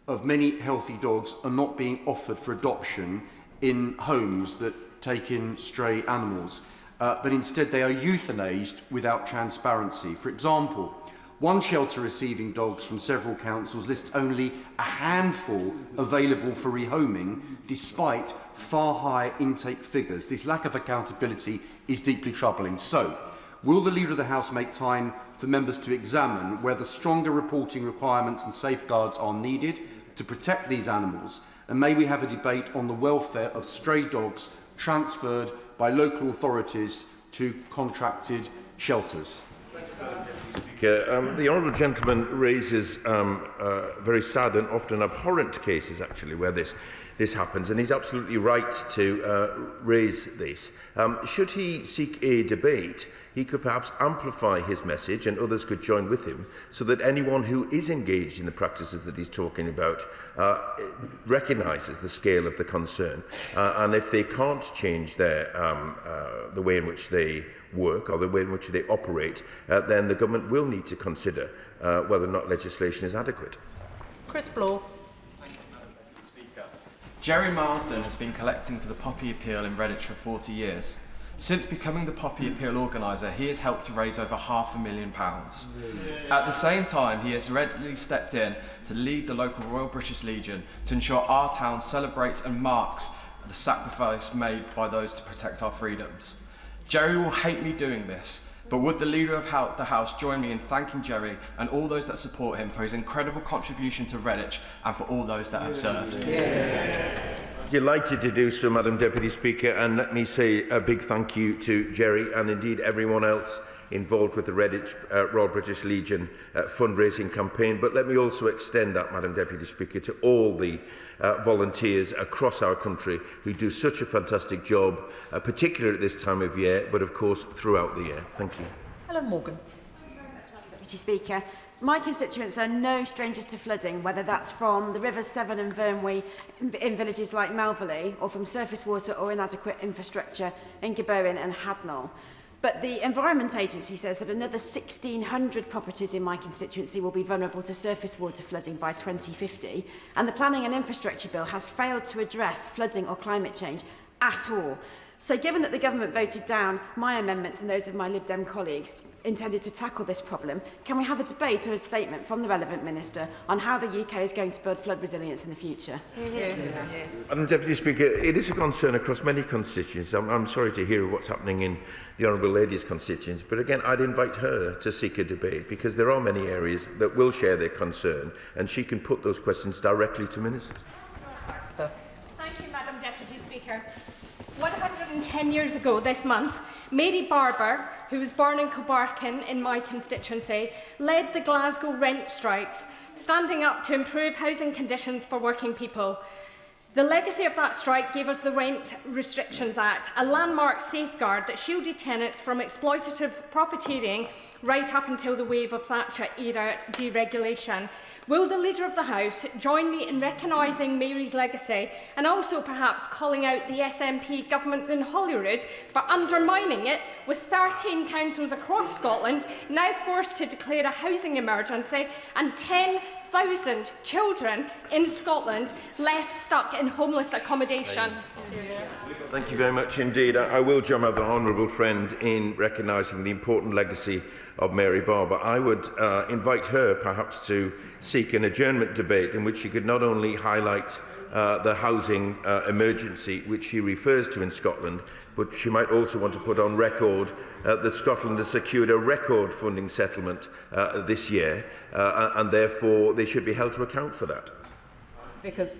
of many healthy dogs are not being offered for adoption in homes that take in stray animals, but instead they are euthanased without transparency. For example, one shelter receiving dogs from several councils lists only a handful available for rehoming, despite far higher intake figures. This lack of accountability is deeply troubling. So, will the Leader of the House make time for members to examine whether stronger reporting requirements and safeguards are needed to protect these animals? And may we have a debate on the welfare of stray dogs transferred by local authorities to contracted shelters? The honourable gentleman raises very sad and often abhorrent cases, actually, where this happens, and he's absolutely right to raise this. Should he seek a debate, he could perhaps amplify his message, and others could join with him, so that anyone who is engaged in the practices that he's talking about recognises the scale of the concern. And if they can't change their, the way in which they work or the way in which they operate, then the government will need to consider whether or not legislation is adequate. Chris Bloor. Jerry Marsden has been collecting for the Poppy Appeal in Redditch for 40 years. Since becoming the Poppy Appeal organiser, he has helped to raise over £500,000. At the same time, he has readily stepped in to lead the local Royal British Legion to ensure our town celebrates and marks the sacrifice made by those to protect our freedoms. Jerry will hate me doing this, but would the Leader of the House join me in thanking Jerry and all those that support him for his incredible contribution to Redditch and for all those that have served? Delighted to do so, Madam Deputy Speaker, and let me say a big thank you to Jerry and indeed everyone else involved with the Redditch Royal British Legion fundraising campaign. But let me also extend that, Madam Deputy Speaker, to all the volunteers across our country who do such a fantastic job, particularly at this time of year, but of course throughout the year. Thank you. Helen Morgan. Deputy Speaker, my constituents are no strangers to flooding, whether that's from the Rivers Severn and Vyrnwy in villages like Malverley, or from surface water or inadequate infrastructure in Gabowen and Hadnall. But the Environment Agency says that another 1,600 properties in my constituency will be vulnerable to surface water flooding by 2050, and the Planning and Infrastructure Bill has failed to address flooding or climate change at all. So given that the government voted down my amendments and those of my Lib Dem colleagues intended to tackle this problem, can we have a debate or a statement from the relevant minister on how the UK is going to build flood resilience in the future? Madam Deputy Speaker, it is a concern across many constituencies. I'm sorry to hear what's happening in the Honourable Lady's constituency, but again, I'd invite her to seek a debate, because there are many areas that will share their concern, and she can put those questions directly to ministers. Thank you, Madam Deputy Speaker. 110 years ago this month, Mary Barber, who was born in Cobarkin in my constituency, led the Glasgow rent strikes, standing up to improve housing conditions for working people. The legacy of that strike gave us the Rent Restrictions Act, a landmark safeguard that shielded tenants from exploitative profiteering right up until the wave of Thatcher-era deregulation. Will the Leader of the House join me in recognising Mary's legacy and also perhaps calling out the SNP government in Holyrood for undermining it, with 13 councils across Scotland now forced to declare a housing emergency and 10,000 children in Scotland left stuck in homeless accommodation? Thank you very much indeed. I will join my honourable friend in recognising the important legacy of Mary Barber. I would invite her perhaps to seek an adjournment debate in which she could not only highlight the housing emergency which she refers to in Scotland, but she might also want to put on record that Scotland has secured a record funding settlement this year, and therefore they should be held to account for that. Because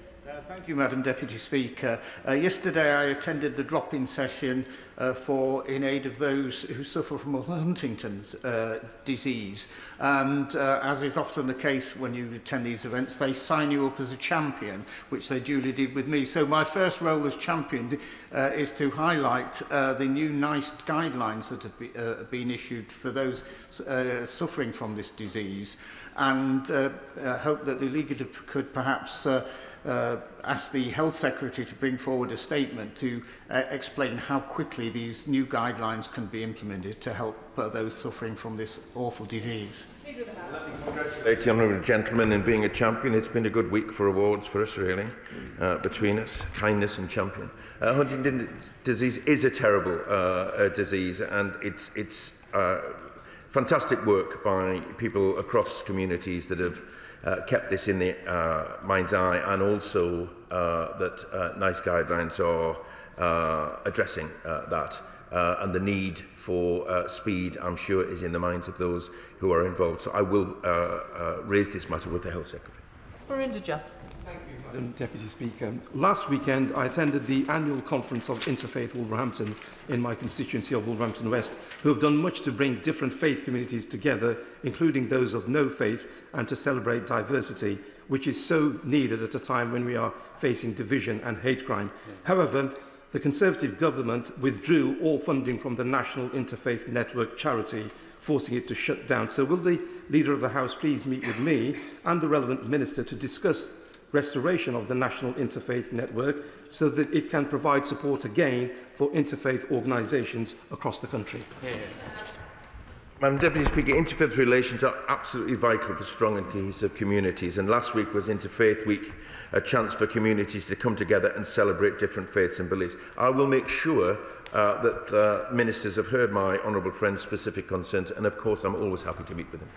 thank you, Madam Deputy Speaker. Yesterday I attended the drop-in session in aid of those who suffer from Huntington's disease. And as is often the case when you attend these events, they sign you up as a champion, which they duly did with me. So my first role as champion is to highlight the new NICE guidelines that have been issued for those suffering from this disease, and hope that the League could perhaps ask the Health Secretary to bring forward a statement to explain how quickly these new guidelines can be implemented to help those suffering from this awful disease. Congratulate the honourable gentleman in being a champion. It's been a good week for awards for us, really, between us, kindness and champion. Huntington's disease is a terrible disease, and it's fantastic work by people across communities that have kept this in the mind's eye, and also that NICE guidelines are addressing that. and the need for speed, I'm sure, is in the minds of those who are involved. So I will raise this matter with the Health Secretary. Marinda Just. Madam Deputy Speaker, last weekend I attended the annual conference of Interfaith Wolverhampton in my constituency of Wolverhampton West, who have done much to bring different faith communities together, including those of no faith, and to celebrate diversity, which is so needed at a time when we are facing division and hate crime. However, the Conservative government withdrew all funding from the National Interfaith Network charity, forcing it to shut down. So will the Leader of the House please meet with me and the relevant minister to discuss restoration of the National Interfaith Network so that it can provide support again for interfaith organisations across the country? Madam Deputy Speaker, interfaith relations are absolutely vital for strong and cohesive communities, and last week was Interfaith Week, a chance for communities to come together and celebrate different faiths and beliefs. I will make sure that ministers have heard my honourable friend's specific concerns, and of course I'm always happy to meet with them.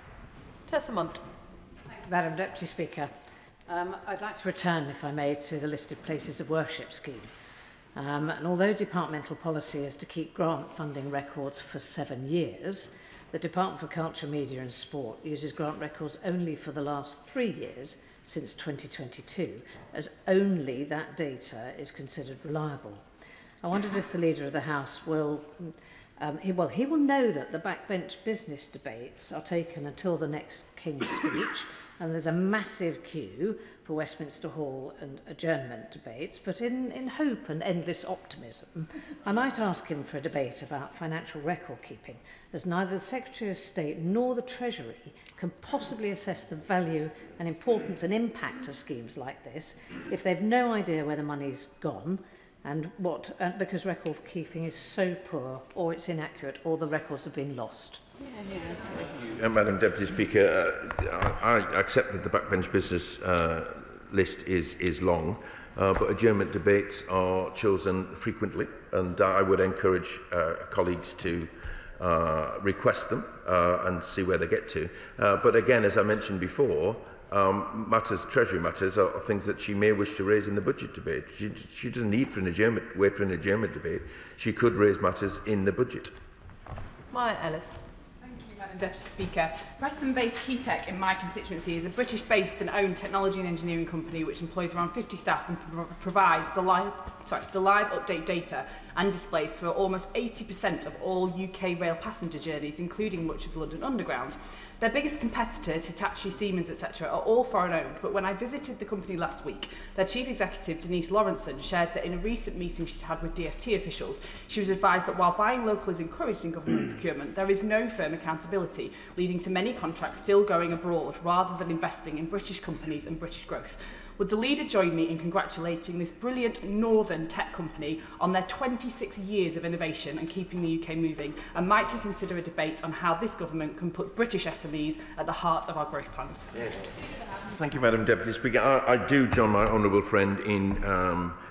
Tessa Munt. Madam Deputy Speaker, I'd like to return, if I may, to the listed places of worship scheme. And although departmental policy is to keep grant funding records for 7 years, the Department for Culture, Media and Sport uses grant records only for the last 3 years since 2022, as only that data is considered reliable. I wondered if the Leader of the House will... he will know that the backbench business debates are taken until the next King's speech, and there's a massive queue for Westminster Hall and adjournment debates, but in hope and endless optimism, I might ask him for a debate about financial record keeping, as neither the Secretary of State nor the Treasury can possibly assess the value and importance and impact of schemes like this if they've no idea where the money's gone, and because record keeping is so poor, or it's inaccurate, or the records have been lost. Madam Deputy Speaker, I accept that the backbench business list is long, but adjournment debates are chosen frequently, and I would encourage colleagues to request them and see where they get to. But again, as I mentioned before, Treasury matters are things that she may wish to raise in the budget debate. She doesn't need wait for an adjournment debate. She could raise matters in the budget. Maya Ellis. Madam Deputy Speaker, Preston-based Keytech in my constituency is a British-based and owned technology and engineering company which employs around 50 staff and provides the live update data and displays for almost 80% of all UK rail passenger journeys, including much of the London Underground. Their biggest competitors, Hitachi, Siemens, etc., are all foreign-owned, but when I visited the company last week, their chief executive, Denise Lawrenson, shared that in a recent meeting she'd had with DFT officials, she was advised that while buying local is encouraged in government procurement, there is no firm accountability, leading to many contracts still going abroad rather than investing in British companies and British growth. Would the leader join me in congratulating this brilliant northern tech company on their 26 years of innovation and keeping the UK moving? And might he consider a debate on how this government can put British SMEs at the heart of our growth plans? Thank you, Madam Deputy Speaker. I do join my honourable friend in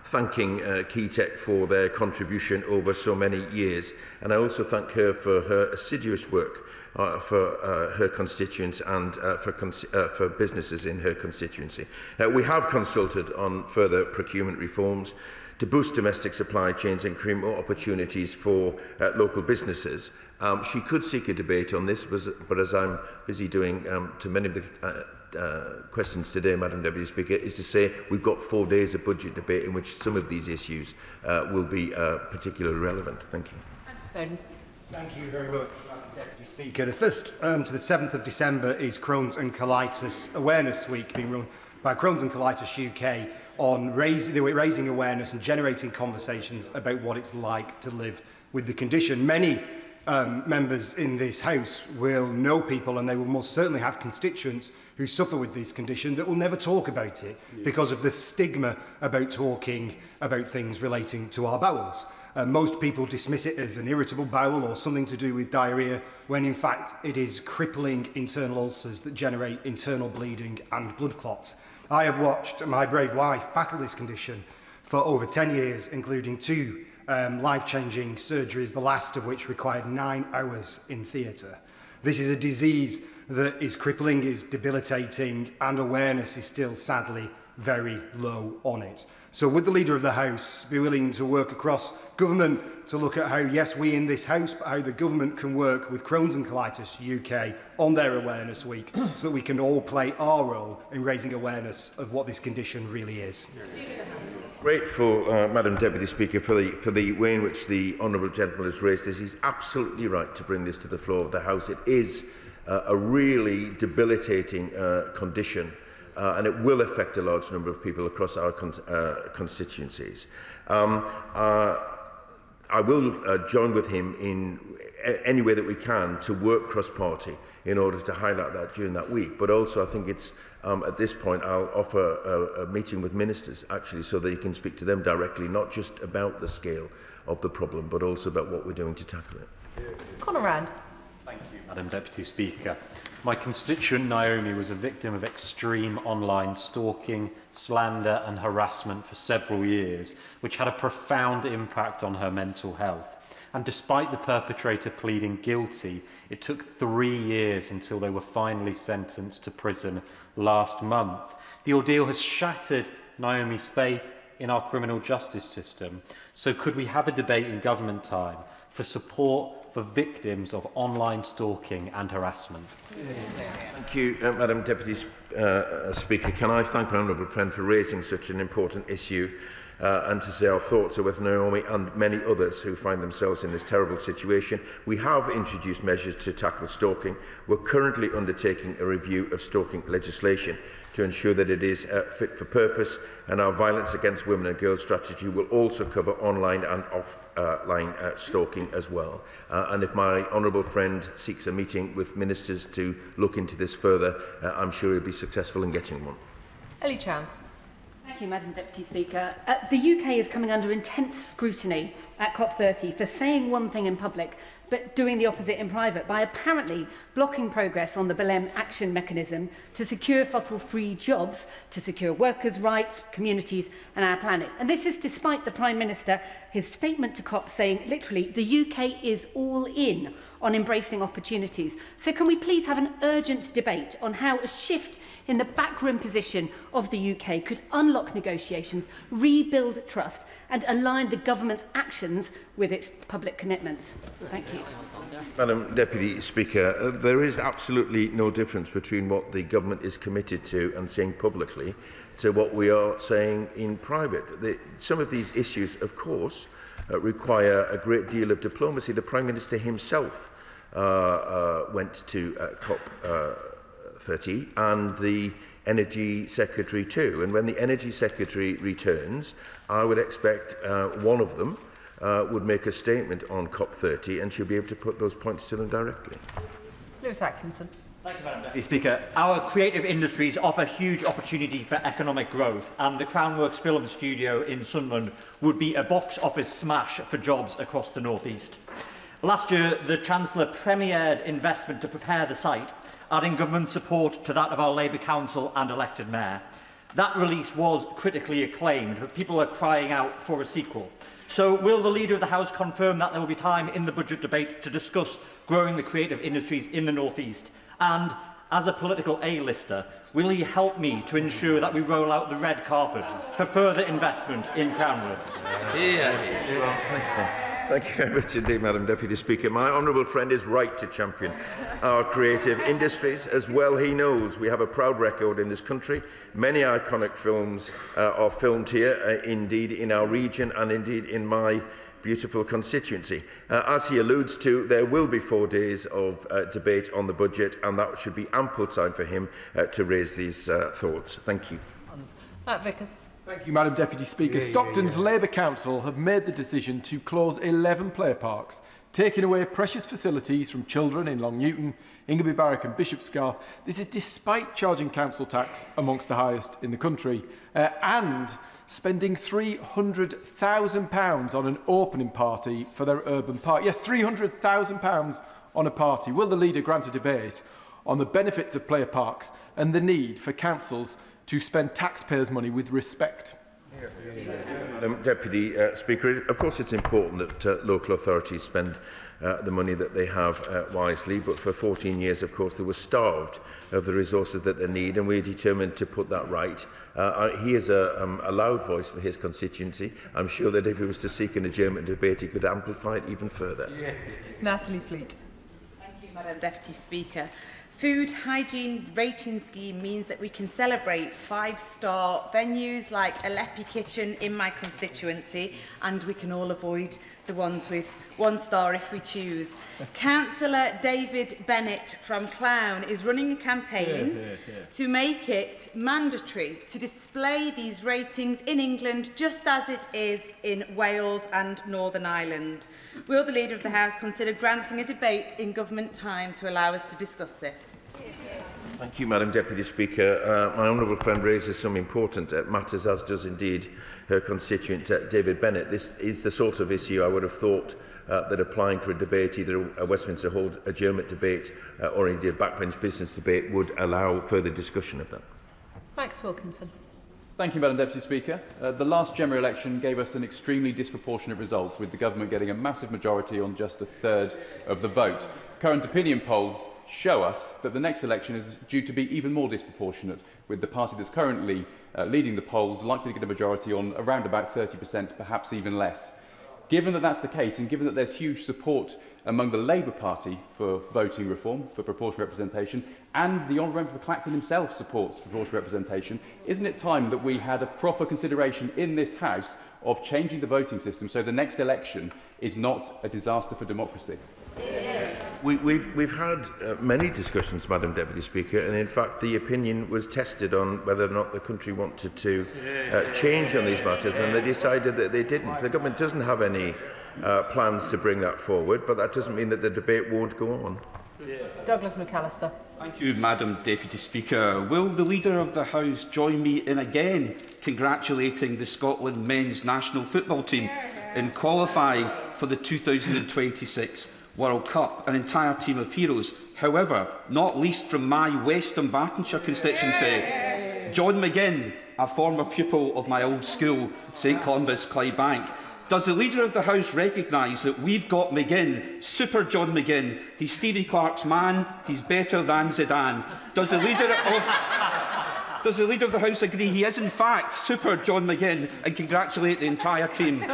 thanking Keytech for their contribution over so many years, and I also thank her for her assiduous work for her constituents and for businesses in her constituency. We have consulted on further procurement reforms to boost domestic supply chains and create more opportunities for local businesses. She could seek a debate on this, but as I'm busy doing to many of the questions today, Madam Deputy Speaker, is to say we've got 4 days of budget debate in which some of these issues will be particularly relevant. Thank you. Thank you very much, Madam Deputy Speaker. The 1st to the 7th of December is Crohn's and Colitis Awareness Week, being run by Crohn's and Colitis UK on raising awareness and generating conversations about what it's like to live with the condition. Many members in this House will know people, and they will most certainly have constituents who suffer with this condition that will never talk about it because of the stigma about talking about things relating to our bowels. Most people dismiss it as an irritable bowel or something to do with diarrhoea, when in fact it is crippling internal ulcers that generate internal bleeding and blood clots. I have watched my brave wife battle this condition for over 10 years, including 2 life-changing surgeries, the last of which required 9 hours in theatre. This is a disease that is crippling, is debilitating, and awareness is still sadly very low on it. So would the Leader of the House be willing to work across government to look at how, yes, we in this House, but how the government can work with Crohn's and Colitis UK on their Awareness Week so that we can all play our role in raising awareness of what this condition really is? Grateful, Madam Deputy Speaker, for the way in which the honourable gentleman has raised this. He's absolutely right to bring this to the floor of the House. It is a really debilitating condition, and it will affect a large number of people across our constituencies. I will join with him in any way that we can to work cross-party in order to highlight that during that week. But also, I think it's at this point I'll offer a meeting with ministers, actually, so that you can speak to them directly, not just about the scale of the problem, but also about what we're doing to tackle it. Conor Rand. Thank you, Madam Deputy Speaker. My constituent Naomi was a victim of extreme online stalking, slander and harassment for several years, which had a profound impact on her mental health. And despite the perpetrator pleading guilty, it took 3 years until they were finally sentenced to prison last month. The ordeal has shattered Naomi's faith in our criminal justice system. So could we have a debate in government time for support for victims of online stalking and harassment? Thank you, Madam Deputy Speaker. Can I thank my honourable friend for raising such an important issue and to say our thoughts are with Naomi and many others who find themselves in this terrible situation. We have introduced measures to tackle stalking. We're currently undertaking a review of stalking legislation to ensure that it is fit for purpose, and our violence against women and girls strategy will also cover online and offline stalking as well. And if my honourable friend seeks a meeting with ministers to look into this further, I'm sure he'll be successful in getting one. Ellie Chance. Thank you, Madam Deputy Speaker. The UK is coming under intense scrutiny at COP30 for saying one thing in public but doing the opposite in private by apparently blocking progress on the Belém action mechanism to secure fossil-free jobs, to secure workers' rights, communities and our planet. And this is despite the Prime Minister, his statement to COP saying, literally, the UK is all in on embracing opportunities. So can we please have an urgent debate on how a shift in the backroom position of the UK could unlock negotiations, rebuild trust and align the government's actions with its public commitments? Thank you. Madam Deputy Speaker, there is absolutely no difference between what the government is committed to and saying publicly to what we are saying in private. Some of these issues, of course, require a great deal of diplomacy. The Prime Minister himself went to COP30 and the Energy Secretary too. And when the Energy Secretary returns, I would expect one of them would make a statement on COP30 and she'll be able to put those points to them directly. Lewis Atkinson. Thank you, Madam Deputy Speaker. Our creative industries offer huge opportunity for economic growth, and the Crownworks Film Studio in Sunderland would be a box office smash for jobs across the North East. Last year, the Chancellor premiered investment to prepare the site, adding government support to that of our Labour Council and elected Mayor. That release was critically acclaimed, but people are crying out for a sequel. So will the Leader of the House confirm that there will be time in the budget debate to discuss growing the creative industries in the North East? And, as a political A-lister, will he help me to ensure that we roll out the red carpet for further investment in Crownworks? Thank you very much indeed, Madam Deputy Speaker. My honourable friend is right to champion our creative industries. As well he knows, we have a proud record in this country. Many iconic films are filmed here, indeed in our region and indeed in my beautiful constituency. As he alludes to, there will be 4 days of debate on the budget, and that should be ample time for him to raise these thoughts. Thank you. Matt Vickers. Thank you, Madam Deputy Speaker. Stockton's Labour Council have made the decision to close 11 play parks, taking away precious facilities from children in Long Newton, Ingerby Barrack and Bishopsgarth. This is despite charging council tax amongst the highest in the country and spending £300,000 on an opening party for their urban park. Yes, £300,000 on a party. Will the Leader grant a debate on the benefits of player parks and the need for councils to spend taxpayers' money with respect? Madam Deputy Speaker, of course it's important that local authorities spend the money that they have wisely. But for 14 years, of course, they were starved of the resources that they need, and we're determined to put that right. He is a loud voice for his constituency. I'm sure that if he was to seek an adjournment debate, he could amplify it even further. Yeah. Natalie Fleet. Thank you, Madam Deputy Speaker. Food hygiene rating scheme means that we can celebrate 5-star venues like Aleppi Kitchen in my constituency, and we can all avoid the ones with 1 star if we choose. Councillor David Bennett from Clown is running a campaign to make it mandatory to display these ratings in England just as it is in Wales and Northern Ireland. Will the Leader of the House consider granting a debate in government time to allow us to discuss this? Thank you, Madam Deputy Speaker. My honourable friend raises some important matters, as does indeed her constituent David Bennett. This is the sort of issue I would have thought that applying for a debate, either a Westminster Hold adjournment debate or indeed a backbench business debate, would allow further discussion of that. Max Wilkinson. Thank you, Madam Deputy Speaker. The last general election gave us an extremely disproportionate result, with the government getting a massive majority on just a third of the vote. Current opinion polls show us that the next election is due to be even more disproportionate, with the party that's currently leading the polls likely to get a majority on around about 30%, perhaps even less. Given that that's the case, and given that there's huge support among the Labour Party for voting reform, for proportional representation, and the Honourable Member for Clacton himself supports proportional representation, isn't it time that we had a proper consideration in this House of changing the voting system so the next election is not a disaster for democracy? We've had many discussions, Madam Deputy Speaker, and in fact the opinion was tested on whether or not the country wanted to change on these matters, and they decided that they didn't. The government doesn't have any plans to bring that forward, but that doesn't mean that the debate won't go on. Douglas McAllister. Thank you, Madam Deputy Speaker. Will the Leader of the House join me in again congratulating the Scotland men's national football team in qualifying for the 2026 World Cup, an entire team of heroes, however, not least from my West Dunbartonshire constituency. John McGinn, a former pupil of my old school, St Columbus Clydebank. Does the Leader of the House recognise that we've got McGinn, Super John McGinn? He's Stevie Clark's man, he's better than Zidane. Does the Leader of the House agree he is in fact Super John McGinn, and congratulate the entire team?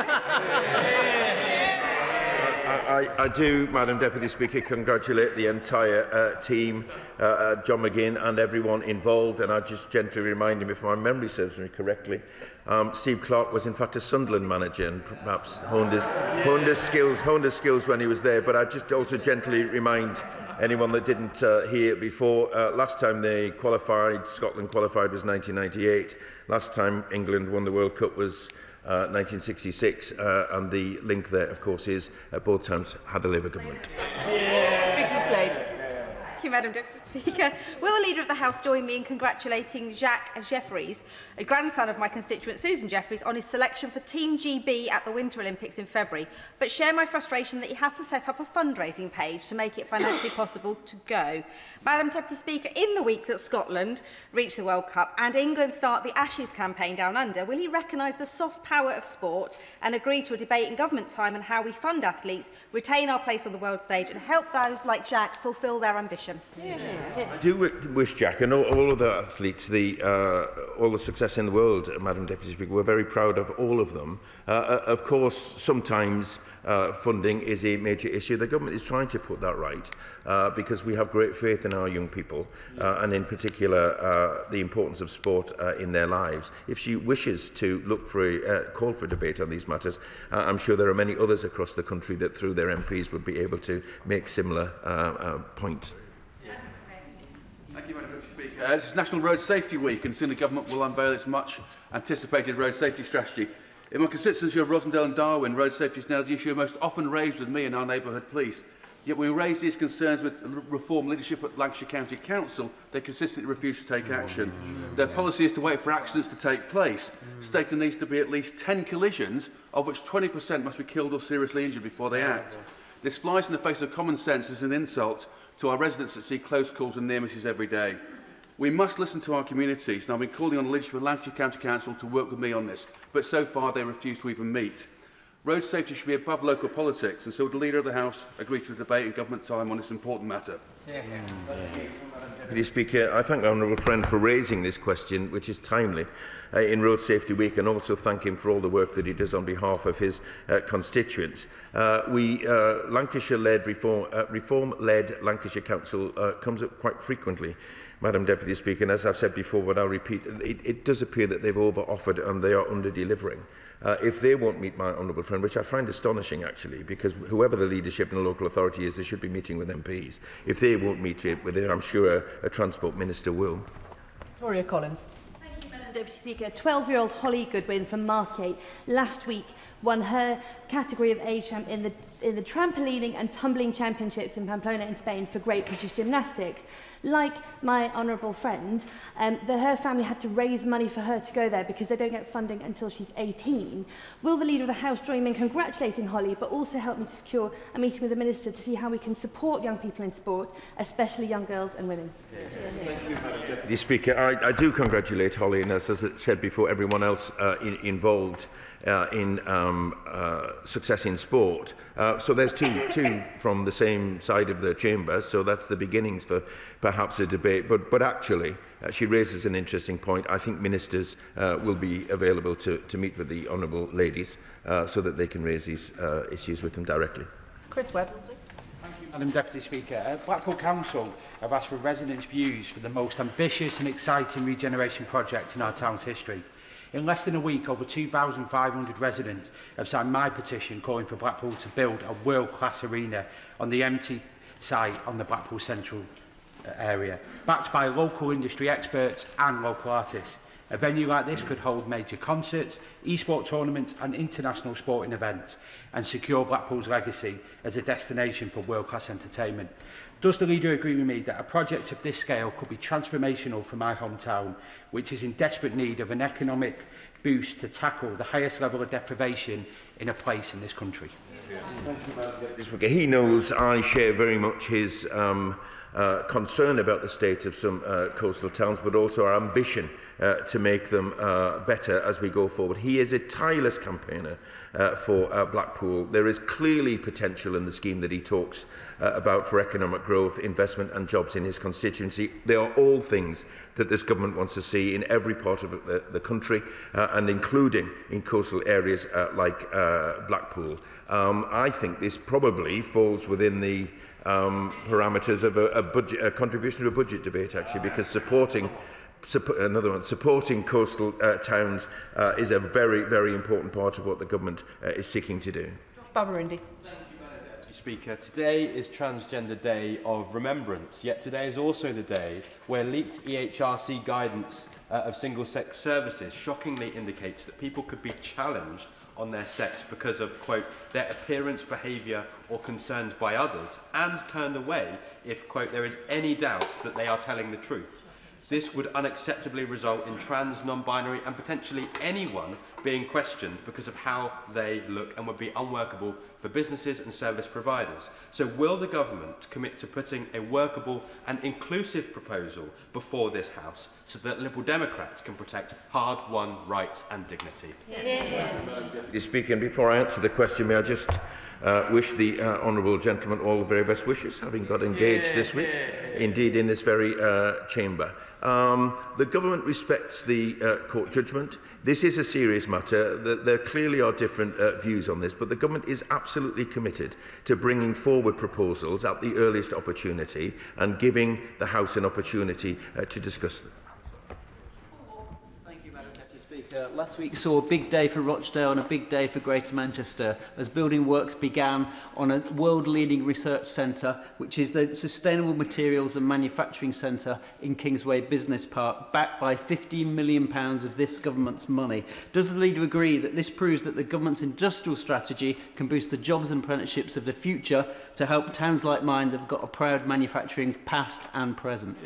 I do, Madam Deputy Speaker, congratulate the entire team, John McGinn and everyone involved, and I just gently remind him, if my memory serves me correctly, Steve Clark was in fact a Sunderland manager and perhaps honed his skills when he was there. But I just also gently remind anyone that didn't hear before, last time they qualified, Scotland qualified, was 1998. Last time England won the World Cup was 1966, and the link there, of course, is both times had a Labour government. Vicky Slade. Thank you, Madam Deputy Speaker. Will the Leader of the House join me in congratulating Jacques Jeffries, a grandson of my constituent Susan Jeffries, on his selection for Team GB at the Winter Olympics in February, but share my frustration that he has to set up a fundraising page to make it financially possible to go? Madam Deputy Speaker, in the week that Scotland reach the World Cup and England start the Ashes campaign down under, will he recognise the soft power of sport and agree to a debate in government time on how we fund athletes, retain our place on the world stage and help those like Jacques fulfil their ambition? I do wish Jack and all of the athletes all the success in the world, Madam Deputy Speaker. We're very proud of all of them. Of course, sometimes funding is a major issue. The government is trying to put that right because we have great faith in our young people and in particular the importance of sport in their lives. If she wishes to look for a call for a debate on these matters, I'm sure there are many others across the country that through their MPs would be able to make similar points. Thank you, Madam Speaker. This is National Road Safety Week, and soon the government will unveil its much-anticipated road safety strategy. In my constituency of Rosendale and Darwin, road safety is now the issue most often raised with me and our neighbourhood police. Yet when we raise these concerns with reform leadership at Lancashire County Council, they consistently refuse to take action. Their policy is to wait for accidents to take place, stating there needs to be at least 10 collisions, of which 20% must be killed or seriously injured before they act. This flies in the face of common sense as an insult to our residents that see close calls and near misses every day. We must listen to our communities, and I've been calling on the leadership of Lancashire County Council to work with me on this, but so far they refuse to even meet. Road safety should be above local politics, and so would the Leader of the House agree to a debate in government time on this important matter? Deputy Speaker, I thank the honourable friend for raising this question, which is timely, in Road Safety Week, and also thank him for all the work that he does on behalf of his constituents. Lancashire-led reform-led Lancashire Council comes up quite frequently, Madam Deputy Speaker, and as I've said before, but I'll repeat, it does appear that they've over-offered and they are under-delivering. If they won't meet my honourable friend, which I find astonishing actually, because whoever the leadership in a local authority is, they should be meeting with MPs. If they won't meet with it, I'm sure a Transport Minister will. Victoria Collins. Thank you, Madam Deputy Speaker. 12-year-old Holly Goodwin from Margate last week won her category of age champ in the trampolining and tumbling championships in Pamplona in Spain for Great British Gymnastics. Like my honourable friend, her family had to raise money for her to go there because they don't get funding until she's 18. Will the Leader of the House join me in congratulating Holly, but also help me to secure a meeting with the Minister to see how we can support young people in sport, especially young girls and women? Thank you, Madam Deputy Speaker. I do congratulate Holly, and as I said before, everyone else involved in success in sport. So there's two from the same side of the chamber, so that's the beginnings for perhaps a debate. But actually, she raises an interesting point. I think ministers will be available to meet with the honourable ladies so that they can raise these issues with them directly. Chris Webb. Thank you, Madam Deputy Speaker. Blackpool Council have asked for residents' views for the most ambitious and exciting regeneration project in our town's history. In less than a week, over 2,500 residents have signed my petition calling for Blackpool to build a world-class arena on the empty site on the Blackpool Central area, backed by local industry experts and local artists. A venue like this could hold major concerts, e-sport tournaments and international sporting events, and secure Blackpool's legacy as a destination for world-class entertainment. Does the Leader agree with me that a project of this scale could be transformational for my hometown, which is in desperate need of an economic boost to tackle the highest level of deprivation in a place in this country? Thank you, Madam Deputy Speaker. He knows I share very much his concern about the state of some coastal towns, but also our ambition to make them better as we go forward. He is a tireless campaigner for Blackpool. There is clearly potential in the scheme that he talks about for economic growth, investment and jobs in his constituency. They are all things that this government wants to see in every part of the country and including in coastal areas like Blackpool. I think this probably falls within the parameters of a contribution to a budget debate, actually, because supporting coastal towns is a very, very important part of what the government is seeking to do. Babarindi. Speaker, today is Transgender Day of Remembrance, yet today is also the day where leaked EHRC guidance of single-sex services shockingly indicates that people could be challenged on their sex because of, quote, their appearance, behaviour or concerns by others, and turned away if, quote, there is any doubt that they are telling the truth. This would unacceptably result in trans, non-binary and potentially anyone being questioned because of how they look and would be unworkable for businesses and service providers. So will the government commit to putting a workable and inclusive proposal before this House so that Liberal Democrats can protect hard-won rights and dignity? Deputy Speaker, and before I answer the question, may I just wish the honourable gentleman all the very best wishes, having got engaged this week, indeed in this very chamber. The government respects the court judgment. This is a serious matter. There clearly are different views on this, but the government is absolutely committed to bringing forward proposals at the earliest opportunity and giving the House an opportunity to discuss them. Last week saw a big day for Rochdale and a big day for Greater Manchester as building works began on a world-leading research centre, which is the Sustainable Materials and Manufacturing Centre in Kingsway Business Park, backed by £15 million of this government's money. Does the Leader agree that this proves that the government's industrial strategy can boost the jobs and apprenticeships of the future to help towns like mine that have got a proud manufacturing past and present?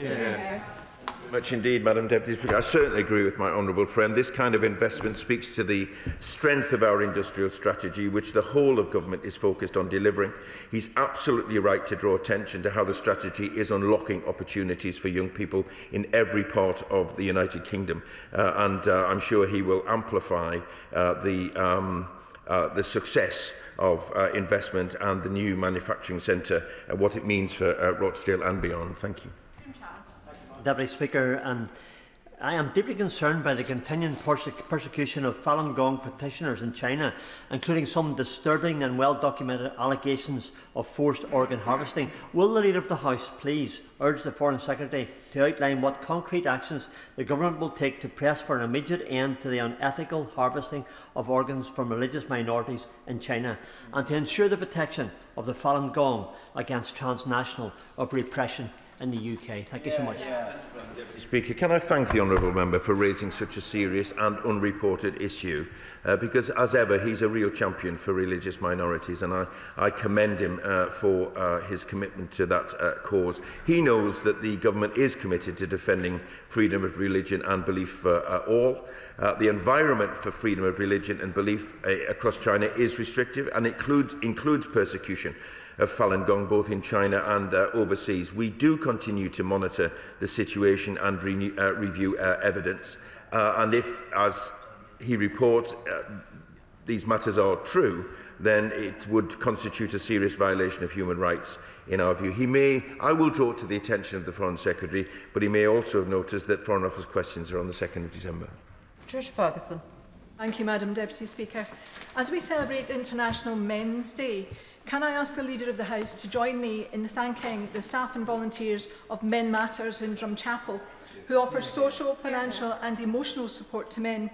Much indeed, Madam Deputy Speaker. I certainly agree with my honourable friend. This kind of investment speaks to the strength of our industrial strategy, which the whole of government is focused on delivering. He's absolutely right to draw attention to how the strategy is unlocking opportunities for young people in every part of the United Kingdom. And I'm sure he will amplify the the success of investment and the new manufacturing centre and what it means for Rochdale and beyond. Thank you. Deputy Speaker, I am deeply concerned by the continuing persecution of Falun Gong practitioners in China, including some disturbing and well-documented allegations of forced organ harvesting. Will the Leader of the House please urge the Foreign Secretary to outline what concrete actions the Government will take to press for an immediate end to the unethical harvesting of organs from religious minorities in China, and to ensure the protection of the Falun Gong against transnational repression in the UK? Thank you so much. Speaker, can I thank the honourable member for raising such a serious and unreported issue, because as ever he's a real champion for religious minorities, and I commend him for his commitment to that cause. He knows that the government is committed to defending freedom of religion and belief for all. The environment for freedom of religion and belief across China is restrictive and includes persecution of Falun Gong, both in China and overseas. We do continue to monitor the situation and review evidence. And if, as he reports, these matters are true, then it would constitute a serious violation of human rights in our view. I will draw it to the attention of the Foreign Secretary, but he may also have noticed that Foreign Office questions are on the 2nd of December. Patricia Ferguson. Thank you, Madam Deputy Speaker. As we celebrate International Men's Day, can I ask the Leader of the House to join me in thanking the staff and volunteers of Men Matters in Drumchapel, who offer social, financial and emotional support to men.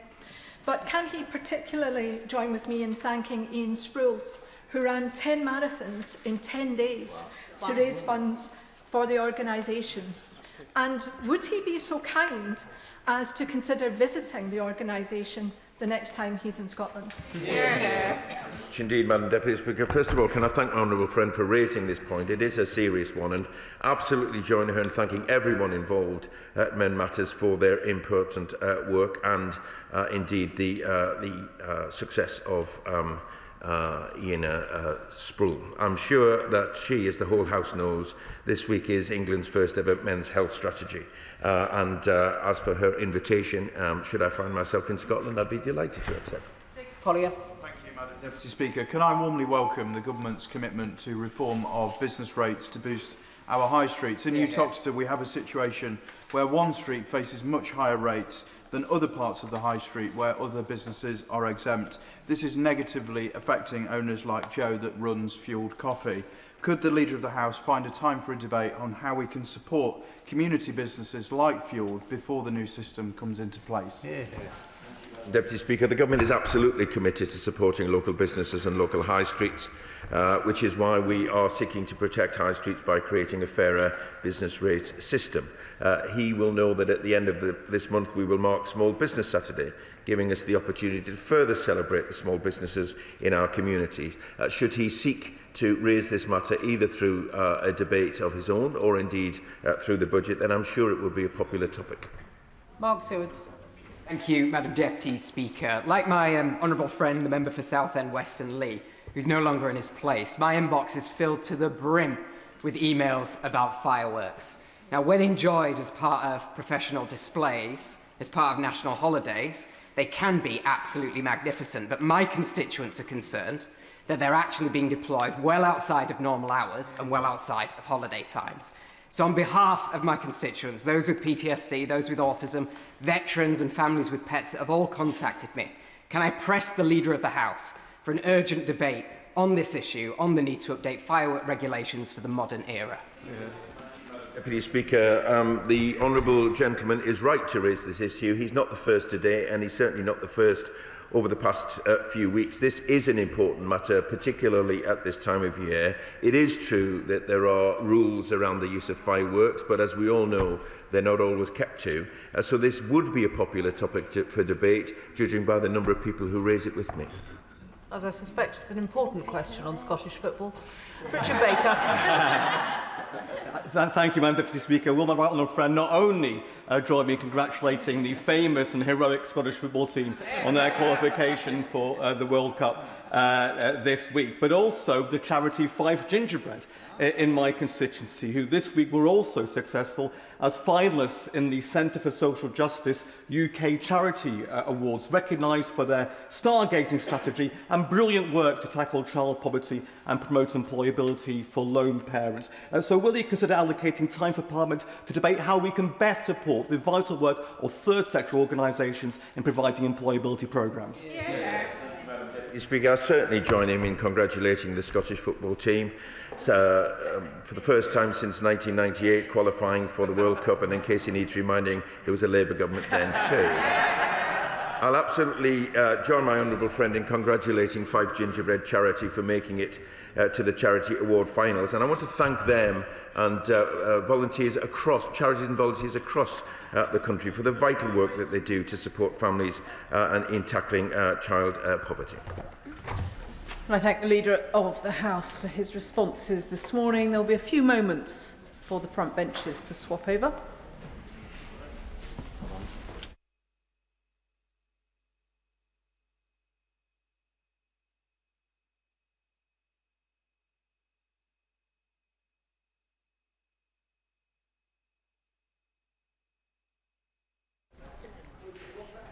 But can he particularly join with me in thanking Ian Sproul, who ran 10 marathons in 10 days to raise funds for the organisation? And would he be so kind as to consider visiting the organisation the next time he's in Scotland? Indeed, Madam Deputy Speaker. First of all, can I thank my honourable friend for raising this point. It is a serious one, and absolutely join her in thanking everyone involved at Men Matters for their important work and indeed the success of Ian Sproul. I'm sure that she, as the whole House knows, this week is England's first ever men's health strategy. As for her invitation, should I find myself in Scotland, I'd be delighted to accept. Collier. Thank you, Madam Deputy Speaker. Can I warmly welcome the Government's commitment to reform of business rates to boost our high streets. In New Toxteth, we have a situation where one street faces much higher rates than other parts of the high street where other businesses are exempt. This is negatively affecting owners like Joe that runs Fuelled Coffee. Could the Leader of the House find a time for a debate on how we can support community businesses like Fuelled before the new system comes into place? Deputy Speaker, the Government is absolutely committed to supporting local businesses and local high streets, which is why we are seeking to protect high streets by creating a fairer business rate system. He will know that at the end of this month we will mark Small Business Saturday, giving us the opportunity to further celebrate the small businesses in our communities. Should he seek to raise this matter either through a debate of his own or indeed through the budget, then I'm sure it will be a popular topic. Mark Sewards. Thank you, Madam Deputy Speaker. Like my honourable friend, the member for Southend Weston Lee, who's no longer in his place, my inbox is filled to the brim with emails about fireworks. Now, when enjoyed as part of professional displays, as part of national holidays, they can be absolutely magnificent, but my constituents are concerned that they're actually being deployed well outside of normal hours and well outside of holiday times. So on behalf of my constituents, those with PTSD, those with autism, veterans and families with pets that have all contacted me, can I press the Leader of the House for an urgent debate on this issue, on the need to update firework regulations for the modern era? Deputy Speaker, the honourable gentleman is right to raise this issue. He's not the first today, and he's certainly not the first over the past few weeks. This is an important matter, particularly at this time of year. It is true that there are rules around the use of fireworks, but as we all know, they're not always kept to. So this would be a popular topic for debate, judging by the number of people who raise it with me. As I suspect, it's an important question on Scottish football. Richard Baker. Thank you, Madam Deputy Speaker. Will my right honourable friend not only join me in congratulating the famous and heroic Scottish football team on their qualification for the World Cup this week, but also the charity Fife Gingerbread. in my constituency, who this week were also successful as finalists in the Centre for Social Justice UK Charity Awards, recognised for their stargazing strategy and brilliant work to tackle child poverty and promote employability for lone parents. So will you consider allocating time for Parliament to debate how we can best support the vital work of third sector organisations in providing employability programmes? Mr. Speaker, I certainly join him in congratulating the Scottish football team for the first time since 1998 qualifying for the World Cup, and in case he needs reminding, there was a Labour government then too. I'll absolutely join my honourable friend in congratulating Fife Gingerbread Charity for making it to the Charity Award finals, and I want to thank them and volunteers across, charities and volunteers across the country for the vital work that they do to support families and in tackling child poverty. And I thank the Leader of the House for his responses this morning. There will be a few moments for the front benches to swap over.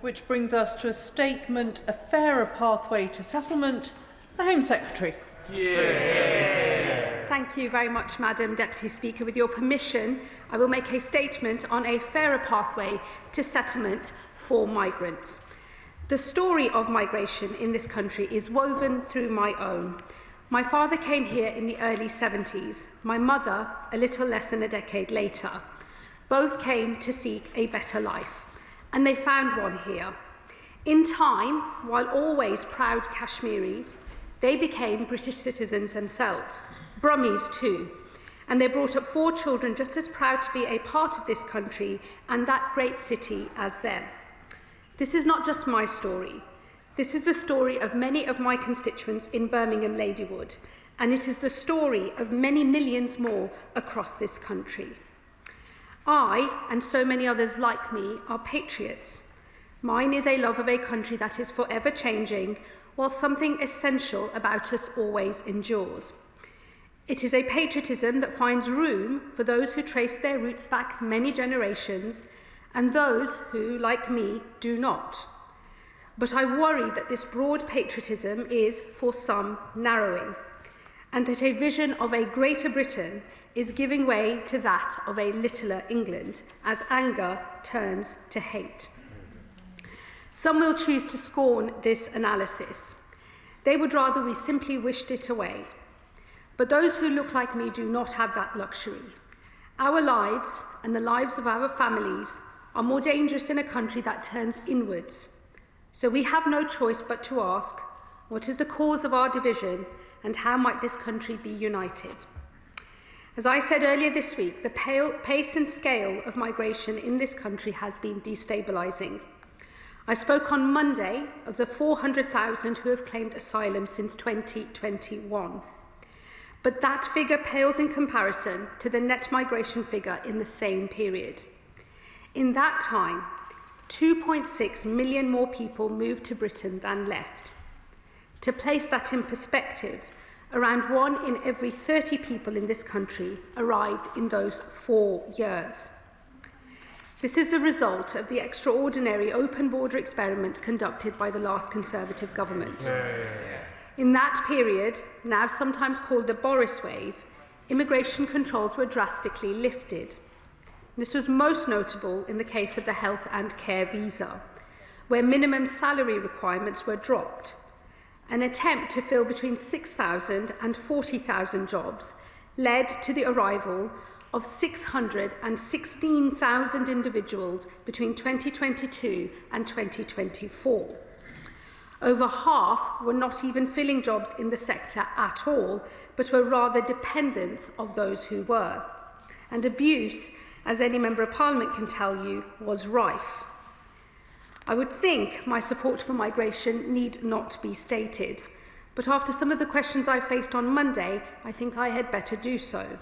Which brings us to a statement, a fairer pathway to settlement. The Home Secretary. Yeah. Thank you very much, Madam Deputy Speaker. With your permission, I will make a statement on a fairer pathway to settlement for migrants. The story of migration in this country is woven through my own. My father came here in the early 70s, my mother a little less than a decade later. Both came to seek a better life, and they found one here. In time, while always proud Kashmiris, they became British citizens themselves, Brummies too, and they brought up 4 children just as proud to be a part of this country and that great city as them. This is not just my story. This is the story of many of my constituents in Birmingham Ladywood, and it is the story of many millions more across this country. I, and so many others like me, are patriots. Mine is a love of a country that is forever changing, while something essential about us always endures. It is a patriotism that finds room for those who trace their roots back many generations and those who, like me, do not. But I worry that this broad patriotism is, for some, narrowing, and that a vision of a Greater Britain is giving way to that of a littler England, as anger turns to hate. Some will choose to scorn this analysis. They would rather we simply wished it away. But those who look like me do not have that luxury. Our lives and the lives of our families are more dangerous in a country that turns inwards. So we have no choice but to ask, what is the cause of our division and how might this country be united? As I said earlier this week, the pace and scale of migration in this country has been destabilising. I spoke on Monday of the 400,000 who have claimed asylum since 2021. But that figure pales in comparison to the net migration figure in the same period. In that time, 2.6 million more people moved to Britain than left. To place that in perspective, around 1 in every 30 people in this country arrived in those 4 years. This is the result of the extraordinary open border experiment conducted by the last Conservative government. In that period, now sometimes called the Boris wave, immigration controls were drastically lifted. This was most notable in the case of the health and care visa, where minimum salary requirements were dropped. An attempt to fill between 6,000 and 40,000 jobs led to the arrival of 616,000 individuals between 2022 and 2024. Over half were not even filling jobs in the sector at all, but were rather dependents of those who were. And abuse, as any Member of Parliament can tell you, was rife. I would think my support for migration need not be stated, but after some of the questions I faced on Monday, I think I had better do so.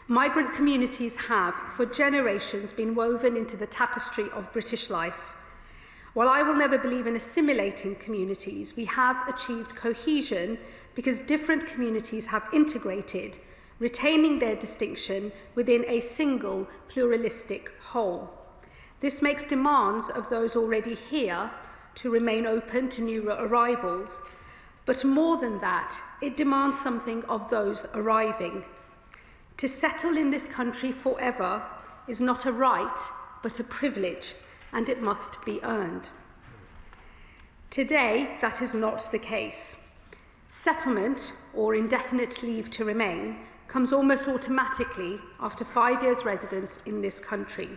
Migrant communities have, for generations, been woven into the tapestry of British life. While I will never believe in assimilating communities, we have achieved cohesion because different communities have integrated, retaining their distinction within a single pluralistic whole. This makes demands of those already here to remain open to new arrivals, but more than that, it demands something of those arriving. To settle in this country forever is not a right, but a privilege, and it must be earned. Today, that is not the case. Settlement, or indefinite leave to remain, comes almost automatically after 5 years' residence in this country.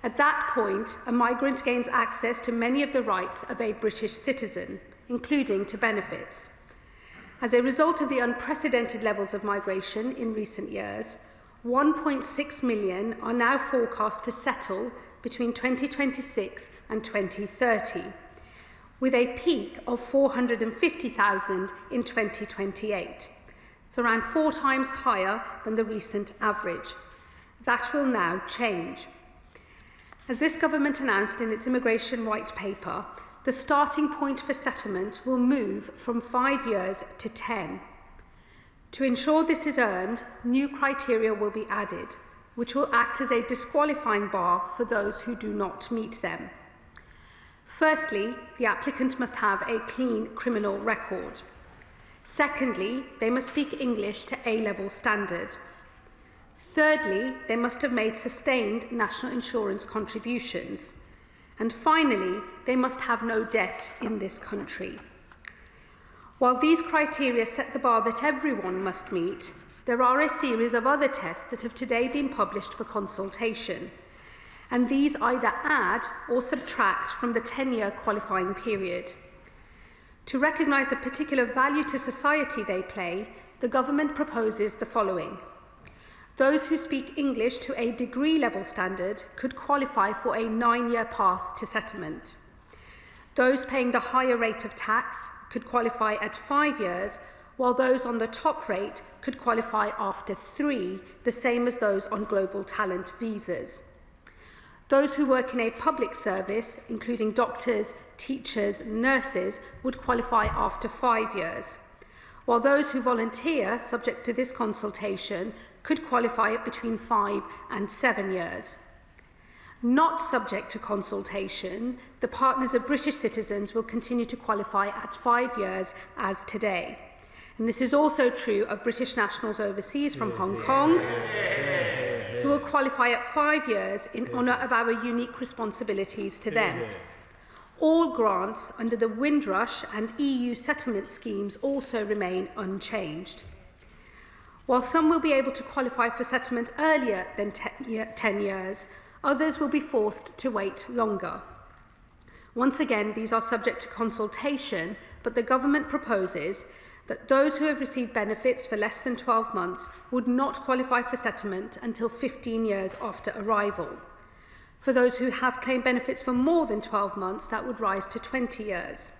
At that point, a migrant gains access to many of the rights of a British citizen, including to benefits. As a result of the unprecedented levels of migration in recent years, 1.6 million are now forecast to settle between 2026 and 2030, with a peak of 450,000 in 2028. It's around 4 times higher than the recent average. That will now change. As this government announced in its immigration white paper, the starting point for settlement will move from 5 years to 10. To ensure this is earned, new criteria will be added, which will act as a disqualifying bar for those who do not meet them. Firstly, the applicant must have a clean criminal record. Secondly, they must speak English to A-level standard. Thirdly, they must have made sustained national insurance contributions. And finally, they must have no debt in this country. While these criteria set the bar that everyone must meet, there are a series of other tests that have today been published for consultation, and these either add or subtract from the 10-year qualifying period. To recognise the particular value to society they play, the government proposes the following. Those who speak English to a degree level standard could qualify for a 9-year path to settlement. Those paying the higher rate of tax could qualify at 5 years, while those on the top rate could qualify after 3, the same as those on global talent visas. Those who work in a public service, including doctors, teachers, nurses, would qualify after 5 years, while those who volunteer, subject to this consultation, could qualify at between 5 and 7 years. Not subject to consultation, the partners of British citizens will continue to qualify at 5 years as today. And this is also true of British nationals overseas from Hong Kong, who will qualify at 5 years in honour of our unique responsibilities to them. All grants under the Windrush and EU settlement schemes also remain unchanged. While some will be able to qualify for settlement earlier than 10 years, others will be forced to wait longer. Once again, these are subject to consultation, but the government proposes that those who have received benefits for less than 12 months would not qualify for settlement until 15 years after arrival. For those who have claimed benefits for more than 12 months, that would rise to 20 years.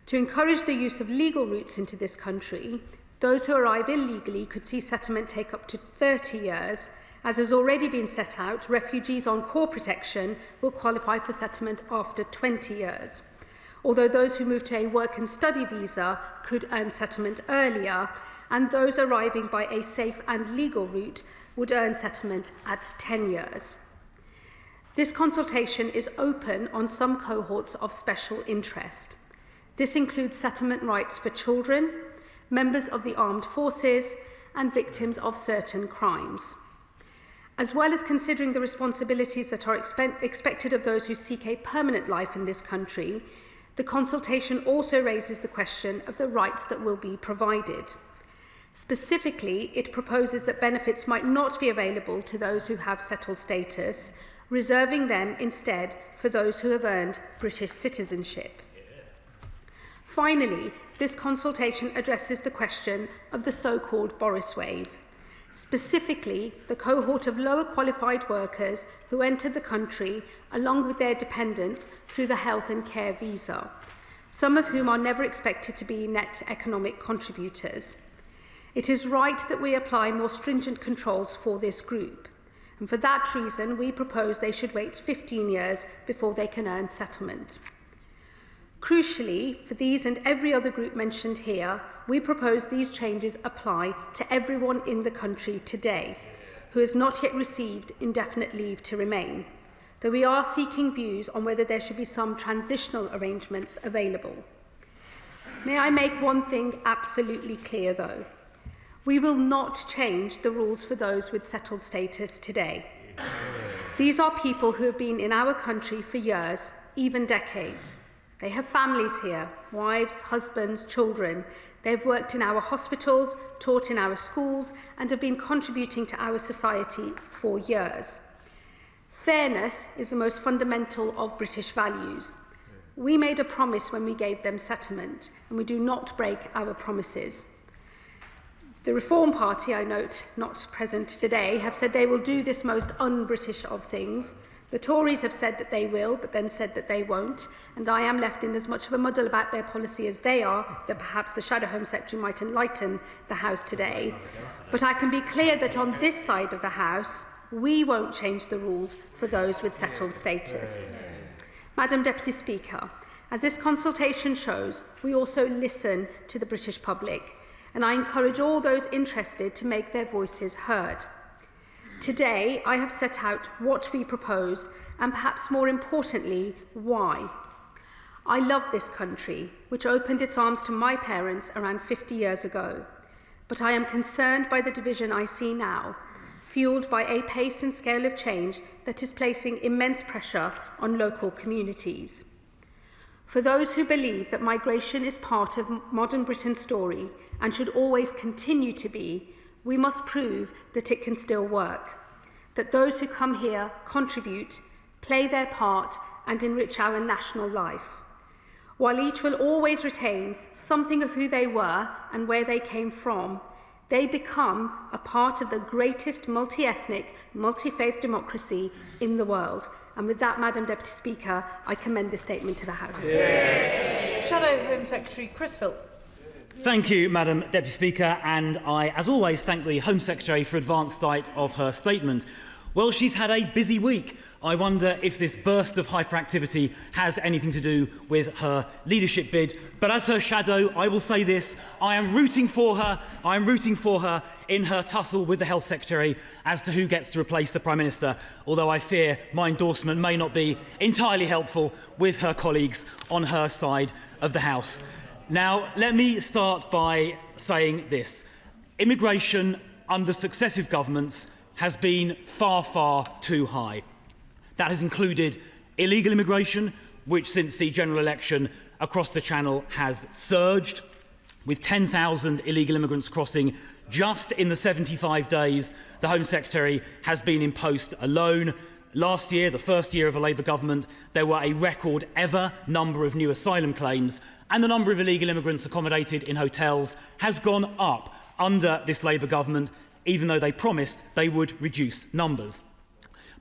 To encourage the use of legal routes into this country, those who arrive illegally could see settlement take up to 30 years. As has already been set out, refugees on core protection will qualify for settlement after 20 years, although those who move to a work and study visa could earn settlement earlier, and those arriving by a safe and legal route would earn settlement at 10 years. This consultation is open on some cohorts of special interest. This includes settlement rights for children, members of the armed forces, and victims of certain crimes. As well as considering the responsibilities that are expected of those who seek a permanent life in this country, the consultation also raises the question of the rights that will be provided. Specifically, it proposes that benefits might not be available to those who have settled status, reserving them instead for those who have earned British citizenship. Finally, this consultation addresses the question of the so-called Boris wave. Specifically, the cohort of lower qualified workers who entered the country along with their dependents through the health and care visa, some of whom are never expected to be net economic contributors. It is right that we apply more stringent controls for this group, And for that reason, we propose they should wait 15 years before they can earn settlement. Crucially, for these and every other group mentioned here, we propose these changes apply to everyone in the country today who has not yet received indefinite leave to remain, though we are seeking views on whether there should be some transitional arrangements available. May I make one thing absolutely clear, though? We will not change the rules for those with settled status today. These are people who have been in our country for years, even decades. They have families here, wives, husbands, children. They have worked in our hospitals, taught in our schools, and have been contributing to our society for years. Fairness is the most fundamental of British values. We made a promise when we gave them settlement, and we do not break our promises. The Reform Party, I note, not present today, have said they will do this most un-British of things. The Tories have said that they will, but then said that they won't, and I am left in as much of a muddle about their policy as they are, that perhaps the Shadow Home Secretary might enlighten the House today. But I can be clear that on this side of the House, we won't change the rules for those with settled status. Madam Deputy Speaker, as this consultation shows, we also listen to the British public, and I encourage all those interested to make their voices heard. Today, I have set out what we propose and perhaps more importantly, why. I love this country, which opened its arms to my parents around 50 years ago, but I am concerned by the division I see now, fuelled by a pace and scale of change that is placing immense pressure on local communities. For those who believe that migration is part of modern Britain's story and should always continue to be, we must prove that it can still work, that those who come here contribute, play their part, and enrich our national life. While each will always retain something of who they were and where they came from, they become a part of the greatest multi-ethnic, multi-faith democracy in the world. And with that, Madam Deputy Speaker, I commend this statement to the House. Shadow Home Secretary Chris Philp. Thank you, Madam Deputy Speaker, and I, as always, thank the Home Secretary for advance sight of her statement. Well, she's had a busy week. I wonder if this burst of hyperactivity has anything to do with her leadership bid. But as her shadow, I will say this, I am rooting for her. I am rooting for her in her tussle with the Health Secretary as to who gets to replace the Prime Minister, although I fear my endorsement may not be entirely helpful with her colleagues on her side of the House. Now, let me start by saying this. Immigration under successive governments has been far, far too high. That has included illegal immigration, which since the general election across the Channel has surged, with 10,000 illegal immigrants crossing just in the 75 days the Home Secretary has been in post alone. Last year, the first year of a Labour government, there were a record ever number of new asylum claims, and the number of illegal immigrants accommodated in hotels has gone up under this Labour government, even though they promised they would reduce numbers.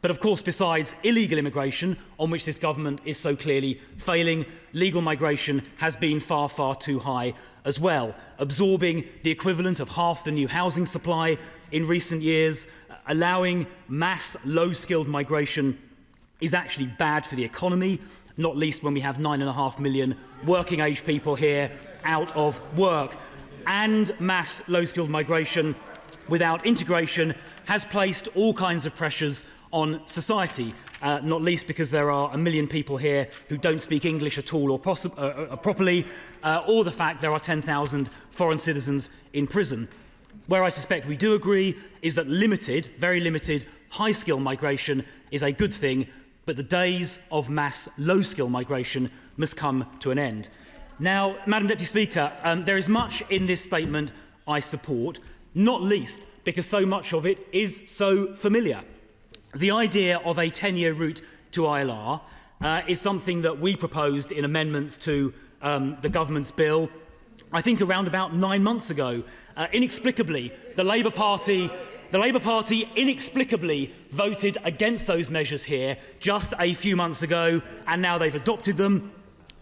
But of course, besides illegal immigration, on which this government is so clearly failing, legal migration has been far, far too high as well, absorbing the equivalent of half the new housing supply in recent years. Allowing mass low-skilled migration is actually bad for the economy, not least when we have 9.5 million working-age people here out of work. And mass low-skilled migration without integration has placed all kinds of pressures on society, not least because there are 1 million people here who don't speak English at all or properly, or the fact there are 10,000 foreign citizens in prison. Where I suspect we do agree is that limited, very limited, high-skill migration is a good thing, but the days of mass low-skill migration must come to an end. Now, Madam Deputy Speaker, there is much in this statement I support, not least because so much of it is so familiar. The idea of a 10-year route to ILR is something that we proposed in amendments to the government's bill, I think around about 9 months ago. Inexplicably, the Labour Party inexplicably voted against those measures here just a few months ago, and now they've adopted them.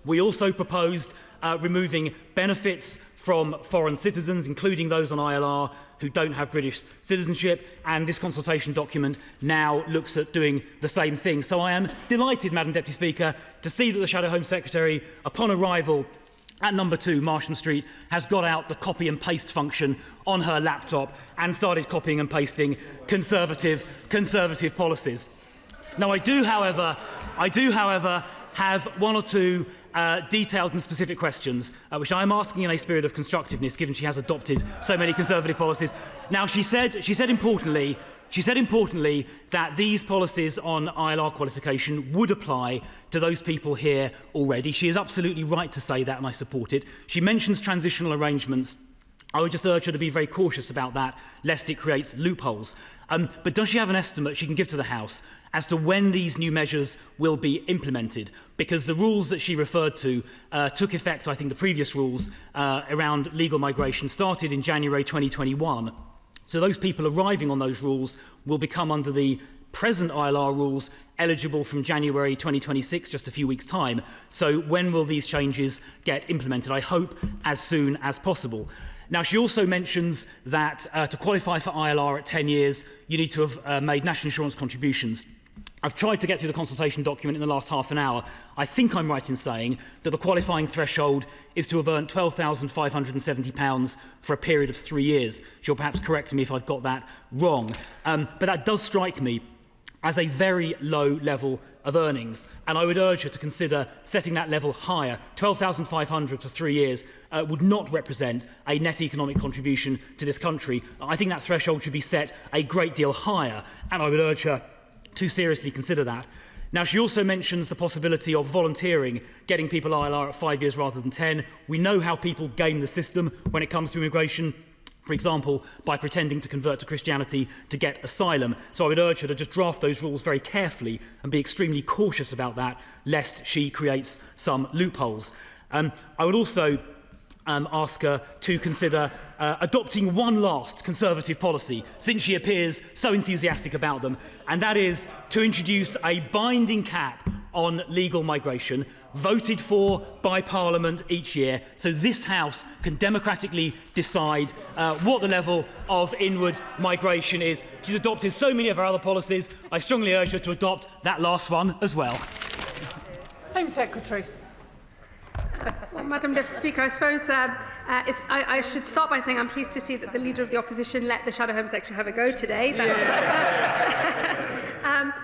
We also proposed removing benefits from foreign citizens, including those on ILR who don't have British citizenship, and this consultation document now looks at doing the same thing. So I am delighted, Madam Deputy Speaker, to see that the Shadow Home Secretary, upon arrival at number 2 Marsham Street, has got out the copy and paste function on her laptop and started copying and pasting conservative policies. Now, I do, however, have one or two detailed and specific questions, which I am asking in a spirit of constructiveness, given she has adopted so many conservative policies. Now, she said importantly that these policies on ILR qualification would apply to those people here already. She is absolutely right to say that, and I support it. She mentions transitional arrangements. I would just urge her to be very cautious about that, lest it creates loopholes. But does she have an estimate she can give to the House as to when these new measures will be implemented? Because the rules that she referred to took effect, I think the previous rules around legal migration started in January 2021. So those people arriving on those rules will become, under the present ILR rules, eligible from January 2026, just a few weeks' time. So when will these changes get implemented? I hope as soon as possible. Now, she also mentions that to qualify for ILR at 10 years, you need to have made national insurance contributions. I've tried to get through the consultation document in the last half an hour. I think I'm right in saying that the qualifying threshold is to have earned £12,570 for a period of 3 years. She'll perhaps correct me if I've got that wrong. But that does strike me as a very low level of earnings, and I would urge her to consider setting that level higher. £12,500 for 3 years would not represent a net economic contribution to this country. I think that threshold should be set a great deal higher, and I would urge her to seriously consider that. Now, she also mentions the possibility of volunteering, getting people ILR at 5 years rather than 10. We know how people game the system when it comes to immigration, for example, by pretending to convert to Christianity to get asylum. So I would urge her to just draft those rules very carefully and be extremely cautious about that, lest she creates some loopholes. I would also ask her to consider adopting one last Conservative policy, since she appears so enthusiastic about them, and that is to introduce a binding cap on legal migration, voted for by Parliament each year, so this House can democratically decide what the level of inward migration is. She's adopted so many of her other policies. I strongly urge her to adopt that last one as well. Home Secretary. Well, Madam Deputy Speaker, I suppose I should start by saying I'm pleased to see that the Leader of the Opposition let the Shadow Home Secretary have a go today.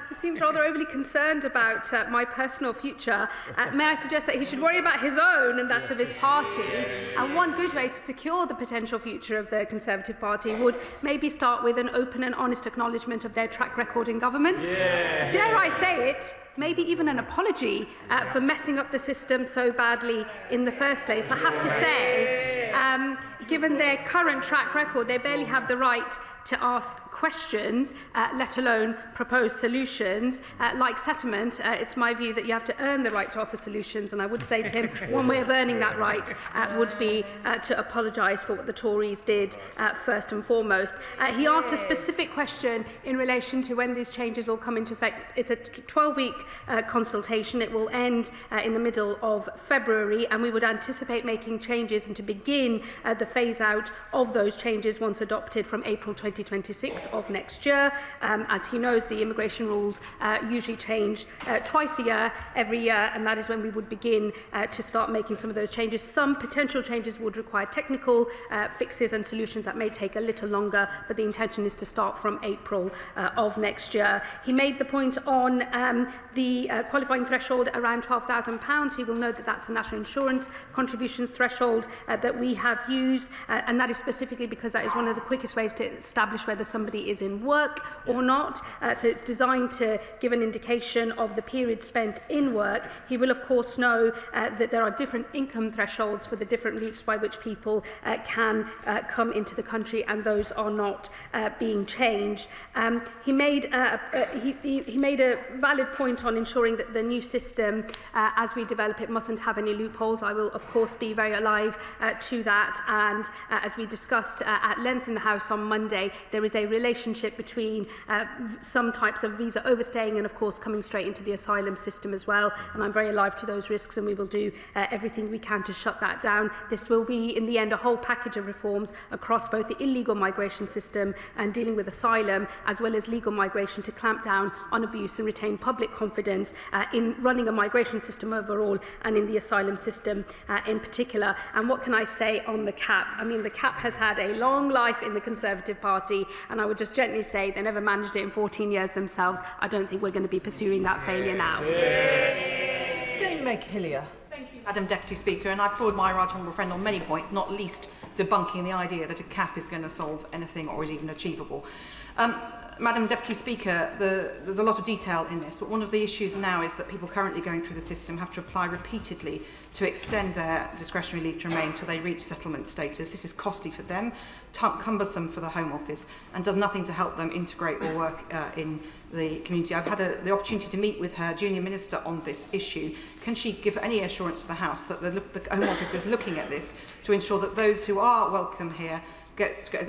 He seems rather overly concerned about my personal future. May I suggest that he should worry about his own and that of his party? And one good way to secure the potential future of the Conservative Party would maybe start with an open and honest acknowledgement of their track record in government. Yeah. Dare I say it? Maybe even an apology for messing up the system so badly in the first place. I have to say, given their current track record, they barely have the right to ask questions, let alone propose solutions. Like settlement, it's my view that you have to earn the right to offer solutions, and I would say to him one way of earning that right would be to apologise for what the Tories did first and foremost. He asked a specific question in relation to when these changes will come into effect. It's a 12-week consultation. It will end in the middle of February, and we would anticipate making changes and to begin the phase-out of those changes once adopted from April 2026 of next year. As he knows, the immigration rules usually change twice a year, every year, and that is when we would begin to start making some of those changes. Some potential changes would require technical fixes and solutions that may take a little longer, but the intention is to start from April of next year. He made the point on the qualifying threshold around £12,000. He will note that that's the national insurance contributions threshold that we have used, and that is specifically because that is one of the quickest ways to establish whether somebody is in work or not. So it's designed to give an indication of the period spent in work. He will, of course, know that there are different income thresholds for the different routes by which people can come into the country, and those are not being changed. He made a valid point on ensuring that the new system, as we develop it, mustn't have any loopholes. I will, of course, be very alive to to that, and as we discussed at length in the House on Monday, there is a relationship between some types of visa overstaying and, of course, coming straight into the asylum system as well, and I'm very alive to those risks, and we will do everything we can to shut that down. This will be, in the end, a whole package of reforms across both the illegal migration system and dealing with asylum, as well as legal migration, to clamp down on abuse and retain public confidence in running a migration system overall and in the asylum system in particular. And what can I say on the cap? I mean, the cap has had a long life in the Conservative Party, and I would just gently say they never managed it in 14 years themselves. I don't think we're going to be pursuing that failure now. Dame Meg Hillier. Thank you, Madam Deputy Speaker, and I applaud my right honourable friend on many points, not least debunking the idea that a cap is going to solve anything or is even achievable. Madam Deputy Speaker, there's a lot of detail in this, but one of the issues now is that people currently going through the system have to apply repeatedly to extend their discretionary leave to remain until they reach settlement status. This is costly for them, cumbersome for the Home Office, and does nothing to help them integrate or work in the community. I've had the opportunity to meet with her junior minister on this issue. Can she give any assurance to the House that the Home Office is looking at this to ensure that those who are welcome here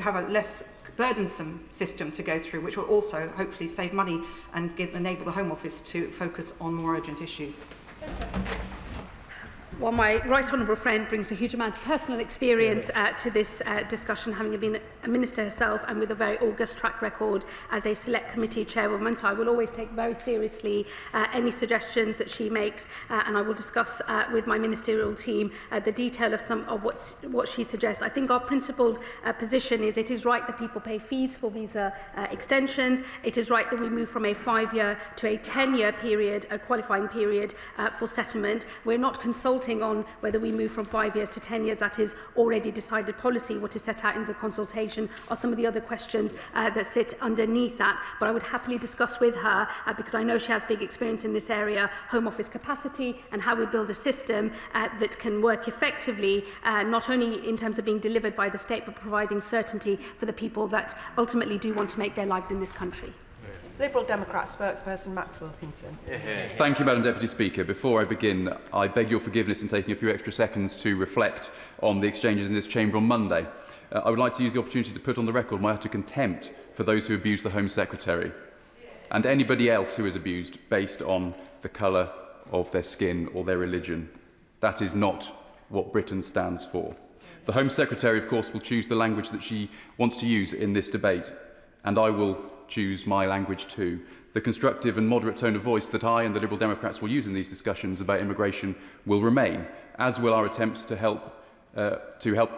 have a less burdensome system to go through, which will also hopefully save money and enable the Home Office to focus on more urgent issues? Well, my right honourable friend brings a huge amount of personal experience to this discussion, having been a minister herself and with a very august track record as a select committee chairwoman. So I will always take very seriously any suggestions that she makes, and I will discuss with my ministerial team the detail of some of what she suggests. I think our principled position is it is right that people pay fees for visa extensions. It is right that we move from a 5-year to a 10-year period, a qualifying period for settlement. We're not consulting on whether we move from 5 years to 10 years. That is already decided policy. What is set out in the consultation are some of the other questions that sit underneath that. But I would happily discuss with her, because I know she has big experience in this area, Home Office capacity and how we build a system that can work effectively, not only in terms of being delivered by the state, but providing certainty for the people that ultimately do want to make their lives in this country. Liberal Democrat spokesperson Max Wilkinson. Thank you, Madam Deputy Speaker. Before I begin, I beg your forgiveness in taking a few extra seconds to reflect on the exchanges in this chamber on Monday. I would like to use the opportunity to put on the record my utter contempt for those who abuse the Home Secretary and anybody else who is abused based on the colour of their skin or their religion. That is not what Britain stands for. The Home Secretary, of course, will choose the language that she wants to use in this debate, and I will choose my language too. The constructive and moderate tone of voice that I and the Liberal Democrats will use in these discussions about immigration will remain, as will our attempts to help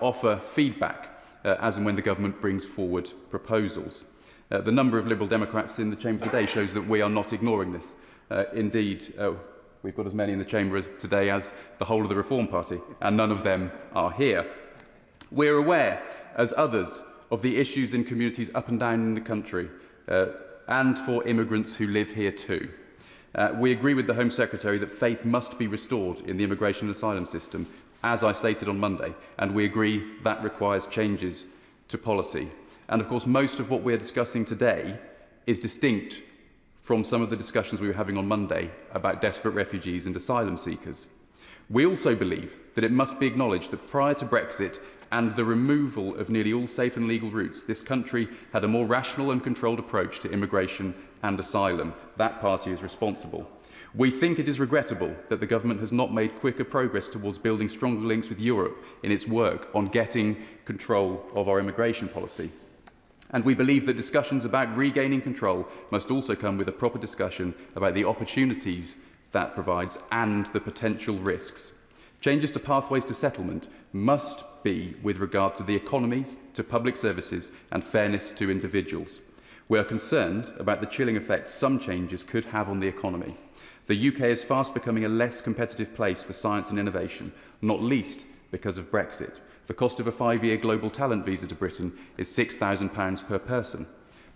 offer feedback as and when the government brings forward proposals. The number of Liberal Democrats in the chamber today shows that we are not ignoring this. Indeed, we've got as many in the chamber today as the whole of the Reform Party, and none of them are here. We're aware, as others, of the issues in communities up and down in the country, and for immigrants who live here too. We agree with the Home Secretary that faith must be restored in the immigration and asylum system, as I stated on Monday, and we agree that requires changes to policy. And of course, most of what we're discussing today is distinct from some of the discussions we were having on Monday about desperate refugees and asylum seekers. We also believe that it must be acknowledged that prior to Brexit and the removal of nearly all safe and legal routes, this country had a more rational and controlled approach to immigration and asylum. That party is responsible. We think it is regrettable that the government has not made quicker progress towards building stronger links with Europe in its work on getting control of our immigration policy. And we believe that discussions about regaining control must also come with a proper discussion about the opportunities that provides and the potential risks. Changes to pathways to settlement must be with regard to the economy, to public services and fairness to individuals. We are concerned about the chilling effect some changes could have on the economy. The UK is fast becoming a less competitive place for science and innovation, not least because of Brexit. The cost of a 5-year global talent visa to Britain is £6,000 per person.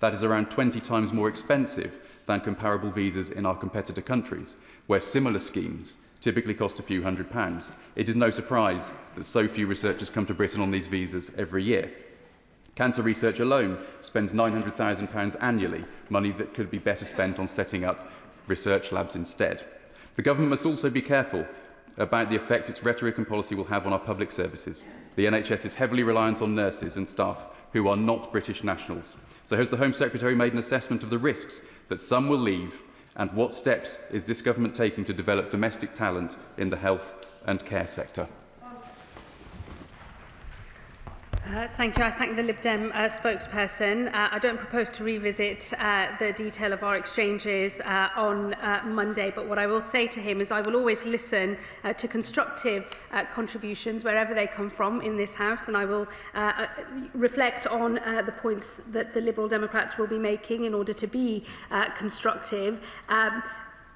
That is around 20 times more expensive than comparable visas in our competitor countries, where similar schemes typically cost a few £100s. It is no surprise that so few researchers come to Britain on these visas every year. Cancer research alone spends £900,000 annually, money that could be better spent on setting up research labs instead. The government must also be careful about the effect its rhetoric and policy will have on our public services. The NHS is heavily reliant on nurses and staff who are not British nationals. So has the Home Secretary made an assessment of the risks that some will leave, and what steps is this government taking to develop domestic talent in the health and care sector? Thank you. I thank the Lib Dem spokesperson. I don't propose to revisit the detail of our exchanges on Monday, but what I will say to him is I will always listen to constructive contributions wherever they come from in this House, and I will reflect on the points that the Liberal Democrats will be making in order to be constructive.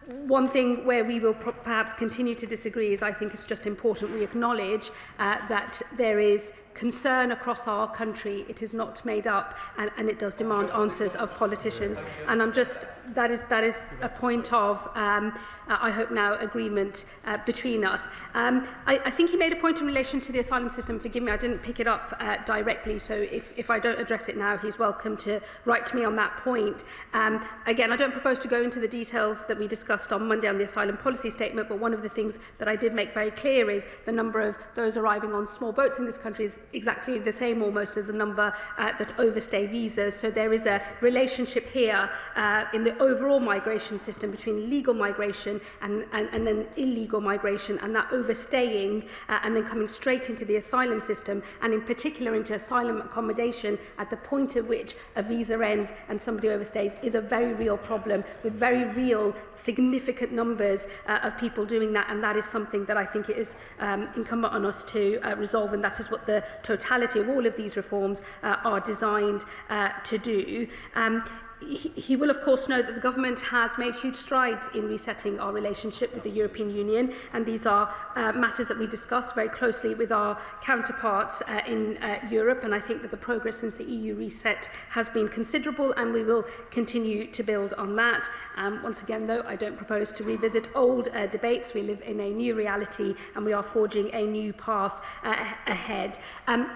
One thing where we will perhaps continue to disagree is I think it's just important we acknowledge that there is concern across our country. It is not made up, and it does demand answers of politicians. And that is a point of, I hope now, agreement between us. I think he made a point in relation to the asylum system. Forgive me, I didn't pick it up directly, so if I don't address it now, he's welcome to write to me on that point. Again, I don't propose to go into the details that we discussed on Monday on the asylum policy statement, but one of the things that I did make very clear is the number of those arriving on small boats in this country is exactly the same almost as the number that overstay visas. So there is a relationship here in the overall migration system between legal migration and then illegal migration, and that overstaying and then coming straight into the asylum system, and in particular into asylum accommodation at the point at which a visa ends and somebody overstays, is a very real problem with very real significant numbers of people doing that, and that is something that I think it is incumbent on us to resolve, and that is what the totality of all of these reforms are designed to do. He will, of course, know that the government has made huge strides in resetting our relationship with the European Union, and these are matters that we discuss very closely with our counterparts in Europe, and I think that the progress since the EU reset has been considerable, and we will continue to build on that. Once again, though, I don't propose to revisit old debates. We live in a new reality, and we are forging a new path ahead.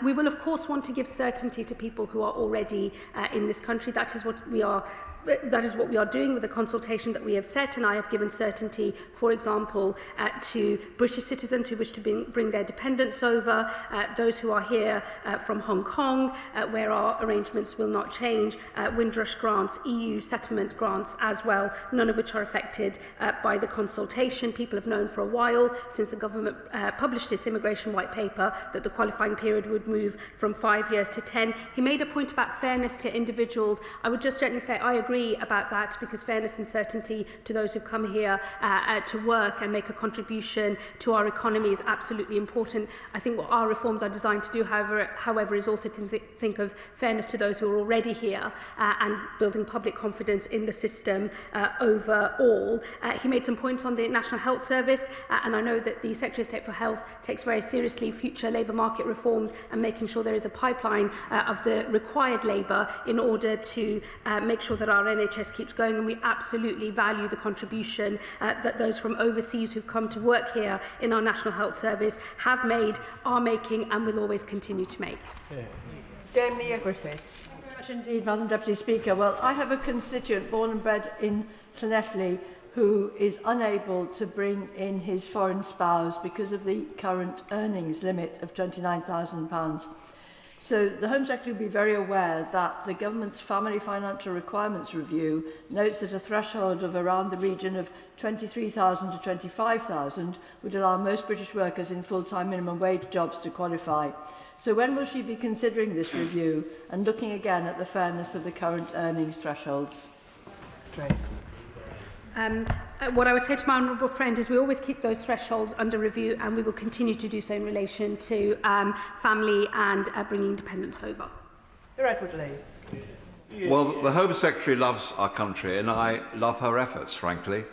We will, of course, want to give certainty to people who are already in this country. That is what we are doing with the consultation that we have set, and I have given certainty, for example, to British citizens who wish to bring their dependents over, those who are here from Hong Kong, where our arrangements will not change, Windrush grants, EU settlement grants as well, none of which are affected by the consultation. People have known for a while, since the government published its immigration white paper, that the qualifying period would move from 5 years to 10. He made a point about fairness to individuals. I would just gently say I agree about that, because fairness and certainty to those who've come here to work and make a contribution to our economy is absolutely important. I think what our reforms are designed to do, however, is also to think of fairness to those who are already here and building public confidence in the system overall. He made some points on the National Health Service, and I know that the Secretary of State for Health takes very seriously future labour market reforms and making sure there is a pipeline of the required labour in order to make sure that our NHS keeps going, and we absolutely value the contribution that those from overseas who've come to work here in our National Health Service have made, are making, and will always continue to make. Dame Leah Griffiths. Thank you very much indeed, Madam Deputy Speaker. Well, I have a constituent born and bred in Llanelli who is unable to bring in his foreign spouse because of the current earnings limit of £29,000. So the Home Secretary will be very aware that the government's Family Financial Requirements Review notes that a threshold of around the region of 23,000 to 25,000 would allow most British workers in full-time minimum wage jobs to qualify. So when will she be considering this review and looking again at the fairness of the current earnings thresholds? What I would say to my honourable friend is we always keep those thresholds under review, and we will continue to do so in relation to family and bringing dependents over. Sir Edward Lee. Well, the Home Secretary loves our country, and I love her efforts, frankly,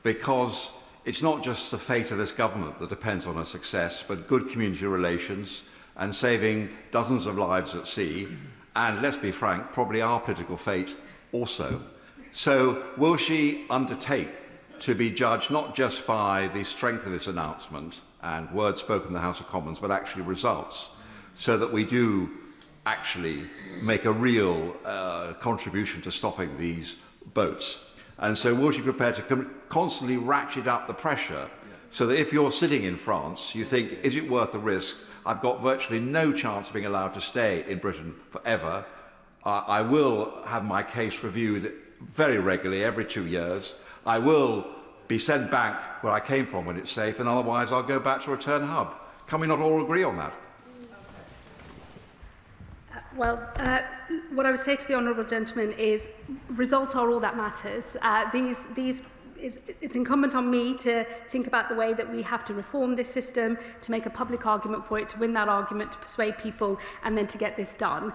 because it's not just the fate of this government that depends on her success, but good community relations and saving dozens of lives at sea, and let's be frank, probably our political fate also. So will she undertake to be judged not just by the strength of this announcement and words spoken in the House of Commons, but actually results, so that we do actually make a real contribution to stopping these boats? And so will she be prepared to constantly ratchet up the pressure So that if you're sitting in France, you think, is it worth the risk? I've got virtually no chance of being allowed to stay in Britain forever. I will have my case reviewed very regularly, every 2 years. I will be sent back where I came from when it's safe, and otherwise I'll go back to return hub. Can we not all agree on that? What I would say to the honourable gentleman is results are all that matters. It's incumbent on me to think about the way that we have to reform this system, to make a public argument for it, to win that argument, to persuade people, and then to get this done.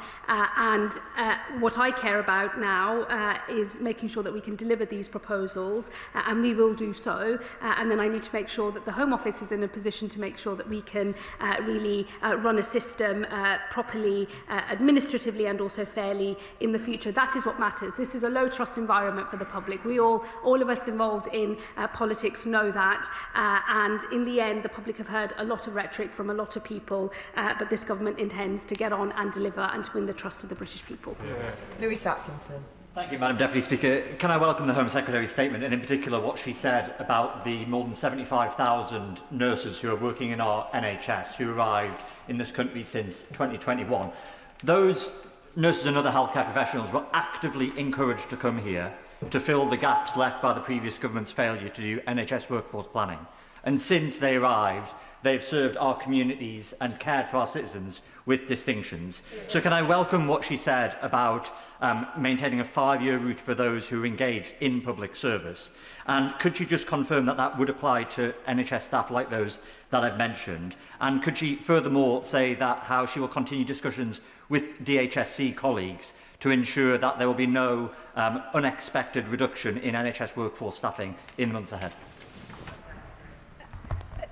What I care about now is making sure that we can deliver these proposals, and we will do so. And then I need to make sure that the Home Office is in a position to make sure that we can really run a system properly, administratively, and also fairly in the future. That is what matters. This is a low-trust environment for the public. All of us involved in politics know that, and in the end the public have heard a lot of rhetoric from a lot of people, but this government intends to get on and deliver and to win the trust of the British people. Lewis Atkinson. Thank you, Madam Deputy Speaker. Can I welcome the Home Secretary's statement, and in particular what she said about the more than 75,000 nurses who are working in our NHS who arrived in this country since 2021. Those nurses and other healthcare professionals were actively encouraged to come here to fill the gaps left by the previous government's failure to do NHS workforce planning. And since they arrived, they've served our communities and cared for our citizens with distinctions. So can I welcome what she said about maintaining a 5-year route for those who are engaged in public service? And could she just confirm that that would apply to NHS staff like those that I've mentioned? And could she furthermore say that how she will continue discussions with DHSC colleagues to ensure that there will be no unexpected reduction in NHS workforce staffing in the months ahead?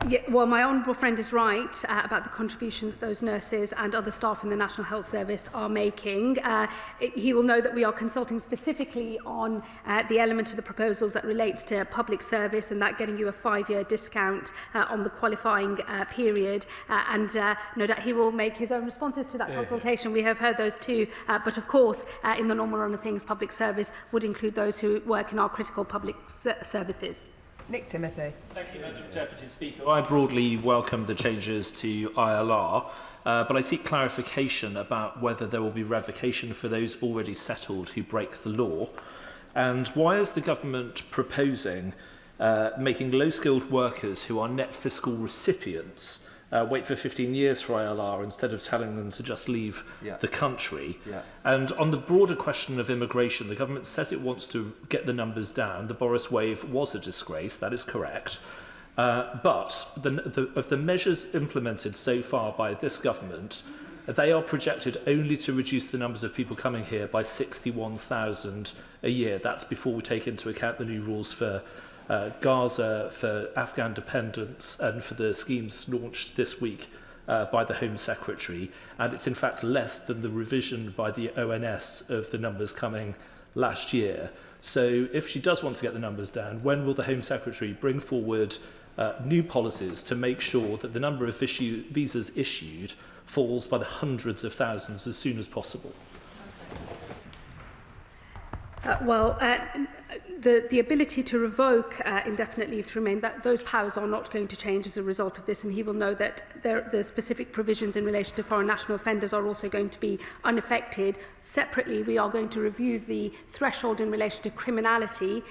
Yeah, well, my honourable friend is right about the contribution that those nurses and other staff in the National Health Service are making. He will know that we are consulting specifically on the element of the proposals that relates to public service and that getting you a 5-year discount on the qualifying period. No doubt he will make his own responses to that consultation. We have heard those too. But of course, in the normal run of things, public service would include those who work in our critical public services. Nick Timothy. Thank you, Madam Deputy Speaker. I broadly welcome the changes to ILR, but I seek clarification about whether there will be revocation for those already settled who break the law. And why is the government proposing making low-skilled workers who are net fiscal recipients wait for 15 years for ILR instead of telling them to just leave the country? And on the broader question of immigration, the government says it wants to get the numbers down. The Boris wave was a disgrace, that is correct. But of the measures implemented so far by this government, they are projected only to reduce the numbers of people coming here by 61,000 a year. That's before we take into account the new rules for Gaza, for Afghan dependents, and for the schemes launched this week by the Home Secretary. And it's in fact less than the revision by the ONS of the numbers coming last year. So if she does want to get the numbers down, when will the Home Secretary bring forward new policies to make sure that the number of visas issued falls by the hundreds of thousands as soon as possible? The ability to revoke indefinite leave to remain, those powers are not going to change as a result of this, and he will know that the specific provisions in relation to foreign national offenders are also going to be unaffected. Separately, we are going to review the threshold in relation to criminality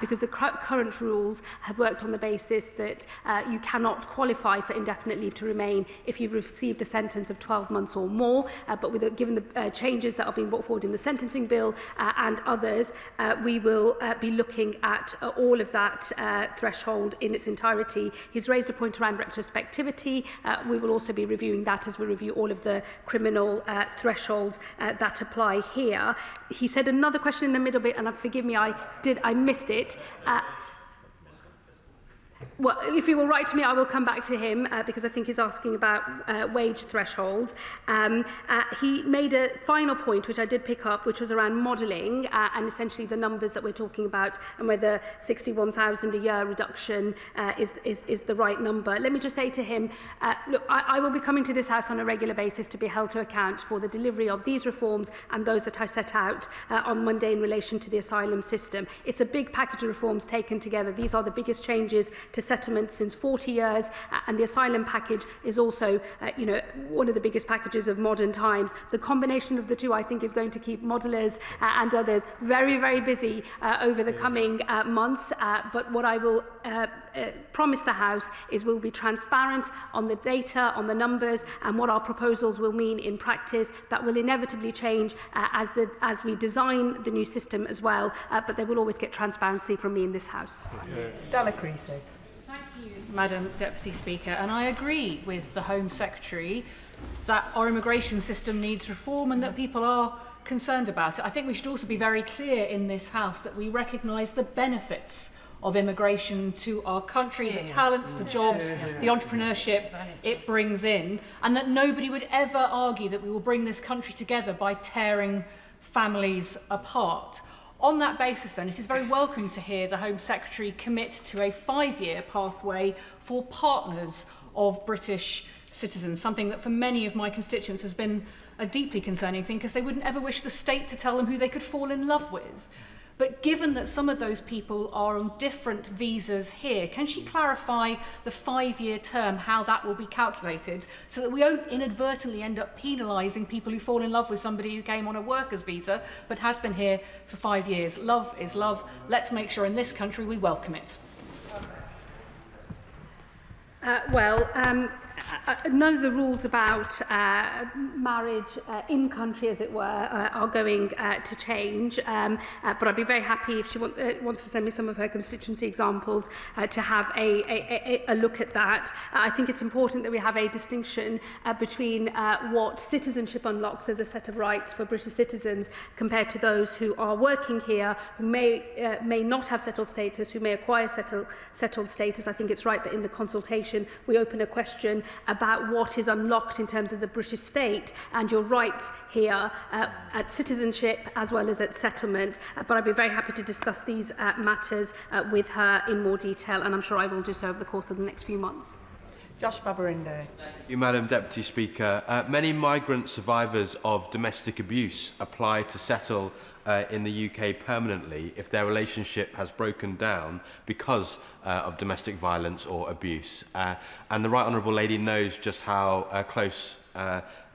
because the current rules have worked on the basis that you cannot qualify for indefinite leave to remain if you've received a sentence of 12 months or more. But given the changes that are being brought forward in the sentencing bill and others, we will be looking at all of that threshold in its entirety. He's raised a point around retrospectivity. We will also be reviewing that as we review all of the criminal thresholds that apply here. He said another question in the middle bit, and forgive me, I missed it. Well, if he will write to me, I will come back to him because I think he's asking about wage thresholds. He made a final point, which I did pick up, which was around modelling and essentially the numbers that we're talking about and whether 61,000 a year reduction is the right number. Let me just say to him, look, I will be coming to this House on a regular basis to be held to account for the delivery of these reforms and those that I set out on Monday in relation to the asylum system. It's a big package of reforms taken together. These are the biggest changes to settlement since 40 years, and the asylum package is also, one of the biggest packages of modern times. The combination of the two, I think, is going to keep modellers and others very, very busy over the coming months. But what I will promise the House is we'll be transparent on the data, on the numbers, and what our proposals will mean in practice. That will inevitably change as we design the new system as well, but they will always get transparency from me in this House. Stella Creasy. Thank you, Madam Deputy Speaker, and I agree with the Home Secretary that our immigration system needs reform and that people are concerned about it. I think we should also be very clear in this House that we recognise the benefits of immigration to our country, the talents, the jobs, the entrepreneurship it brings in, and that nobody would ever argue that we will bring this country together by tearing families apart. On that basis, then, it is very welcome to hear the Home Secretary commit to a 5-year pathway for partners of British citizens, something that for many of my constituents has been a deeply concerning thing, because they wouldn't ever wish the state to tell them who they could fall in love with. But given that some of those people are on different visas here, can she clarify the 5-year term, how that will be calculated, so that we don't inadvertently end up penalising people who fall in love with somebody who came on a worker's visa but has been here for 5 years? Love is love. Let's make sure in this country we welcome it. None of the rules about marriage in country, as it were, are going to change. But I'd be very happy if she wants to send me some of her constituency examples to have a look at that. I think it's important that we have a distinction between what citizenship unlocks as a set of rights for British citizens compared to those who are working here, who may not have settled status, who may acquire settled status. I think it's right that in the consultation we open a question about what is unlocked in terms of the British state and your rights here at citizenship as well as at settlement. But I'd be very happy to discuss these matters with her in more detail, and I'm sure I will do so over the course of the next few months. Josh Babarinde. Thank you, Madam Deputy Speaker. Many migrant survivors of domestic abuse apply to settle in the UK permanently if their relationship has broken down because of domestic violence or abuse. And the Right Honourable Lady knows just how close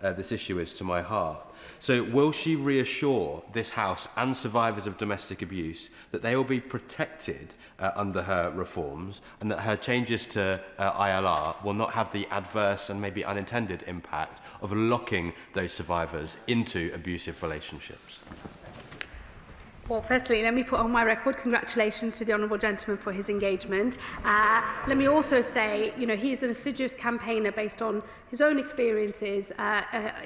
this issue is to my heart. So will she reassure this House and survivors of domestic abuse that they will be protected under her reforms and that her changes to ILR will not have the adverse and maybe unintended impact of locking those survivors into abusive relationships? Well, firstly, let me put on my record congratulations to the Honourable Gentleman for his engagement. Let me also say, he is an assiduous campaigner based on his own experiences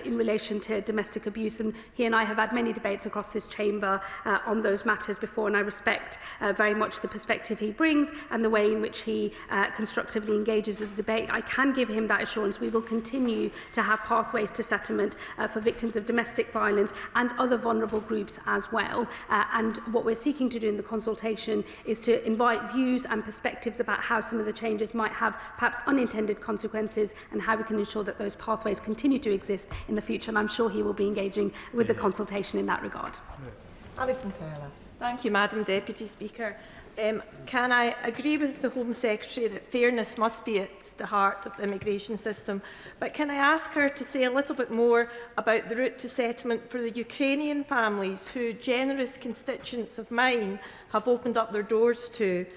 in relation to domestic abuse, and he and I have had many debates across this chamber on those matters before, and I respect very much the perspective he brings and the way in which he constructively engages in the debate. I can give him that assurance. We will continue to have pathways to settlement for victims of domestic violence and other vulnerable groups as well. And what we're seeking to do in the consultation is to invite views and perspectives about how some of the changes might have perhaps unintended consequences and how we can ensure that those pathways continue to exist in the future. And I'm sure he will be engaging with the consultation in that regard. Alison Taylor. Thank you, Madam Deputy Speaker. Can I agree with the Home Secretary that fairness must be at the heart of the immigration system, but can I ask her to say a little bit more about the route to settlement for the Ukrainian families who generous constituents of mine have opened up their doors to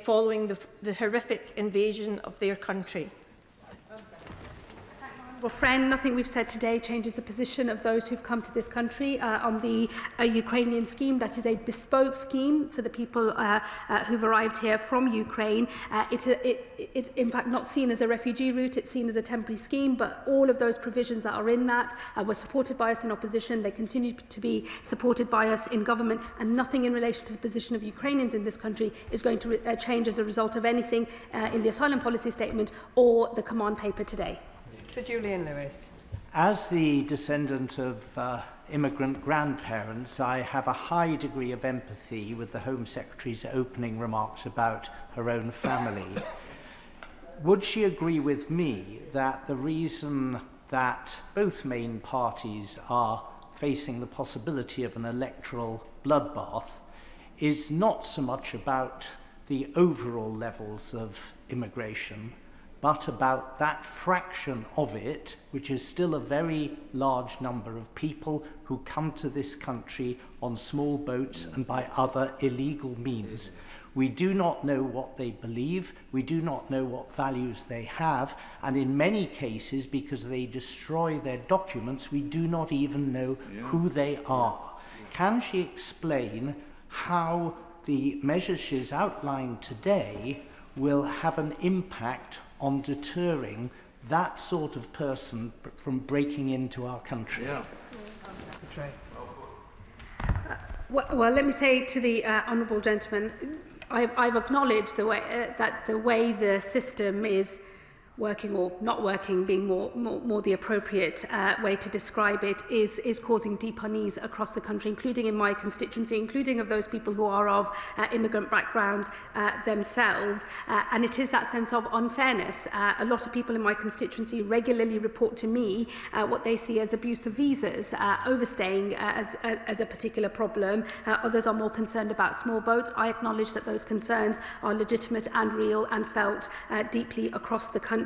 following the horrific invasion of their country? Well, friend, nothing we've said today changes the position of those who've come to this country on the Ukrainian scheme. That is a bespoke scheme for the people who've arrived here from Ukraine. It's in fact not seen as a refugee route, it's seen as a temporary scheme, but all of those provisions that are in that were supported by us in opposition. They continue to be supported by us in government, and nothing in relation to the position of Ukrainians in this country is going to change as a result of anything in the asylum policy statement or the command paper today. Sir Julian Lewis. As the descendant of immigrant grandparents, I have a high degree of empathy with the Home Secretary's opening remarks about her own family. Would she agree with me that the reason that both main parties are facing the possibility of an electoral bloodbath is not so much about the overall levels of immigration, but about that fraction of it, which is still a very large number of people who come to this country on small boats and by other illegal means. We do not know what they believe, we do not know what values they have, and in many cases, because they destroy their documents, we do not even know who they are. Can she explain how the measures she's outlined today will have an impact on deterring that sort of person from breaking into our country? Well, let me say to the honourable gentleman, I've acknowledged the way that the way the system is working or not working, being more the appropriate way to describe it, is causing deep unease across the country, including in my constituency, including of those people who are of immigrant backgrounds themselves. And it is that sense of unfairness. A lot of people in my constituency regularly report to me what they see as abuse of visas, overstaying as a particular problem. Others are more concerned about small boats. I acknowledge that those concerns are legitimate and real and felt deeply across the country.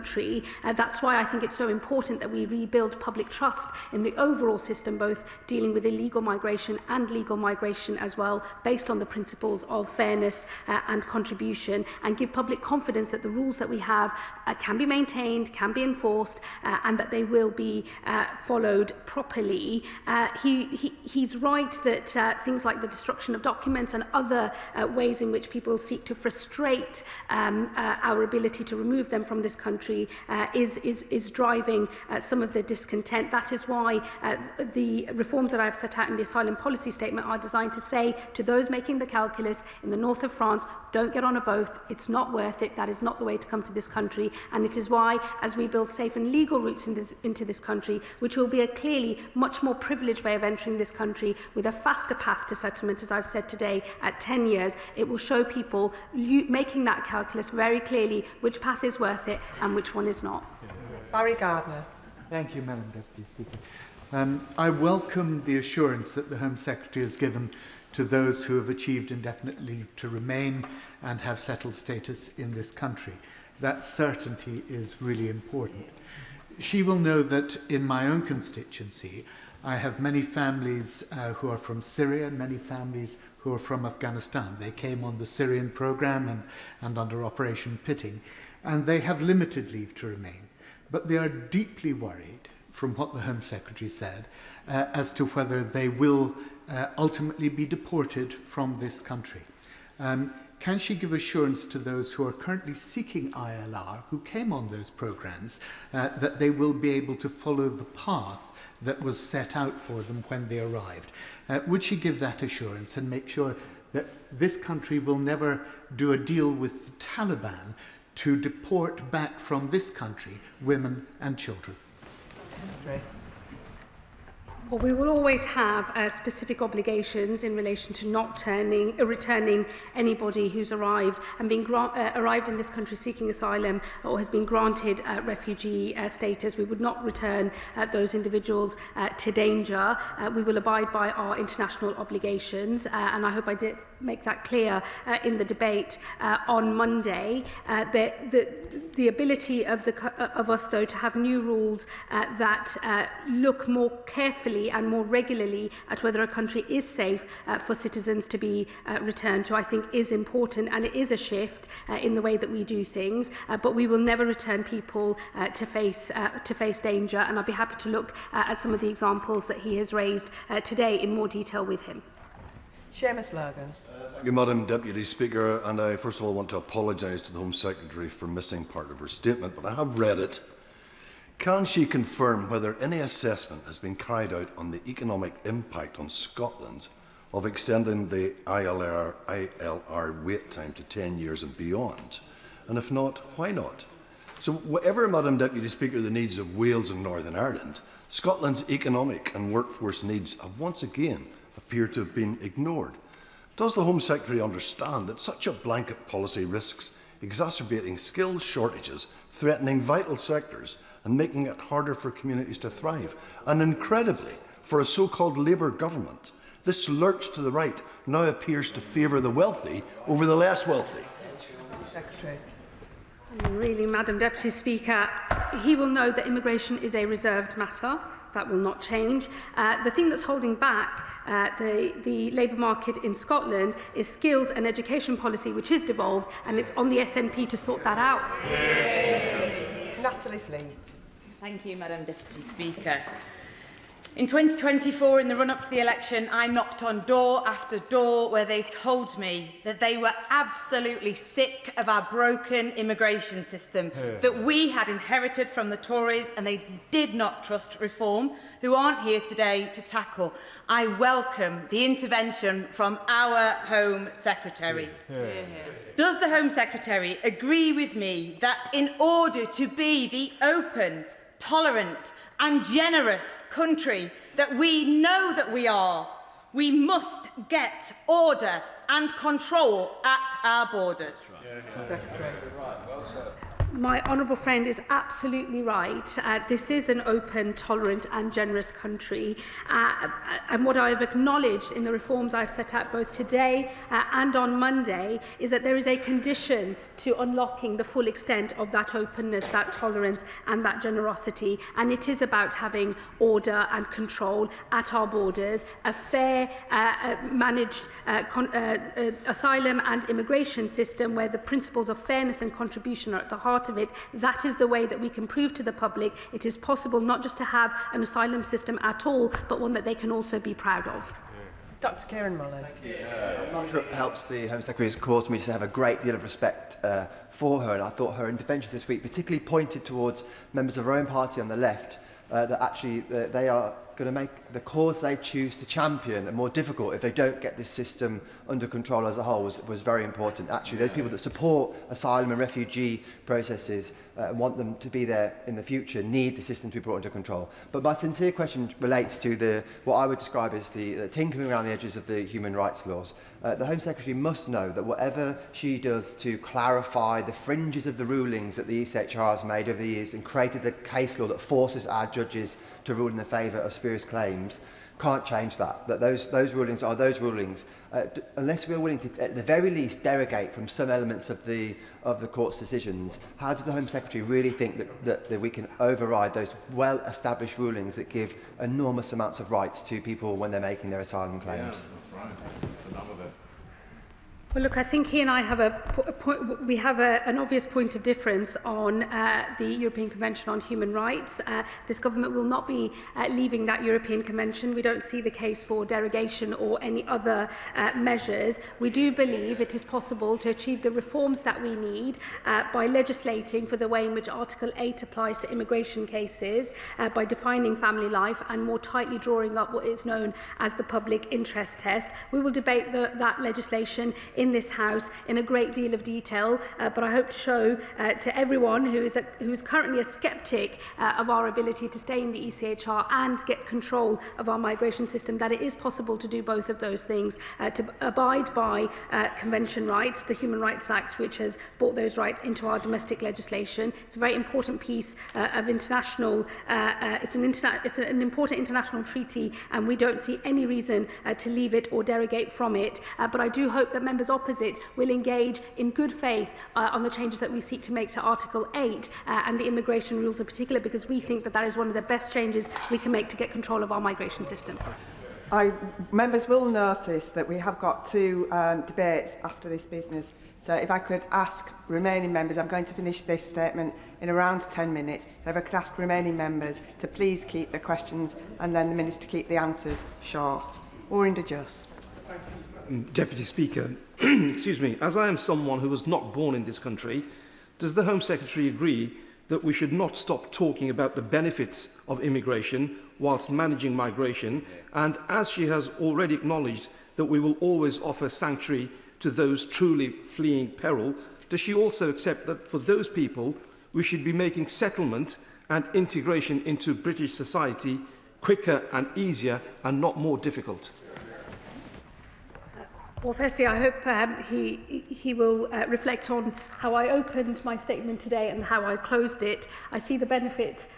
That's why I think it's so important that we rebuild public trust in the overall system, both dealing with illegal migration and legal migration as well, based on the principles of fairness and contribution, and give public confidence that the rules that we have can be maintained, can be enforced, and that they will be followed properly. He's right that things like the destruction of documents and other ways in which people seek to frustrate our ability to remove them from this country is driving some of the discontent. That is why the reforms that I've set out in the asylum policy statement are designed to say to those making the calculus in the north of France, don't get on a boat, it's not worth it, that is not the way to come to this country. And it is why, as we build safe and legal routes into this country, which will be a clearly much more privileged way of entering this country with a faster path to settlement, as I've said today, at 10 years, it will show people making that calculus very clearly which path is worth it and which one is not. Barry Gardner. Thank you, Madam Deputy Speaker. I welcome the assurance that the Home Secretary has given to those who have achieved indefinite leave to remain and have settled status in this country. That certainty is really important. She will know that in my own constituency, I have many families who are from Syria, many families who are from Afghanistan. They came on the Syrian programme and under Operation Pitting, and they have limited leave to remain. But they are deeply worried, from what the Home Secretary said, as to whether they will ultimately be deported from this country. Can she give assurance to those who are currently seeking ILR, who came on those programmes, that they will be able to follow the path that was set out for them when they arrived? Would she give that assurance and make sure that this country will never do a deal with the Taliban to deport back from this country women and children? Well, we will always have specific obligations in relation to not returning anybody who's arrived and arrived in this country seeking asylum or has been granted refugee status. We would not return those individuals to danger. We will abide by our international obligations, and I hope I did make that clear in the debate on Monday. The ability of us, though, to have new rules that look more carefully and more regularly at whether a country is safe for citizens to be returned to, I think is important, and it is a shift in the way that we do things. But we will never return people to face danger, and I'll be happy to look at some of the examples that he has raised today in more detail with him. Seamus Logan. Thank you, Madam Deputy Speaker, and I first of all want to apologise to the Home Secretary for missing part of her statement, but I have read it. Can she confirm whether any assessment has been carried out on the economic impact on Scotland of extending the ILR wait time to 10 years and beyond? And if not, why not? So whatever, Madam Deputy Speaker, the needs of Wales and Northern Ireland, Scotland's economic and workforce needs have once again appeared to have been ignored. Does the Home Secretary understand that such a blanket policy risks exacerbating skills shortages, threatening vital sectors and making it harder for communities to thrive? And incredibly, for a so-called Labour government, this lurch to the right now appears to favour the wealthy over the less wealthy. Secretary. Really, Madam Deputy Speaker, he will know that immigration is a reserved matter. That will not change. The thing that's holding back the labour market in Scotland is skills and education policy, which is devolved, and it's on the SNP to sort that out. Natalie Fleet. Thank you, Madam Deputy Speaker. In 2024, in the run-up to the election, I knocked on door after door where they told me that they were absolutely sick of our broken immigration system that we had inherited from the Tories, and they did not trust reform, who aren't here today to tackle. I welcome the intervention from our Home Secretary. Does the Home Secretary agree with me that in order to be the open, tolerant and generous country that we know that we are, we must get order and control at our borders? My honourable friend is absolutely right. This is an open, tolerant and generous country. And what I've acknowledged in the reforms I've set out both today and on Monday is that there is a condition to unlocking the full extent of that openness, that tolerance and that generosity. And it is about having order and control at our borders, a fair, managed asylum and immigration system where the principles of fairness and contribution are at the heart of it. That is the way that we can prove to the public it is possible not just to have an asylum system at all, but one that they can also be proud of. Dr. Kieran Mullen. I'm not sure it helps the Home Secretary's cause me to have a great deal of respect for her, and I thought her interventions this week particularly pointed towards members of her own party on the left, that actually they are going to make the cause they choose to champion more difficult if they don't get this system under control as a whole was very important. Actually, those people that support asylum and refugee processes and want them to be there in the future need the system to be brought under control. But my sincere question relates to what I would describe as the tinkering around the edges of the human rights laws. The Home Secretary must know that whatever she does to clarify the fringes of the rulings that the ECHR has made over the years and created the case law that forces our judges to rule in the favour of spurious claims, can't change that. That those rulings are those rulings, unless we are willing to, at the very least, derogate from some elements of the court's decisions. How does the Home Secretary really think that we can override those well-established rulings that give enormous amounts of rights to people when they're making their asylum claims? Yeah, that's right. That's enough of it. Well, look, I think he and I have an obvious point of difference on the European Convention on Human Rights. This government will not be leaving that European Convention. We don't see the case for derogation or any other measures. We do believe it is possible to achieve the reforms that we need by legislating for the way in which Article 8 applies to immigration cases, by defining family life and more tightly drawing up what is known as the public interest test. We will debate that legislation in this House in a great deal of detail, but I hope to show to everyone who is currently a sceptic of our ability to stay in the ECHR and get control of our migration system that it is possible to do both of those things, to abide by convention rights, the Human Rights Act, which has brought those rights into our domestic legislation. It's a very important piece of international, it's an important international treaty, and we don't see any reason to leave it or derogate from it. But I do hope that members opposite will engage in good faith on the changes that we seek to make to Article 8 and the immigration rules in particular, because we think that that is one of the best changes we can make to get control of our migration system. Members will notice that we have got two debates after this business. So if I could ask remaining members, I'm going to finish this statement in around 10 minutes. So if I could ask remaining members to please keep their questions and then the Minister keep the answers short. Orinda Juss. Deputy Speaker, excuse me, as I am someone who was not born in this country, does the Home Secretary agree that we should not stop talking about the benefits of immigration whilst managing migration, and as she has already acknowledged that we will always offer sanctuary to those truly fleeing peril, does she also accept that for those people we should be making settlement and integration into British society quicker and easier and not more difficult? Well, firstly, I hope he will reflect on how I opened my statement today and how I closed it. I see the benefits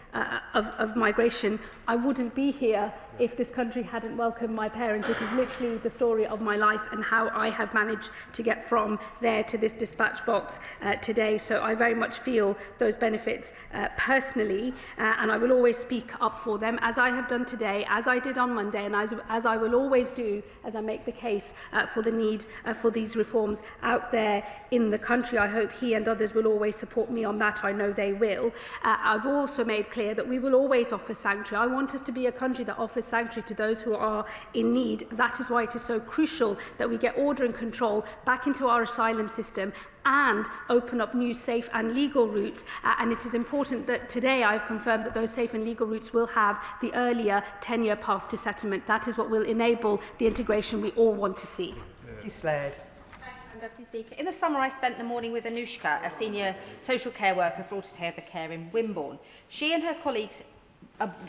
of migration. I wouldn't be here if this country hadn't welcomed my parents. It is literally the story of my life and how I have managed to get from there to this dispatch box today. So I very much feel those benefits personally, and I will always speak up for them, as I have done today, as I did on Monday, and as I will always do as I make the case for the need for these reforms out there in the country. I hope he and others will always support me on that. I know they will. I've also made clear that we will always offer sanctuary. I want us to be a country that offers sanctuary to those who are in need. That is why it is so crucial that we get order and control back into our asylum system and open up new safe and legal routes. And it is important that today I've confirmed that those safe and legal routes will have the earlier 10-year path to settlement. That is what will enable the integration we all want to see. Slade. Deputy Speaker. In the summer, I spent the morning with Anushka, a senior social care worker for Altogether Care in Wimborne. She and her colleagues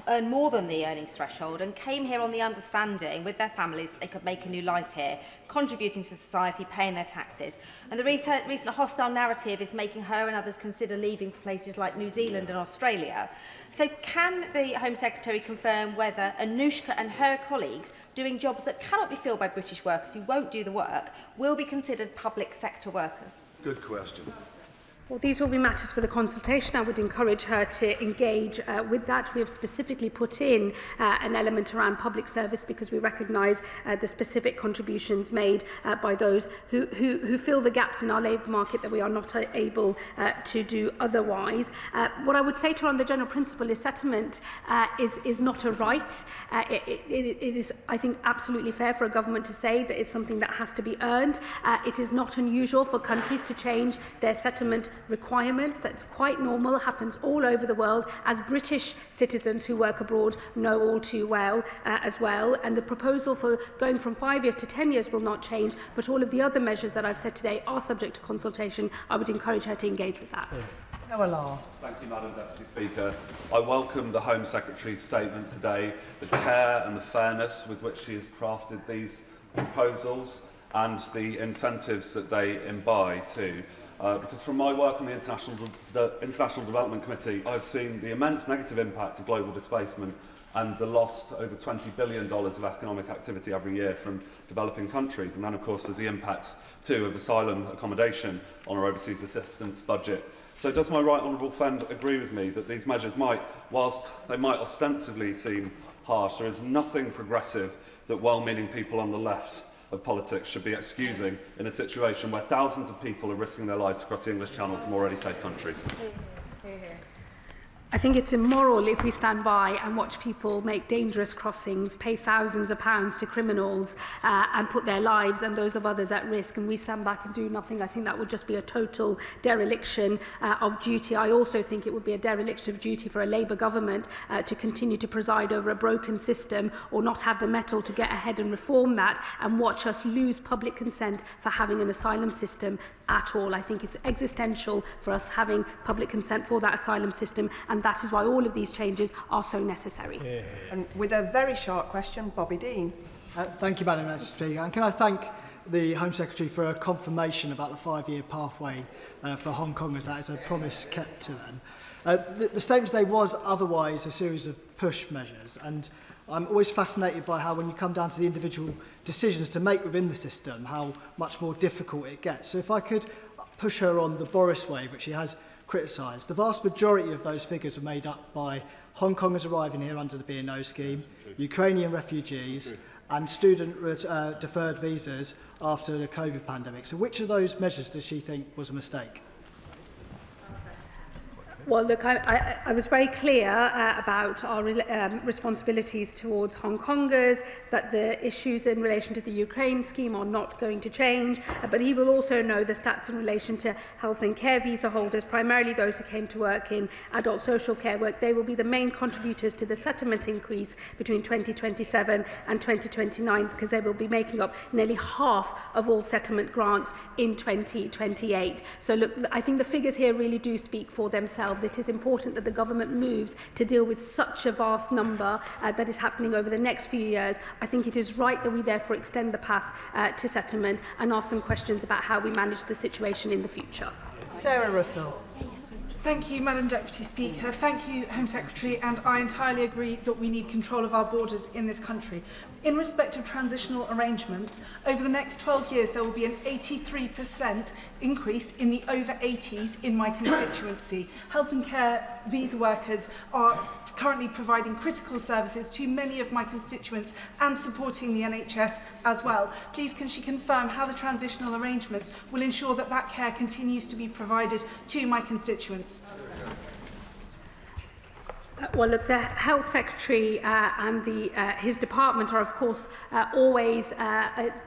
earn more than the earnings threshold and came here on the understanding with their families that they could make a new life here, contributing to society, paying their taxes. And the recent hostile narrative is making her and others consider leaving for places like New Zealand and Australia. So can the Home Secretary confirm whether Anushka and her colleagues doing jobs that cannot be filled by British workers who won't do the work will be considered public sector workers? Good question. Well, these will be matters for the consultation. I would encourage her to engage with that. We have specifically put in an element around public service because we recognise the specific contributions made by those who fill the gaps in our labour market that we are not able to do otherwise. What I would say to her on the general principle is settlement is not a right. It is, I think, absolutely fair for a government to say that it's something that has to be earned. It is not unusual for countries to change their settlement requirements. That's quite normal, happens all over the world, as British citizens who work abroad know all too well as well. And the proposal for going from 5 years to 10 years will not change, but all of the other measures that I've said today are subject to consultation. I would encourage her to engage with that. Thank you, Madam Deputy Speaker. I welcome the Home Secretary's statement today, the care and the fairness with which she has crafted these proposals and the incentives that they imbibe too. Because from my work on the International Development Committee, I've seen the immense negative impact of global displacement and the lost over $20 billion of economic activity every year from developing countries. And then, of course, there's the impact, too, of asylum accommodation on our overseas assistance budget. So does my right honourable friend agree with me that these measures might, whilst they might ostensibly seem harsh, there is nothing progressive that well-meaning people on the left of politics should be excusing in a situation where thousands of people are risking their lives across the English Channel from already safe countries? I think it's immoral if we stand by and watch people make dangerous crossings, pay thousands of pounds to criminals and put their lives and those of others at risk, and we stand back and do nothing. I think that would just be a total dereliction of duty. I also think it would be a dereliction of duty for a Labour government to continue to preside over a broken system or not have the mettle to get ahead and reform that and watch us lose public consent for having an asylum system at all. I think it's existential for us having public consent for that asylum system, and that is why all of these changes are so necessary. And with a very short question, Bobby Dean. Thank you, Madam Speaker. And can I thank the Home Secretary for a confirmation about the 5-year pathway for Hong Kongers. That is a promise kept to them. The statement today was otherwise a series of push measures, and I'm always fascinated by how when you come down to the individual decisions to make within the system, how much more difficult it gets. So if I could push her on the Boris wave, which she has criticised, the vast majority of those figures are made up by Hong Kongers arriving here under the B&O scheme, Ukrainian refugees, and student deferred visas after the COVID pandemic. So which of those measures does she think was a mistake? Well, look, I was very clear about our responsibilities towards Hong Kongers, that the issues in relation to the Ukraine scheme are not going to change, but he will also know the stats in relation to health and care visa holders, primarily those who came to work in adult social care work. They will be the main contributors to the settlement increase between 2027 and 2029, because they will be making up nearly half of all settlement grants in 2028. So look, I think the figures here really do speak for themselves. ourselves, it is important that the government moves to deal with such a vast number that is happening over the next few years. I think it is right that we therefore extend the path to settlement and ask some questions about how we manage the situation in the future. Sarah Russell. Thank you, Madam Deputy Speaker. Thank you, Home Secretary, and I entirely agree that we need control of our borders in this country. In respect of transitional arrangements, over the next 12 years there will be an 83% increase in the over 80s in my constituency. Health and care visa workers are currently providing critical services to many of my constituents and supporting the NHS as well. Please can she confirm how the transitional arrangements will ensure that that care continues to be provided to my constituents? Well, look, the Health Secretary and his department are, of course, always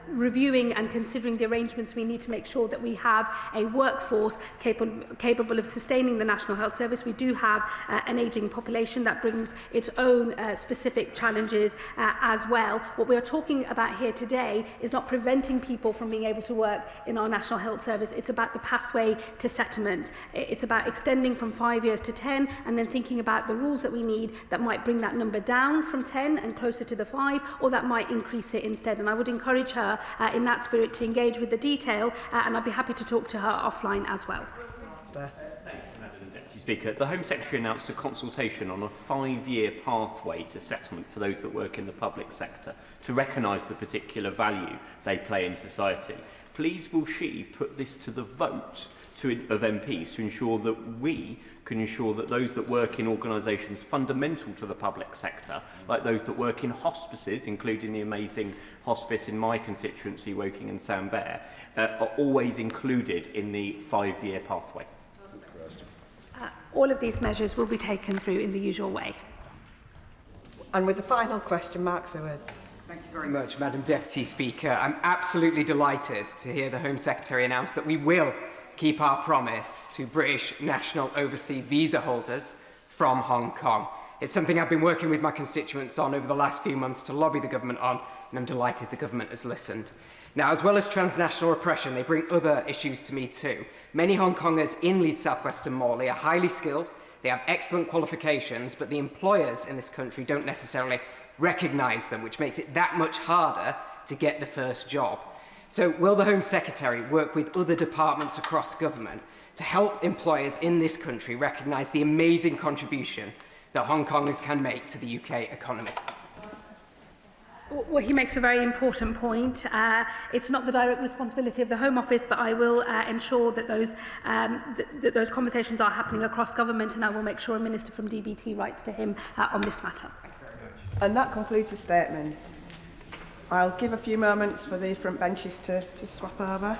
reviewing and considering the arrangements we need to make sure that we have a workforce capable of sustaining the National Health Service. We do have an ageing population that brings its own specific challenges as well. What we are talking about here today is not preventing people from being able to work in our National Health Service. It's about the pathway to settlement. It's about extending from 5 years to 10 and then thinking about the rules that we need that might bring that number down from 10 and closer to the 5, or that might increase it instead. And I would encourage her in that spirit to engage with the detail, and I'd be happy to talk to her offline as well. Thanks, Madam Deputy Speaker. The Home Secretary announced a consultation on a 5-year pathway to settlement for those that work in the public sector to recognise the particular value they play in society. Please will she put this to the vote of MPs to ensure that we can ensure that those that work in organisations fundamental to the public sector, like those that work in hospices, including the amazing hospice in my constituency, Woking and Sandbear, are always included in the 5-year pathway? All of these measures will be taken through in the usual way. And with the final question, Mark Sewards. Thank you very much, Madam Deputy Speaker. I'm absolutely delighted to hear the Home Secretary announce that we will keep our promise to British national overseas visa holders from Hong Kong. It's something I've been working with my constituents on over the last few months to lobby the government on, and I'm delighted the government has listened. Now, as well as transnational repression, they bring other issues to me too. Many Hong Kongers in Leeds South Western Morley are highly skilled, they have excellent qualifications, but the employers in this country don't necessarily recognise them, which makes it that much harder to get the first job. So will the Home Secretary work with other departments across government to help employers in this country recognise the amazing contribution that Hong Kongers can make to the UK economy? Well, he makes a very important point. It's not the direct responsibility of the Home Office, but I will ensure that those conversations are happening across government, and I will make sure a Minister from DBT writes to him on this matter. And that concludes the statement. I'll give a few moments for the front benches to swap over.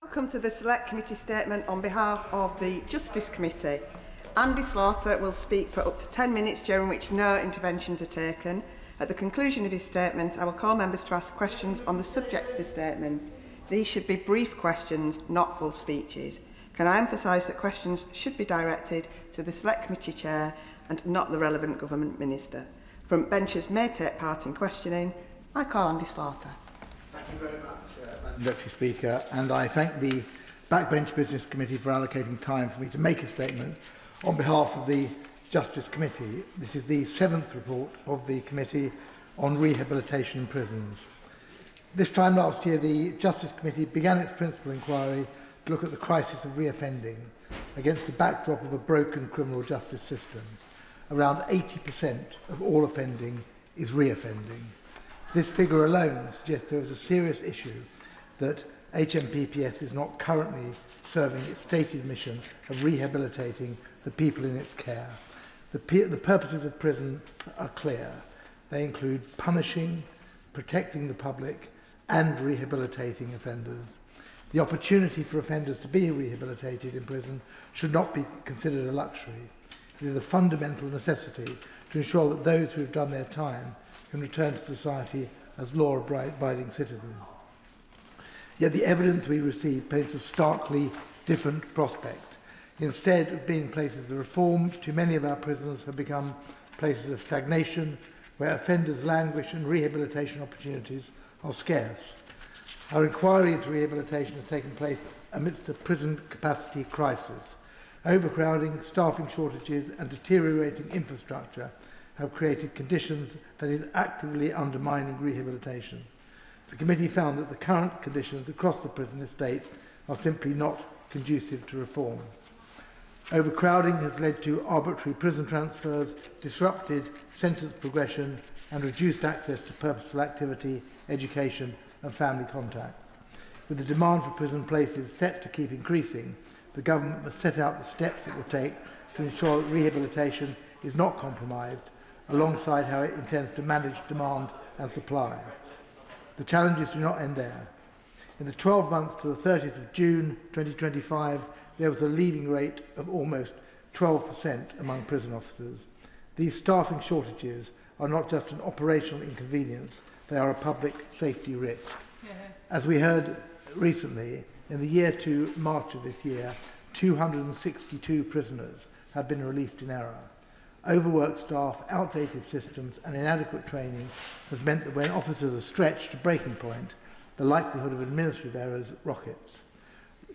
Welcome to the Select Committee statement on behalf of the Justice Committee. Andy Slaughter will speak for up to 10 minutes, during which no interventions are taken. At the conclusion of his statement, I will call members to ask questions on the subject of the statement. These should be brief questions, not full speeches. Can I emphasise that questions should be directed to the Select Committee Chair and not the relevant Government Minister? Front benchers may take part in questioning. I call Andy Slaughter. Thank you very much, Madam Deputy Speaker, and I thank the Backbench Business Committee for allocating time for me to make a statement on behalf of the Justice Committee. This is the 7th report of the Committee on Rehabilitation in Prisons. This time last year, the Justice Committee began its principal inquiry to look at the crisis of reoffending against the backdrop of a broken criminal justice system. Around 80% of all offending is reoffending. This figure alone suggests there is a serious issue that HMPPS is not currently serving its stated mission of rehabilitating the people in its care. The purposes of prison are clear. They include punishing, protecting the public, and rehabilitating offenders. The opportunity for offenders to be rehabilitated in prison should not be considered a luxury. It is a fundamental necessity to ensure that those who have done their time can return to society as law-abiding citizens. Yet the evidence we receive paints a starkly different prospect. Instead of being places of reform, too many of our prisons have become places of stagnation, where offenders languish and rehabilitation opportunities are scarce. Our inquiry into rehabilitation has taken place amidst a prison capacity crisis. Overcrowding, staffing shortages and deteriorating infrastructure have created conditions that is actively undermining rehabilitation. The committee found that the current conditions across the prison estate are simply not conducive to reform. Overcrowding has led to arbitrary prison transfers, disrupted sentence progression and reduced access to purposeful activity, education and family contact. With the demand for prison places set to keep increasing, the government must set out the steps it will take to ensure that rehabilitation is not compromised, alongside how it intends to manage demand and supply. The challenges do not end there. In the 12 months to the 30th of June 2025, there was a leaving rate of almost 12% among prison officers. These staffing shortages are not just an operational inconvenience, they are a public safety risk. As we heard recently, in the year to March of this year, 262 prisoners have been released in error. Overworked staff, outdated systems and inadequate training has meant that when officers are stretched to breaking point, the likelihood of administrative errors rockets.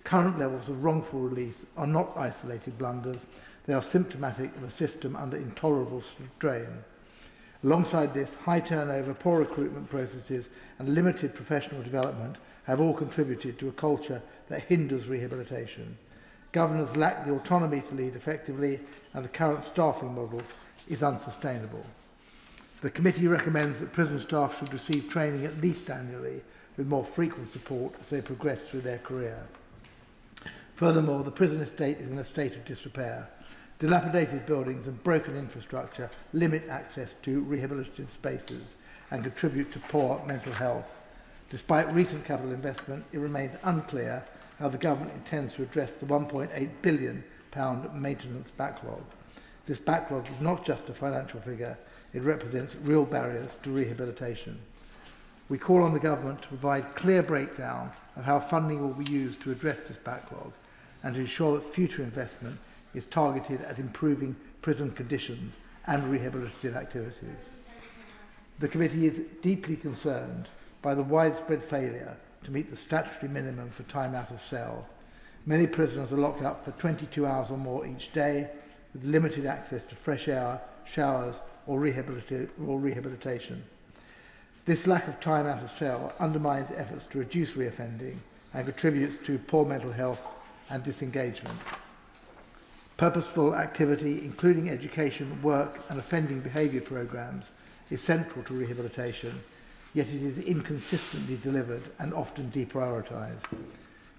Current levels of wrongful release are not isolated blunders, they are symptomatic of a system under intolerable strain. Alongside this, high turnover, poor recruitment processes and limited professional development have all contributed to a culture that hinders rehabilitation. Governors lack the autonomy to lead effectively, and the current staffing model is unsustainable. The committee recommends that prison staff should receive training at least annually, with more frequent support as they progress through their career. Furthermore, the prison estate is in a state of disrepair. Dilapidated buildings and broken infrastructure limit access to rehabilitative spaces and contribute to poor mental health. Despite recent capital investment, it remains unclear how the government intends to address the £1.8 billion maintenance backlog. This backlog is not just a financial figure, it represents real barriers to rehabilitation. We call on the government to provide clear breakdown of how funding will be used to address this backlog and to ensure that future investment is targeted at improving prison conditions and rehabilitative activities. The committee is deeply concerned by the widespread failure to meet the statutory minimum for time out of cell. Many prisoners are locked up for 22 hours or more each day, with limited access to fresh air, showers or rehabilitation. This lack of time out of cell undermines efforts to reduce reoffending and contributes to poor mental health and disengagement. Purposeful activity, including education, work and offending behaviour programmes, is central to rehabilitation, yet it is inconsistently delivered and often deprioritised.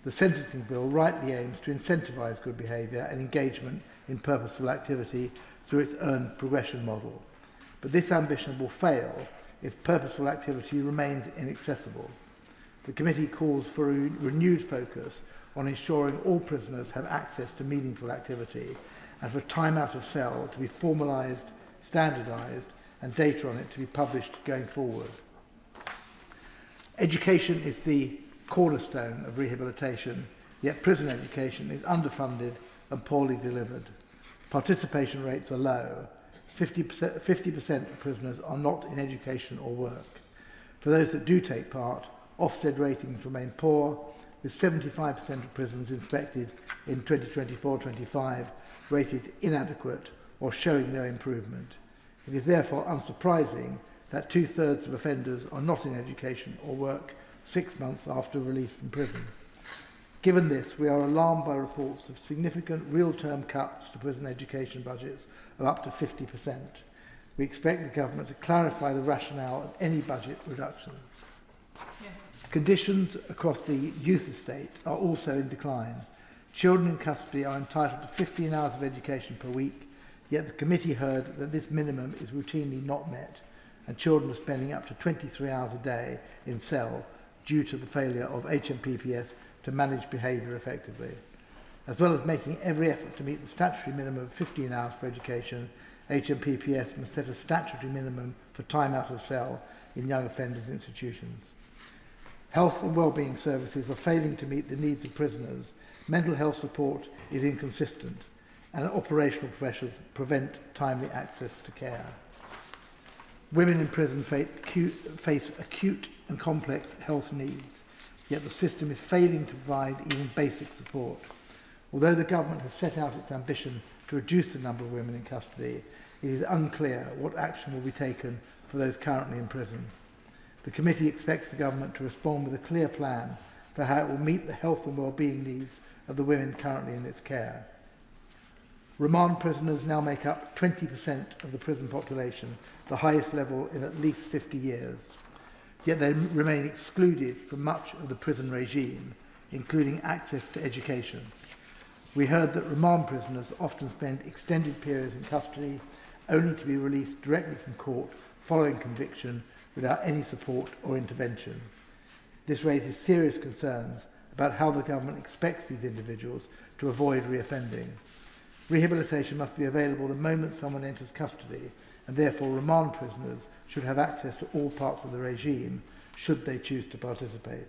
The sentencing bill rightly aims to incentivise good behaviour and engagement in purposeful activity through its earned progression model. But this ambition will fail if purposeful activity remains inaccessible. The committee calls for a renewed focus on ensuring all prisoners have access to meaningful activity and for time out of cell to be formalised, standardised and data on it to be published going forward. Education is the cornerstone of rehabilitation, yet prison education is underfunded and poorly delivered. Participation rates are low. 50% of prisoners are not in education or work. For those that do take part, Ofsted ratings remain poor, with 75% of prisons inspected in 2024-25 rated inadequate or showing no improvement. It is therefore unsurprising that 2/3 of offenders are not in education or work 6 months after release from prison. Given this, we are alarmed by reports of significant real-term cuts to prison education budgets of up to 50%. We expect the government to clarify the rationale of any budget reduction. Conditions across the youth estate are also in decline. Children in custody are entitled to 15 hours of education per week, yet the committee heard that this minimum is routinely not met, and children are spending up to 23 hours a day in cell due to the failure of HMPPS to manage behaviour effectively. As well as making every effort to meet the statutory minimum of 15 hours for education, HMPPS must set a statutory minimum for time out of cell in young offenders institutions. Health and wellbeing services are failing to meet the needs of prisoners mental health support is inconsistent, and operational pressures prevent timely access to care. Women in prison face acute and complex health needs, yet the system is failing to provide even basic support. Although the government has set out its ambition to reduce the number of women in custody, it is unclear what action will be taken for those currently in prison. The committee expects the government to respond with a clear plan for how it will meet the health and well-being needs of the women currently in its care. Remand prisoners now make up 20% of the prison population, the highest level in at least 50 years. Yet they remain excluded from much of the prison regime, including access to education. We heard that remand prisoners often spend extended periods in custody, only to be released directly from court following conviction without any support or intervention. This raises serious concerns about how the government expects these individuals to avoid reoffending. Rehabilitation must be available the moment someone enters custody, and therefore remand prisoners should have access to all parts of the regime should they choose to participate.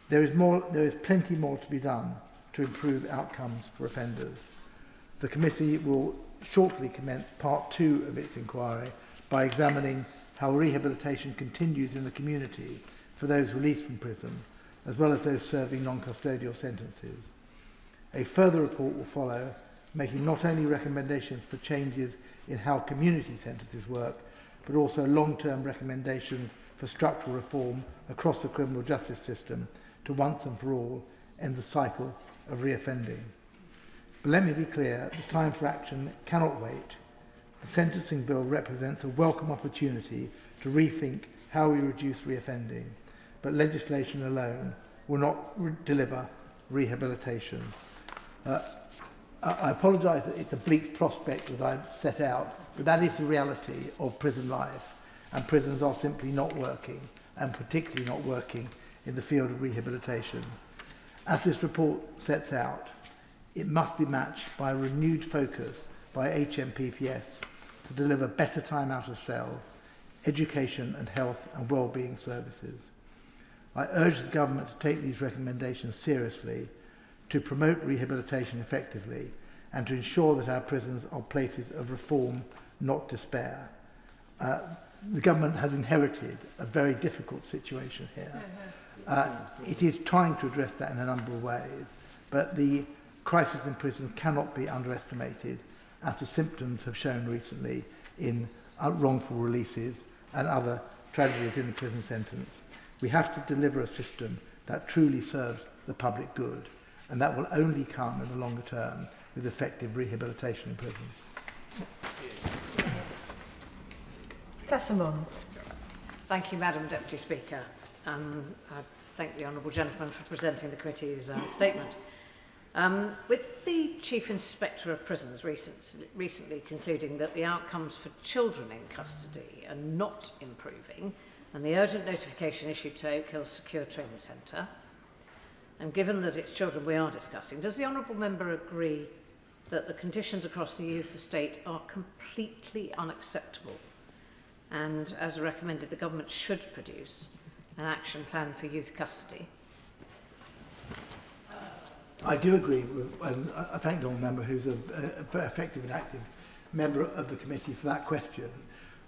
There is plenty more to be done to improve outcomes for offenders. The committee will shortly commence part 2 of its inquiry by examining how rehabilitation continues in the community for those released from prison, as well as those serving non-custodial sentences. A further report will follow, making not only recommendations for changes in how community sentences work, but also long-term recommendations for structural reform across the criminal justice system to once and for all end the cycle of reoffending. But let me be clear, the time for action cannot wait. The sentencing bill represents a welcome opportunity to rethink how we reduce reoffending, but legislation alone will not deliver rehabilitation. I apologise that it's a bleak prospect that I've set out, but that is the reality of prison life, and prisons are simply not working, and particularly not working in the field of rehabilitation. As this report sets out, it must be matched by a renewed focus by HMPPS to deliver better time out of cell, education and health and well-being services. I urge the government to take these recommendations seriously, to promote rehabilitation effectively, and to ensure that our prisons are places of reform, not despair. The government has inherited a very difficult situation here. It is trying to address that in a number of ways, but the crisis in prison cannot be underestimated, as the symptoms have shown recently in wrongful releases and other tragedies in the prison sentence. We have to deliver a system that truly serves the public good, and that will only come in the longer term with effective rehabilitation in prisons. Thank you, Madam Deputy Speaker. I thank the Honourable Gentleman for presenting the committee's statement. With the Chief Inspector of Prisons recently concluding that the outcomes for children in custody are not improving, and the urgent notification issued to Oak Hill Secure Training Centre, and given that it's children we are discussing, does the Honourable Member agree that the conditions across the youth estate are completely unacceptable, and as recommended, the government should produce an action plan for youth custody? I do agree with, and I thank the Honourable Member, who's a very effective and active member of the committee, for that question.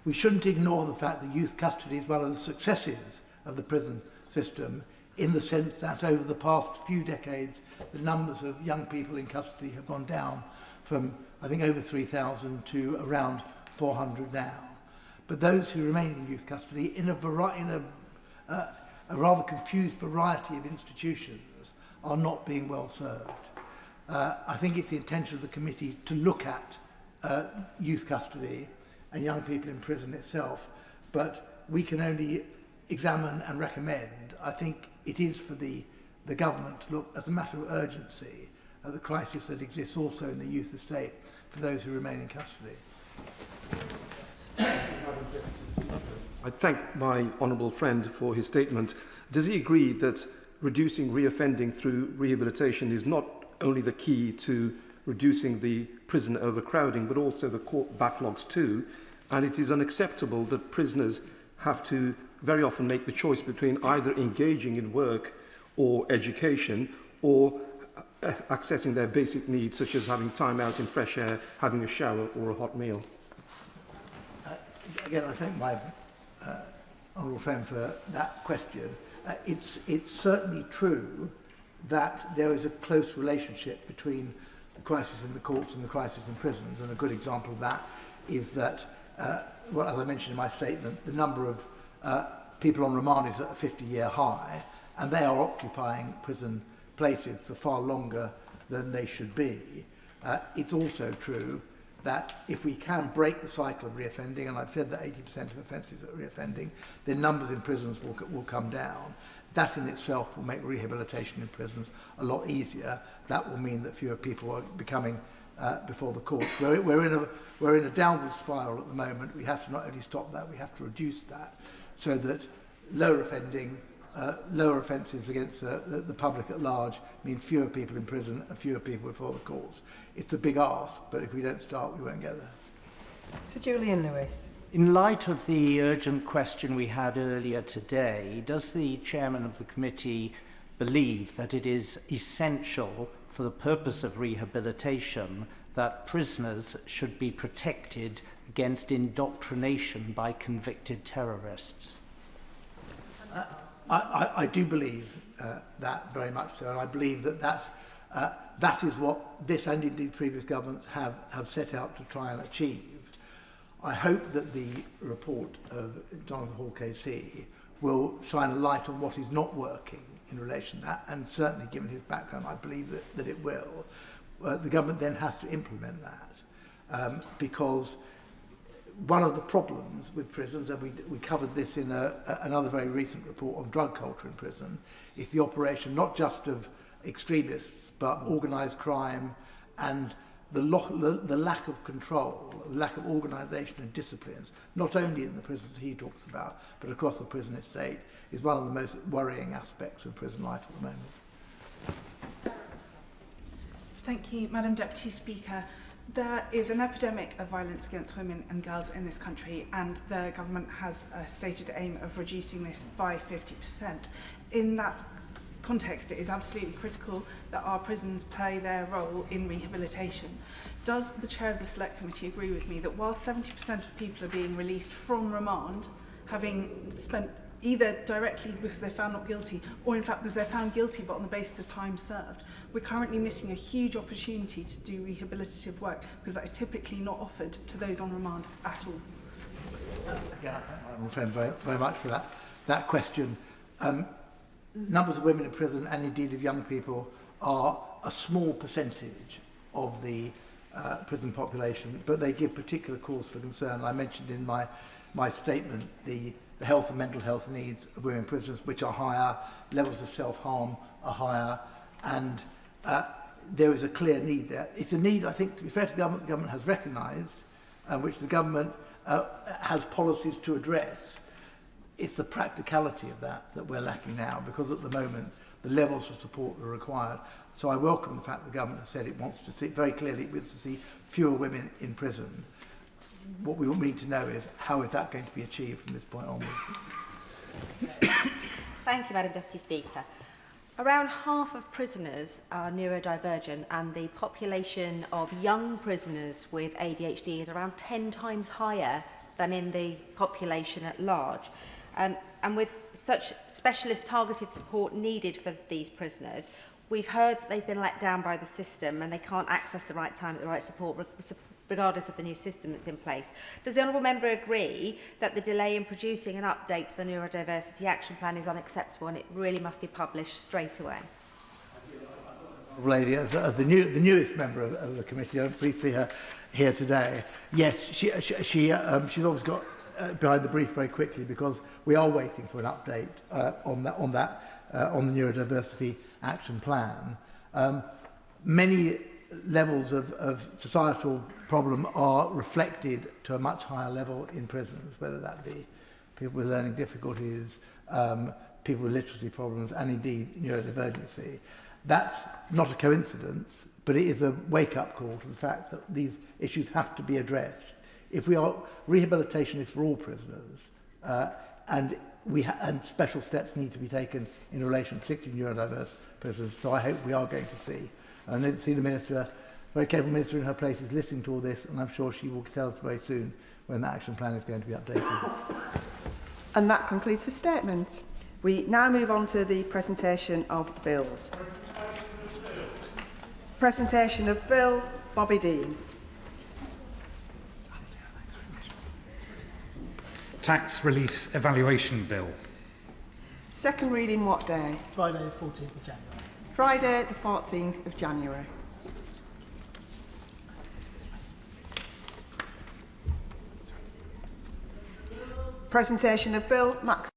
We shouldn't ignore the fact that youth custody is one of the successes of the prison system, in the sense that over the past few decades, the numbers of young people in custody have gone down from, I think, over 3,000 to around 400 now. But those who remain in youth custody in a rather confused variety of institutions are not being well served. I think it's the intention of the committee to look at youth custody and young people in prison itself, but we can only examine and recommend. I think it is for the government to look, as a matter of urgency, at the crisis that exists also in the youth estate for those who remain in custody. I thank my honourable friend for his statement. Does he agree that reducing reoffending through rehabilitation is not only the key to reducing the prison overcrowding, but also the court backlogs too? And it is unacceptable that prisoners have to very often make the choice between either engaging in work or education, or accessing their basic needs, such as having time out in fresh air, having a shower or a hot meal. Again, I thank my honourable friend for that question. It's certainly true that there is a close relationship between the crisis in the courts and the crisis in prisons, and a good example of that is that, well, as I mentioned in my statement, the number of people on remand is at a 50-year high, and they are occupying prison places for far longer than they should be. It's also true that if we can break the cycle of reoffending, and I've said that 80% of offences are reoffending, then numbers in prisons will come down. That in itself will make rehabilitation in prisons a lot easier. That will mean that fewer people are becoming before the courts. We're in a downward spiral at the moment. We have to not only stop that, we have to reduce that so that lower offences against the public at large mean fewer people in prison and fewer people before the courts. It's a big ask, but if we don't start, we won't get there. Sir Julian Lewis. In light of the urgent question we had earlier today, does the chairman of the committee believe that it is essential for the purpose of rehabilitation that prisoners should be protected against indoctrination by convicted terrorists? I do believe that very much so, and I believe that is what this and indeed previous governments have set out to try and achieve. I hope that the report of Jonathan Hall KC will shine a light on what is not working in relation to that, and certainly given his background, I believe that it will. The government then has to implement that, because one of the problems with prisons, and we covered this in another very recent report on drug culture in prison, is the operation not just of extremists, but organised crime and the lack of control, the lack of organisation and disciplines, not only in the prisons he talks about, but across the prison estate, is one of the most worrying aspects of prison life at the moment. Thank you, Madam Deputy Speaker. There is an epidemic of violence against women and girls in this country, and the government has a stated aim of reducing this by 50%. In that context, it is absolutely critical that our prisons play their role in rehabilitation. Does the chair of the Select Committee agree with me that while 70% of people are being released from remand, having spent either directly because they're found not guilty, or in fact because they're found guilty but on the basis of time served, we're currently missing a huge opportunity to do rehabilitative work because that is typically not offered to those on remand at all? Again, I thank my friend very much for that question. Numbers of women in prison and indeed of young people are a small percentage of the prison population, but they give particular cause for concern. I mentioned in my statement the health and mental health needs of women prisoners, which are higher, levels of self-harm are higher, and there is a clear need there. It's a need, I think, to be fair to the government has recognised, which the government has policies to address. It's the practicality of that we're lacking now, because at the moment the levels of support that are required. So I welcome the fact the government has said it wants to see, very clearly it wants to see fewer women in prison. What we need to know is how is that going to be achieved from this point onwards. Thank you, Madam Deputy Speaker. Around half of prisoners are neurodivergent, and the population of young prisoners with ADHD is around 10 times higher than in the population at large. And with such specialist targeted support needed for these prisoners, we've heard that they've been let down by the system and they can't access the right time at the right support regardless of the new system that's in place. Does the Honourable Member agree that the delay in producing an update to the Neurodiversity Action Plan is unacceptable and it really must be published straight away? Lady, as the newest member of the committee, I'm pleased to see her here today. Yes, she's always got behind the brief very quickly, because we are waiting for an update on the Neurodiversity Action Plan. Many levels of societal problem are reflected to a much higher level in prisons, whether that be people with learning difficulties, people with literacy problems, and indeed neurodivergency. That's not a coincidence, but it is a wake-up call to the fact that these issues have to be addressed. Rehabilitation is for all prisoners, and special steps need to be taken in relation, particularly neurodiverse prisoners. So I hope we are going to see I know to see the Minister, very capable Minister in her place, is listening to all this, and I'm sure she will tell us very soon when the action plan is going to be updated. And that concludes the statement. We now move on to the presentation of bills. Presentation of Bill, Bobby Dean. Tax Release Evaluation Bill. Second reading what day? Friday the 14th of January. Friday the 14th of January. Presentation of Bill, Max.